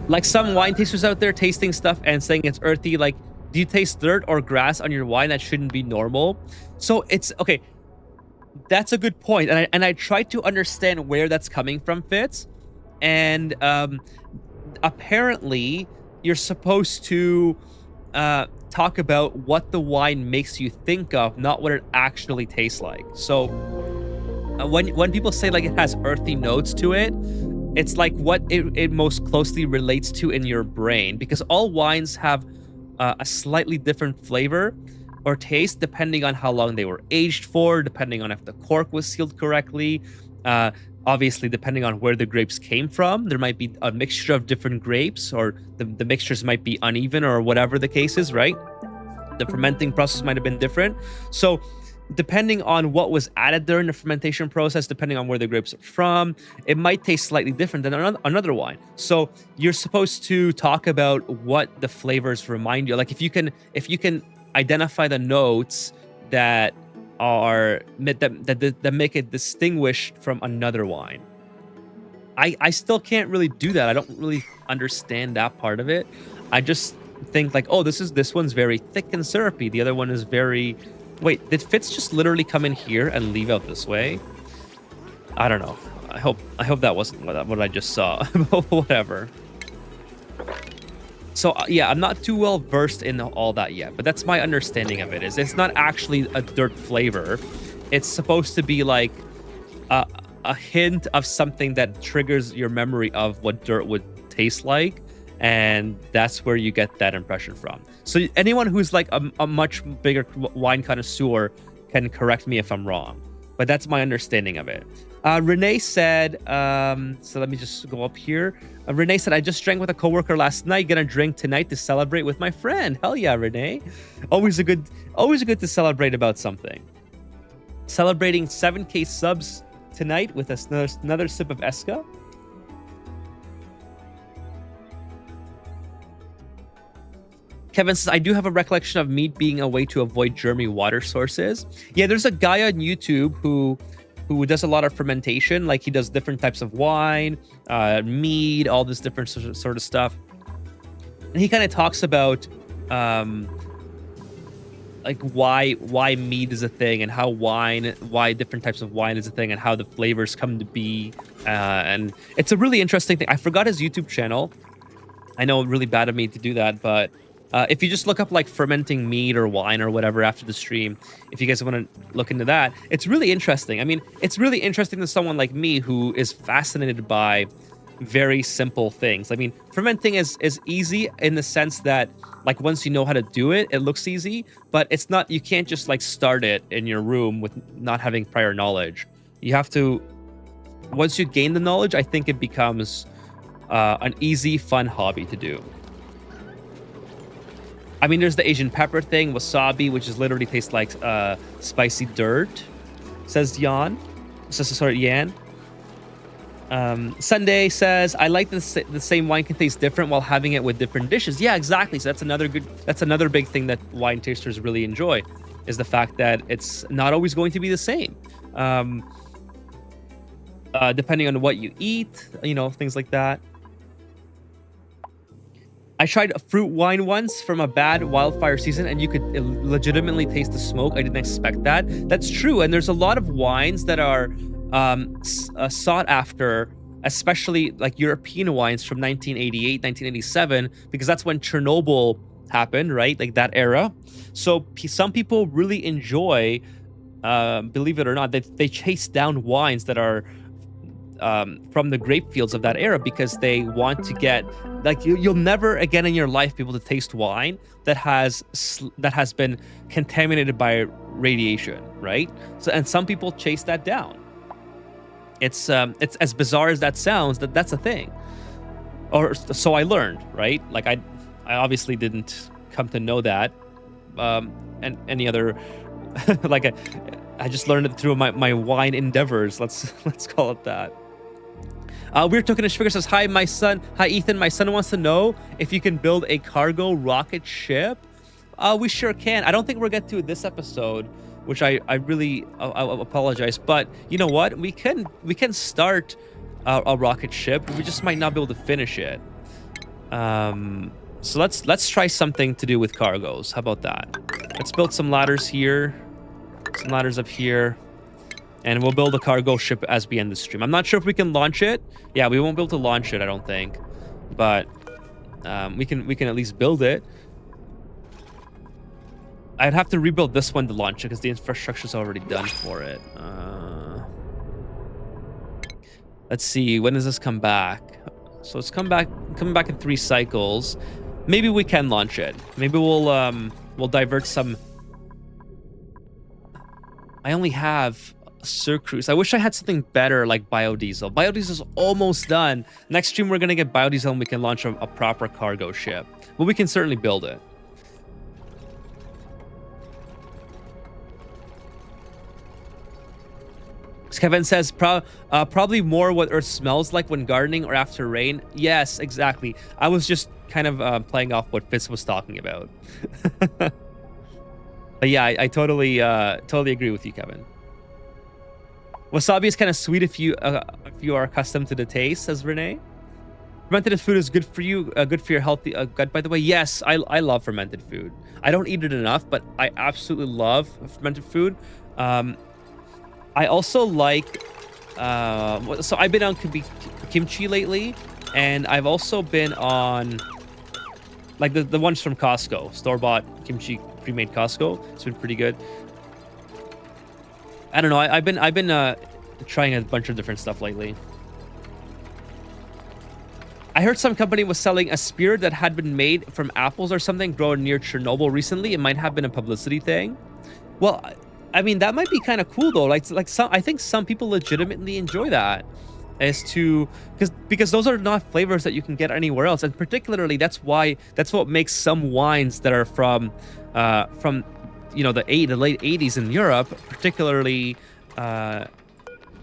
Like some wine tasters out there tasting stuff and saying it's earthy, like, do you taste dirt or grass on your wine? That shouldn't be normal. So it's okay. That's a good point. And I tried to understand where that's coming from, Fitz. And apparently you're supposed to talk about what the wine makes you think of, not what it actually tastes like. So when people say like it has earthy notes to it, it's like what it most closely relates to in your brain, because all wines have a slightly different flavor or taste depending on how long they were aged for, depending on if the cork was sealed correctly, obviously depending on where the grapes came from. There might be a mixture of different grapes, or the mixtures might be uneven, or whatever the case is, right? The fermenting process might have been different. So depending on what was added during the fermentation process, depending on where the grapes are from, it might taste slightly different than another wine. So you're supposed to talk about what the flavors remind you. Like if you can identify the notes that make it distinguished from another wine. I still can't really do that. I don't really understand that part of it. I just think like, oh, this one's very thick and syrupy. The other one is very... Wait, did Fitz just literally come in here and leave out this way? I don't know. I hope that wasn't what I just saw. Whatever. So yeah, I'm not too well versed in all that yet, but that's my understanding of it. Is it's not actually a dirt flavor. It's supposed to be like a hint of something that triggers your memory of what dirt would taste like, and that's where you get that impression from. So anyone who's like a much bigger wine connoisseur can correct me if I'm wrong, but that's my understanding of it. Renee said, so let me just go up here. Renee said, I just drank with a coworker last night, gonna drink tonight to celebrate with my friend. Hell yeah, Renee. Always a good to celebrate about something. Celebrating 7K subs tonight with another sip of Esca. Kevin says, I do have a recollection of mead being a way to avoid germy water sources. Yeah, there's a guy on YouTube who does a lot of fermentation. Like, he does different types of wine, mead, all this different sort of stuff. And he kind of talks about like why mead is a thing, and why different types of wine is a thing, and how the flavors come to be. And it's a really interesting thing. I forgot his YouTube channel. I know, really bad of me to do that, but if you just look up like fermenting mead or wine or whatever after the stream, if you guys want to look into that, it's really interesting. I mean, it's really interesting to someone like me who is fascinated by very simple things. I mean, fermenting is easy in the sense that, like, once you know how to do it, it looks easy, but it's not, you can't just like start it in your room with not having prior knowledge. You have to, once you gain the knowledge, I think it becomes an easy, fun hobby to do. I mean, there's the Asian pepper thing, wasabi, which is literally tastes like spicy dirt, says Yan. Sorry, Yan. Sunday says, I like the same wine can taste different while having it with different dishes. Yeah, exactly. So that's another big thing that wine tasters really enjoy, is the fact that it's not always going to be the same. Depending on what you eat, things like that. I tried a fruit wine once from a bad wildfire season, and you could legitimately taste the smoke. I didn't expect that. That's true. And there's a lot of wines that are sought after, especially like European wines from 1988, 1987, because that's when Chernobyl happened, right? Like that era. So some people really enjoy, believe it or not, they chase down wines that are from the grape fields of that era, because they want to get, like, you'll never again in your life be able to taste wine that has been contaminated by radiation, right? So, and some people chase that down. It's as bizarre as that sounds, that's a thing, or so I learned, right? Like I obviously didn't come to know that, and any other like I just learned it through my wine endeavors. Let's call it that. Weird Tokenish Figure says, hi Ethan, my son wants to know if you can build a cargo rocket ship. We sure can. I don't think we'll get to it this episode, which I really apologize, but you know what, we can start a rocket ship. We just might not be able to finish it. So let's try something to do with cargos. How about that? Let's build some ladders here, some ladders up here, and we'll build a cargo ship as we end the stream. I'm not sure if we can launch it. Yeah, we won't be able to launch it, I don't think, but we can at least build it. I'd have to rebuild this one to launch it because the infrastructure's already done for it. Let's see, when does this come back? So it's coming back in 3 cycles. Maybe we can launch it. Maybe we'll divert some. I only have Circruise. I wish I had something better like biodiesel. Biodiesel's almost done. Next stream we're gonna get biodiesel and we can launch a proper cargo ship. But we can certainly build it. Kevin says, probably more what Earth smells like when gardening or after rain. Yes, exactly. I was just kind of playing off what Fitz was talking about. But yeah, I totally agree with you, Kevin. Wasabi is kind of sweet if you are accustomed to the taste, says Renee. Fermented food is good for you, good for your healthy gut, by the way. Yes, I love fermented food. I don't eat it enough, but I absolutely love fermented food. I also like, so I've been on kimchi lately, and I've also been on like the ones from Costco, store-bought kimchi pre-made Costco. It's been pretty good. I don't know. I've been trying a bunch of different stuff lately. I heard some company was selling a spirit that had been made from apples or something grown near Chernobyl recently. It might have been a publicity thing. Well, I mean, that might be kind of cool though. Like I think some people legitimately enjoy that, because those are not flavors that you can get anywhere else, and particularly that's what makes some wines that are from the late 80s in Europe particularly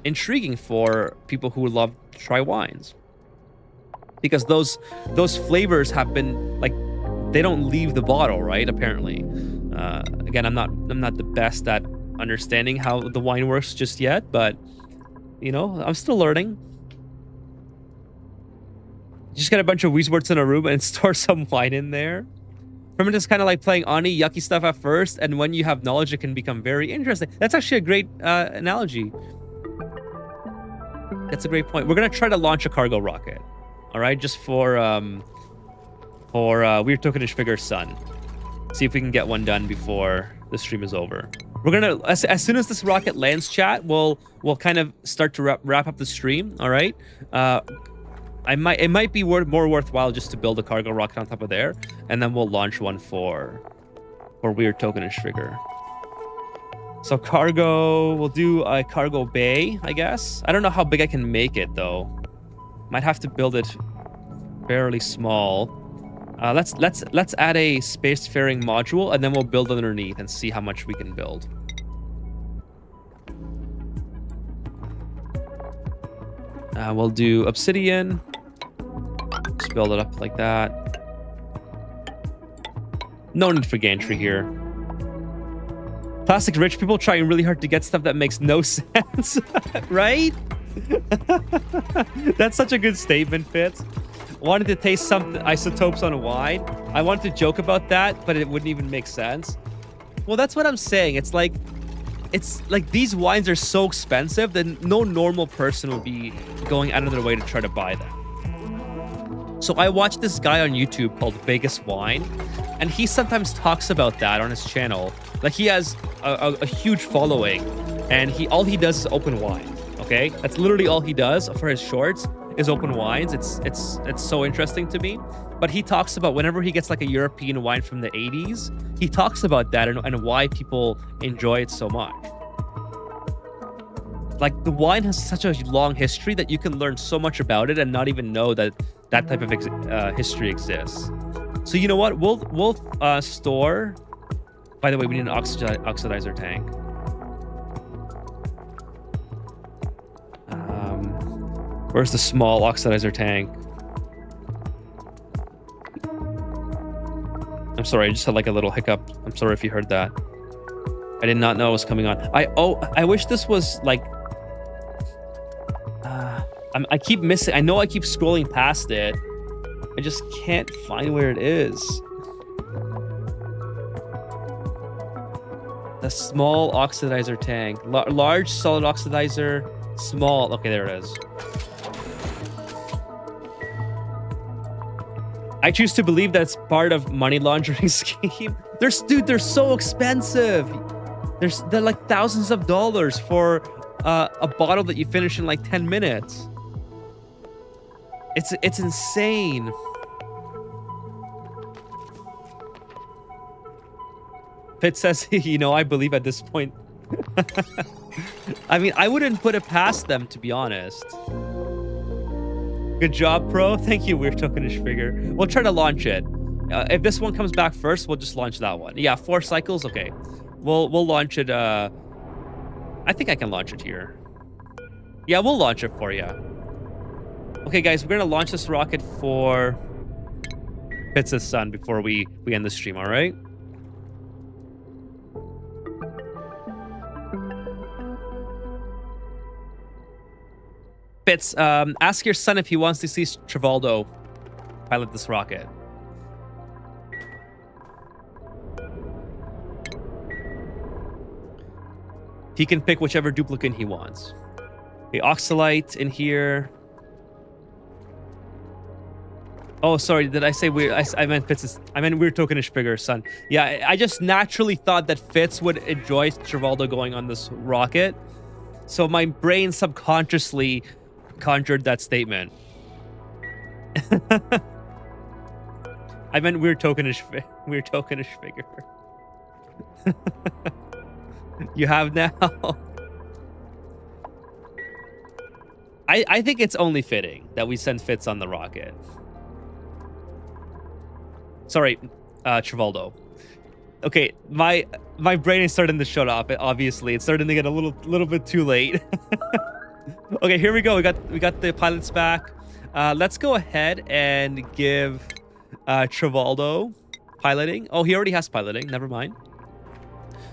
intriguing for people who love to try wines, because those flavors have been like they don't leave the bottle, right? Apparently. Again, I'm not the best at understanding how the wine works just yet, but you know, I'm still learning. Just get a bunch of Weezworts in a room and store some wine in there. Remember, just kind of like playing Ani, yucky stuff at first, and when you have knowledge, it can become very interesting. That's actually a great analogy. That's a great point. We're gonna try to launch a cargo rocket, all right, just for Weird Tokenish Figure's son. See if we can get one done before the stream is over. We're gonna as soon as this rocket lands, chat, we'll kind of start to wrap up the stream. All right. It might be more worthwhile just to build a cargo rocket on top of there, and then we'll launch one for Weird Tokenish Figure. So cargo, we'll do a cargo bay, I guess. I don't know how big I can make it though. Might have to build it fairly small. Let's add a spacefaring module, and then we'll build underneath and see how much we can build. We'll do obsidian. Just build it up like that. No need for gantry here. Classic rich people trying really hard to get stuff that makes no sense, right? That's such a good statement, Fitz. Wanted to taste some isotopes on wine. I wanted to joke about that, but it wouldn't even make sense. Well, that's what I'm saying. It's like these wines are so expensive that no normal person would be going out of their way to try to buy them. So I watched this guy on YouTube called Vegas Wine, and he sometimes talks about that on his channel. Like, he has a huge following, and all he does is open wine. Okay, that's literally all he does for his shorts is open wines. It's so interesting to me. But he talks about whenever he gets like a European wine from the 80s, he talks about that and why people enjoy it so much. Like, the wine has such a long history that you can learn so much about it and not even know that that type of history exists. So you know what? We'll store. By the way, we need an oxidizer tank. Where's the small oxidizer tank? I'm sorry, I just had like a little hiccup. I'm sorry if you heard that. I did not know it was coming on. I wish this was like... I keep missing... I know I keep scrolling past it. I just can't find where it is. The small oxidizer tank. Large solid oxidizer. Small... Okay, there it is. I choose to believe that's part of money laundering scheme. They're so expensive. They're like thousands of dollars for a bottle that you finish in like 10 minutes. It's insane. Pitt says, you know, I believe at this point. I mean, I wouldn't put it past them, to be honest. Good job, pro. Thank you, Weird Tokenish Figure. We'll try to launch it. If this one comes back first, we'll just launch that one. Yeah, 4 cycles. Okay, we'll launch it. I think I can launch it here. Yeah, we'll launch it for you. Okay, guys, we're gonna launch this rocket for Pitt's son before we end the stream. All right. Fitz, ask your son if he wants to see Trivaldo pilot this rocket. He can pick whichever duplicate he wants. Okay, Oxalite in here. Oh, sorry, did I say weird? I meant Fitz. I meant Weird Tokenish Figure, son. Yeah, I just naturally thought that Fitz would enjoy Trivaldo going on this rocket. So my brain subconsciously conjured that statement. I meant Weird Tokenish Figure. You have now. I think it's only fitting that we send Fitz on the rocket. Sorry, Trivaldo. Okay, my brain is starting to shut off. Obviously, it's starting to get a little bit too late. Okay, here we go. We got the pilots back. Let's go ahead and give Trivaldo piloting. Oh, he already has piloting. Never mind.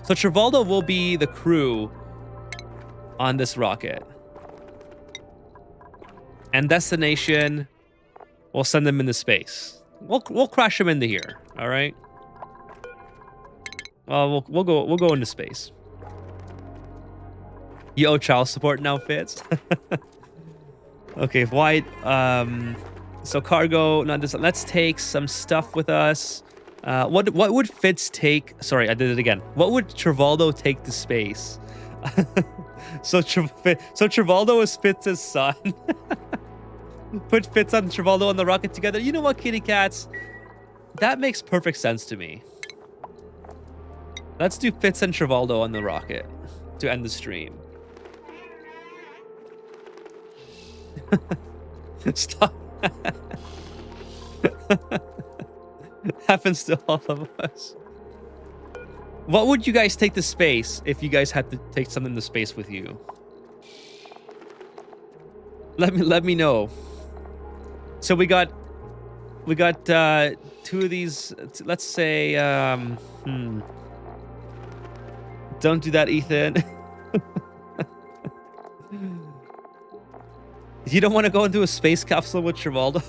So Trivaldo will be the crew on this rocket. And destination, we'll send them into space. We'll crash them into here. All right. Well, we'll go into space. You owe child support now, Fitz. Okay, White. So cargo. Not this. Let's take some stuff with us. What would Fitz take? Sorry, I did it again. What would Trivaldo take to space? So Trivaldo is Fitz's son. Put Fitz and Trivaldo on the rocket together. You know what, kitty cats? That makes perfect sense to me. Let's do Fitz and Trivaldo on the rocket to end the stream. Stop. Happens to all of us. What would you guys take to space if you guys had to take something to space with you? Let me know. So we got two of these. Let's say don't do that, Ethan. You don't want to go into a space capsule with Trivaldo?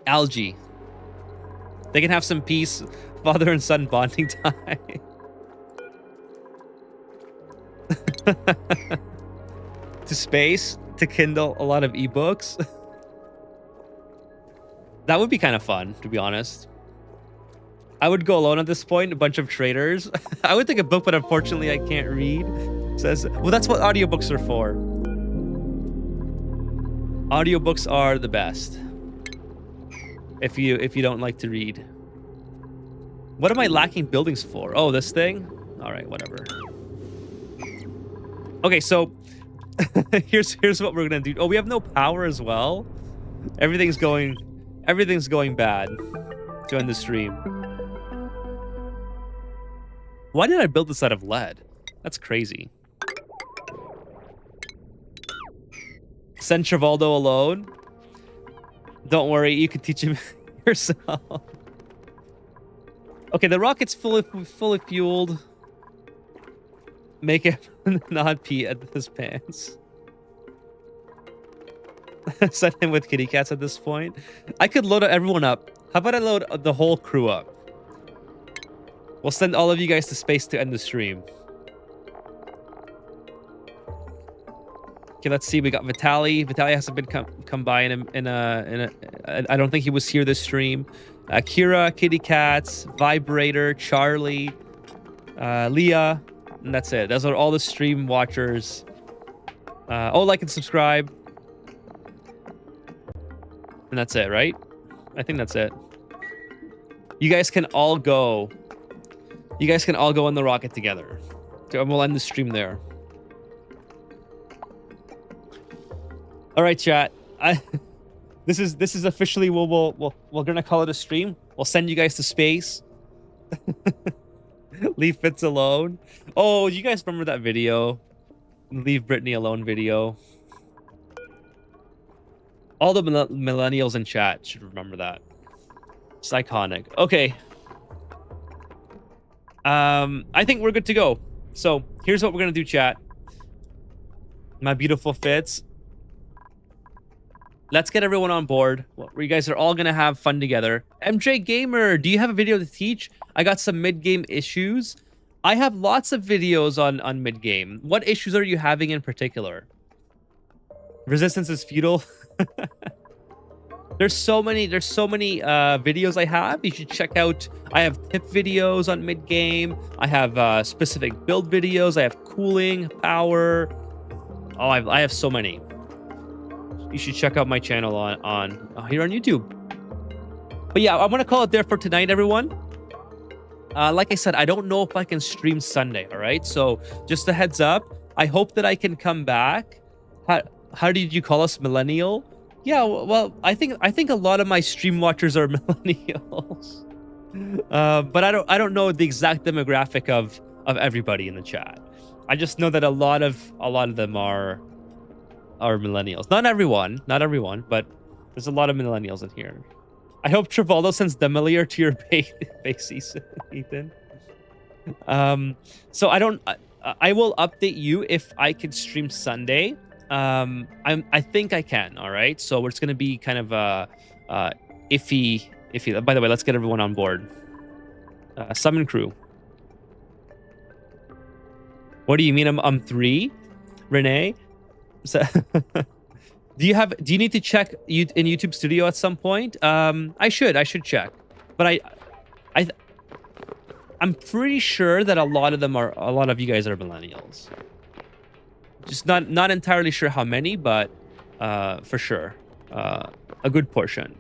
Algae. They can have some peace, father and son bonding time. To space to Kindle a lot of ebooks. That would be kind of fun, to be honest. I would go alone at this point, a bunch of traders. I would take a book, but unfortunately I can't read. Says, well, that's what audiobooks are for. Audiobooks are the best. If you don't like to read. What am I lacking buildings for? Oh, this thing? All right, whatever. Okay, so here's what we're gonna do. Oh, we have no power as well. Everything's going bad to end the stream. Why did I build this out of lead? That's crazy. Send Trivaldo alone. Don't worry, you can teach him yourself. Okay, the rocket's fully fueled. Make it not pee at his pants. Send him with kitty cats at this point. I could load everyone up. How about I load the whole crew up? We'll send all of you guys to space to end the stream. Okay, let's see. We got Vitaly. Vitaly hasn't been come by in a. I don't think he was here this stream. Kira, kitty cats, Vibrator, Charlie, Leah, and that's it. Those are all the stream watchers. Oh, like and subscribe, and that's it, right? I think that's it. You guys can all go. You guys can all go on the rocket together. So we'll end the stream there. All right, chat. This is officially we're gonna call it a stream. We'll send you guys to space. Leave Fitz alone. Oh, you guys remember that video? Leave Brittany alone video. All the millennials in chat should remember that. It's iconic. Okay. I think we're good to go. So here's what we're gonna do, chat. My beautiful Fitz. Let's get everyone on board. You guys are all gonna have fun together. MJ Gamer, do you have a video to teach? I got some mid-game issues. I have lots of videos on mid-game. What issues are you having in particular? Resistance is futile. There's so many videos I have. You should check out. I have tip videos on mid-game. I have specific build videos. I have cooling, power. Oh, I have so many. You should check out my channel on here on YouTube. But yeah, I'm gonna call it there for tonight, everyone. Like I said, I don't know if I can stream Sunday. All right, so just a heads up. I hope that I can come back. How did you call us, millennial? Yeah, well, I think a lot of my stream watchers are millennials. But I don't know the exact demographic of everybody in the chat. I just know that a lot of them are millennials. Not everyone, but There's a lot of millennials in here. I hope Trivaldo sends Demolier to your bases, Ethan. So I will update you if I can stream Sunday. I think I can. All right. So it's gonna be kind of iffy. By the way, let's get everyone on board. Summon crew. What do you mean? I'm 3, Renee. So do you need to check in YouTube Studio at some point? I should check, but I'm pretty sure that a lot of you guys are millennials. Just not entirely sure how many, but for sure, a good portion.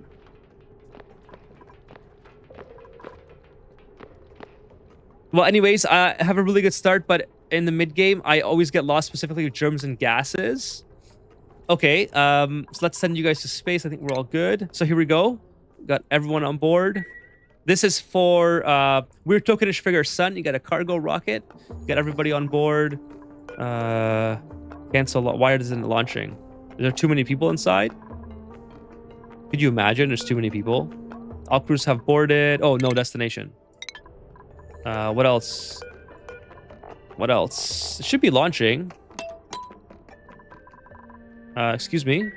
Well, anyways, I have a really good start, but in the mid game, I always get lost, specifically with germs and gases. Okay, so let's send you guys to space. I think we're all good. So here we go. Got everyone on board. This is for Weird Tokenish Figure Sun. You got a cargo rocket. Got everybody on board. Cancel. Why isn't it launching? Is there too many people inside? Could you imagine? There's too many people. All crews have boarded. Oh, no destination. What else? What else? It should be launching. Excuse me.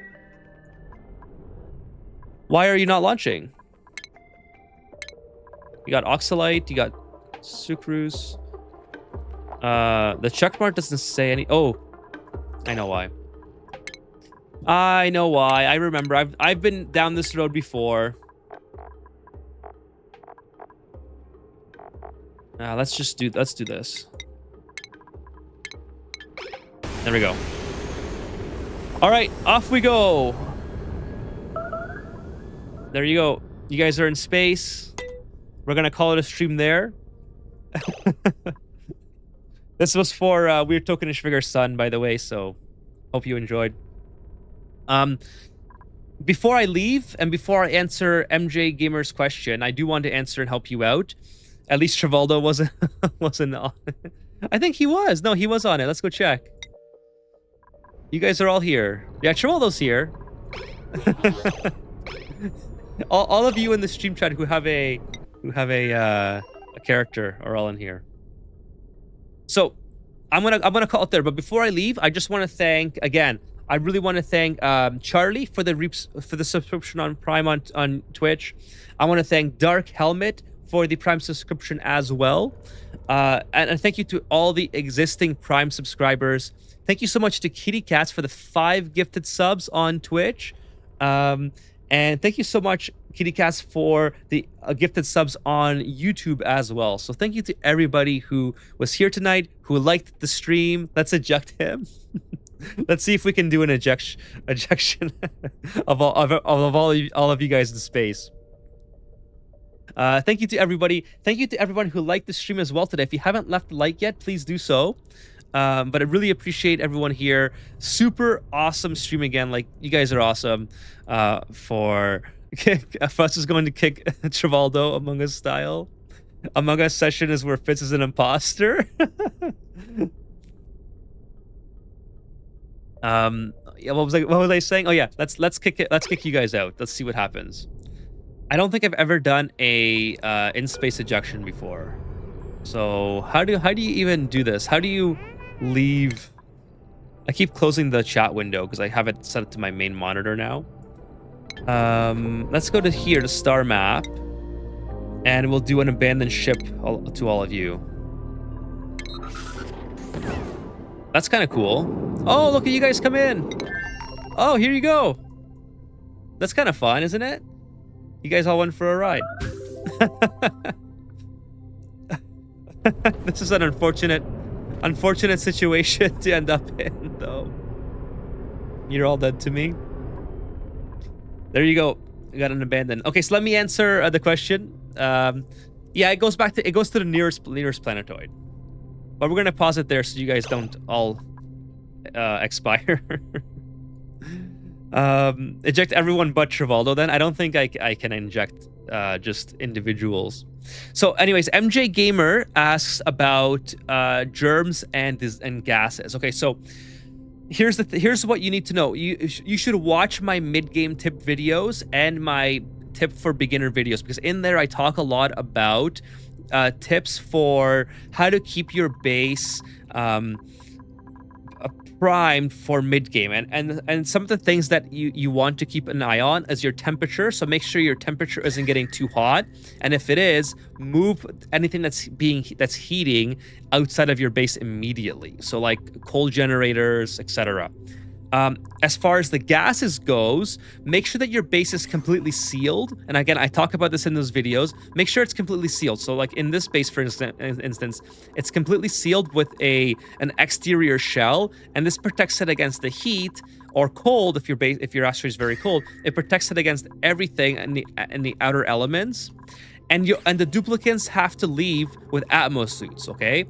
Why are you not launching? You got Oxalite, you got Sucrose. The checkmark doesn't say any. Oh, I know why. I know why. I remember. I've been down this road before. Let's do this. There we go. All right, off we go. There you go. You guys are in space. We're gonna call it a stream there. This was for Weird Tokenish Figure Sun, by the way, so hope you enjoyed. Before I leave and before I answer MJ Gamer's question, I do want to answer and help you out. At least Trivaldo wasn't on. I think he was. No, he was on it. Let's go check. You guys are all here. Yeah, Trivaldo's here. all of you in the stream chat who have a character are all in here. So I'm gonna call it there. But before I leave, I just want to thank again. I really want to thank Charlie for the subscription on Prime on Twitch. I want to thank Dark Helmet for the Prime subscription as well. And thank you to all the existing Prime subscribers. Thank you so much to Kitty Cats for the 5 gifted subs on Twitch. And thank you so much, Kitty Cats, for the gifted subs on YouTube as well. So thank you to everybody who was here tonight, who liked the stream. Let's eject him. Let's see if we can do an ejection of all of you guys in space. Thank you to everybody. Thank you to everyone who liked the stream as well today. If you haven't left a like yet, please do so. But I really appreciate everyone here. Super awesome stream again. Like, you guys are awesome. For Fuss is going to kick Trivaldo Among Us style. Among Us session is where Fitz is an imposter. Yeah, what was I saying? Oh yeah, let's kick you guys out. Let's see what happens. I don't think I've ever done a in-space ejection before. So how do you even do this? How do you leave? I keep closing the chat window because I have it set to my main monitor now. Let's go to here to star map, and we'll do an abandoned ship to all of you. That's kind of cool. Oh, look at you guys come in. Oh, here you go. That's kind of fun, isn't it? You guys all went for a ride. This is an unfortunate situation to end up in, though. You're all dead to me. There you go. I got an abandoned. Okay, so let me answer the question. Yeah, it goes to the nearest planetoid. But we're gonna pause it there so you guys don't all expire. Eject everyone but Trivaldo then. I don't think I can inject just individuals. So anyways, MJ Gamer asks about germs and gases. Okay, so here's what you need to know. You should watch my mid-game tip videos and my tip for beginner videos, because in there I talk a lot about tips for how to keep your base primed for mid game, and some of the things that you want to keep an eye on is your temperature. So make sure your temperature isn't getting too hot, and if it is, move anything that's heating outside of your base immediately. So like coal generators, etc. As far as the gases goes, make sure that your base is completely sealed. And again, I talk about this in those videos. Make sure it's completely sealed. So like in this base, for instance, it's completely sealed with an exterior shell, and this protects it against the heat or cold. If your asteroid is very cold, it protects it against everything in the outer elements. And the duplicants have to leave with Atmos suits, okay?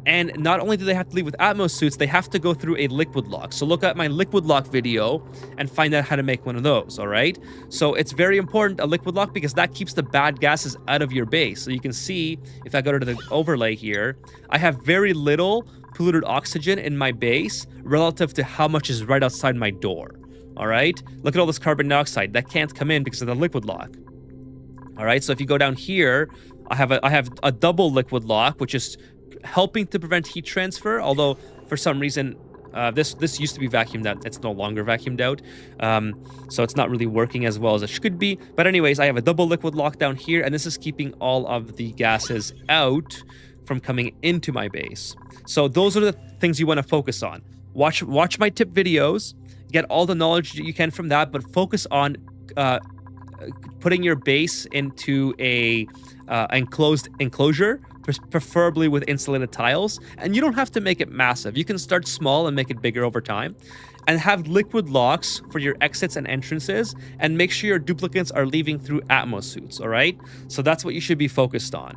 And not only do they have to leave with Atmos suits, they have to go through a liquid lock. So look at my liquid lock video and find out how to make one of those, all right? So it's very important, a liquid lock, because that keeps the bad gases out of your base. So you can see, if I go to the overlay here, I have very little polluted oxygen in my base relative to how much is right outside my door, all right? Look at all this carbon dioxide. That can't come in because of the liquid lock, all right? So if you go down here, I have a double liquid lock, which is helping to prevent heat transfer, although for some reason this used to be vacuumed out. It's no longer vacuumed out, so it's not really working as well as it should be. But anyways, I have a double liquid lock down here, and this is keeping all of the gases out from coming into my base. So those are the things you want to focus on. Watch my tip videos, get all the knowledge that you can from that, but focus on putting your base into a enclosed enclosure, preferably with insulated tiles. And you don't have to make it massive. You can start small and make it bigger over time, and have liquid locks for your exits and entrances, and make sure your duplicants are leaving through Atmos suits, all right? So that's what you should be focused on.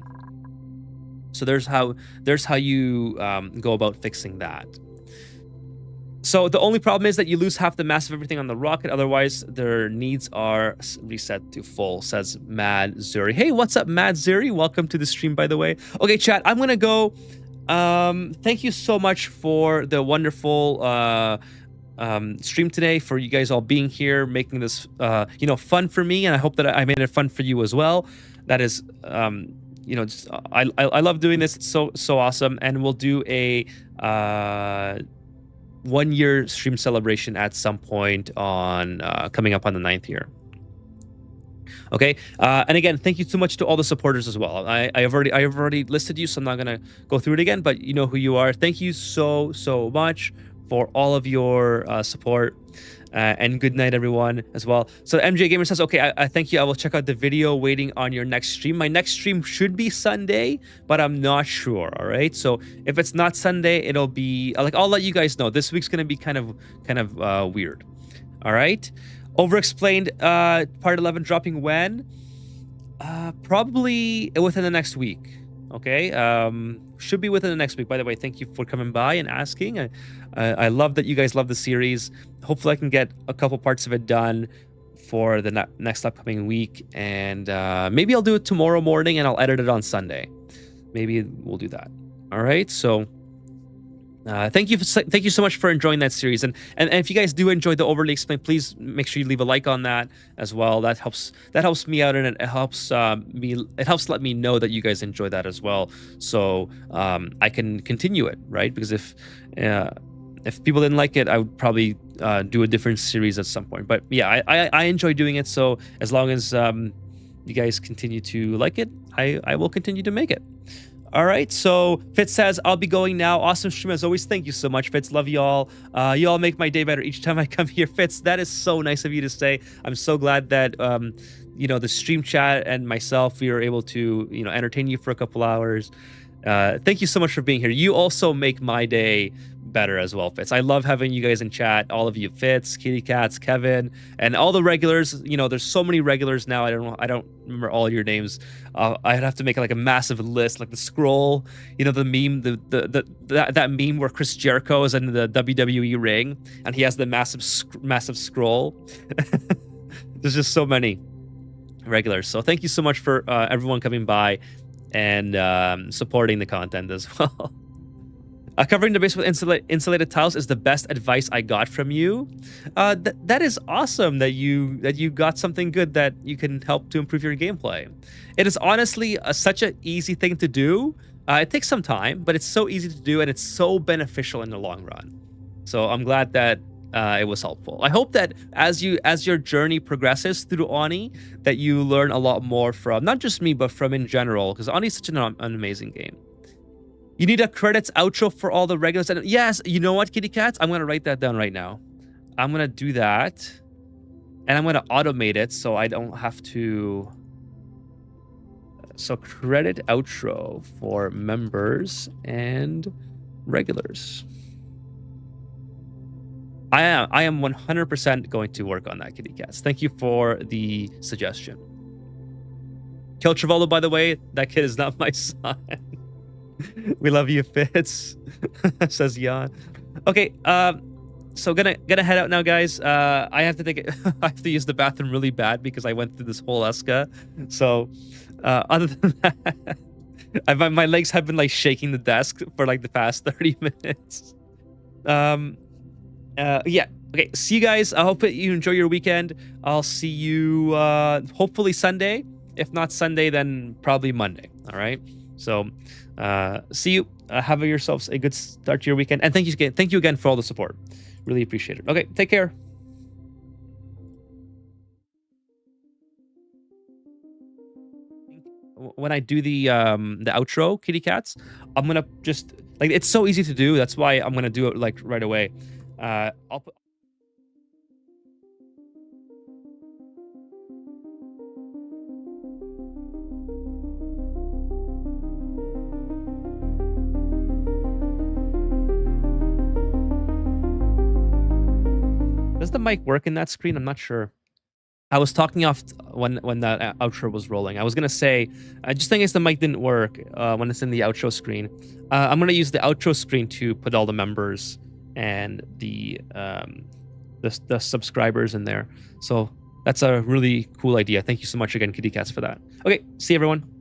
So there's how you go about fixing that. So the only problem is that you lose half the mass of everything on the rocket. Otherwise, their needs are reset to full, says Mad Zuri. Hey, what's up, Mad Zuri? Welcome to the stream, by the way. Okay, chat, I'm going to go. Thank you so much for the wonderful stream today, for you guys all being here, making this fun for me. And I hope that I made it fun for you as well. That is, just, I love doing this. It's so awesome. And we'll do a 1-year stream celebration at some point on coming up on the 9th here. Okay, and again, thank you so much to all the supporters as well. I've already listed you, so I'm not gonna go through it again, but you know who you are. Thank you so much for all of your support. And good night, everyone, as well. So MJ Gamer says, okay, I thank you. I will check out the video, waiting on your next stream. My next stream should be Sunday, but I'm not sure, all right? So if it's not Sunday, it'll be, like, I'll let you guys know. This week's going to be kind of weird, all right? Overexplained, part 11 dropping when? Probably within the next week. Okay, should be within the next week. By the way, thank you for coming by and asking. I love that you guys love the series. Hopefully I can get a couple parts of it done for the next upcoming week, and maybe I'll do it tomorrow morning and I'll edit it on Sunday. Maybe we'll do that. All right, so thank you so much for enjoying that series, and if you guys do enjoy the overly explained, please make sure you leave a like on that as well. That helps me out, and it helps let me know that you guys enjoy that as well, so I can continue it, right? Because if people didn't like it, I would probably do a different series at some point. But yeah, I enjoy doing it, so as long as you guys continue to like it, I will continue to make it. All right, so Fitz says, I'll be going now. Awesome stream as always. Thank you so much, Fitz. Love y'all. Y'all make my day better each time I come here, Fitz. That is so nice of you to say. I'm so glad that, the stream chat and myself, we were able to, entertain you for a couple hours. Thank you so much for being here. You also make my day better as well, Fitz. I love having you guys in chat. All of you, Fitz, Kitty Cats, Kevin, and all the regulars. There's so many regulars now. I don't remember all your names. I'd have to make like a massive list, like the scroll. The meme, that meme where Chris Jericho is in the WWE ring and he has the massive scroll. There's just so many regulars. So thank you so much for everyone coming by and supporting the content as well. Covering the base with insulated tiles is the best advice I got from you. That is awesome that you got something good that you can help to improve your gameplay. It is honestly such an easy thing to do. It takes some time, but it's so easy to do and it's so beneficial in the long run. So I'm glad that it was helpful. I hope that as your journey progresses through Oni, that you learn a lot more from not just me, but from in general, because Oni is such an amazing game. You need a credits outro for all the regulars. Yes, you know what, kitty cats? I'm going to write that down right now. I'm going to do that. And I'm going to automate it so I don't have to... So credit outro for members and regulars. I am 100% going to work on that, kitty cats. Thank you for the suggestion. Kill Travolta, by the way. That kid is not my son. We love you, Fitz. Says Jan. Okay, so gonna head out now, guys. I have to take I have to use the bathroom really bad because I went through this whole Eska. So other than that, my legs have been like shaking the desk for like the past 30 minutes. Yeah. Okay, see you guys. I hope that you enjoy your weekend. I'll see you hopefully Sunday. If not Sunday, then probably Monday. All right. So see you. Have yourselves a good start to your weekend. And thank you again for all the support. Really appreciate it. Okay, take care. When I do the outro, kitty cats, I'm gonna just like it's so easy to do. That's why I'm gonna do it like right away. I'll put. Does the mic work in that screen? I'm not sure. I was talking off when that outro was rolling. I was gonna say, just in case the mic didn't work when it's in the outro screen, I'm gonna use the outro screen to put all the members and the subscribers in there. So that's a really cool idea. Thank you so much again, kitty cats, for that. Okay, see you everyone.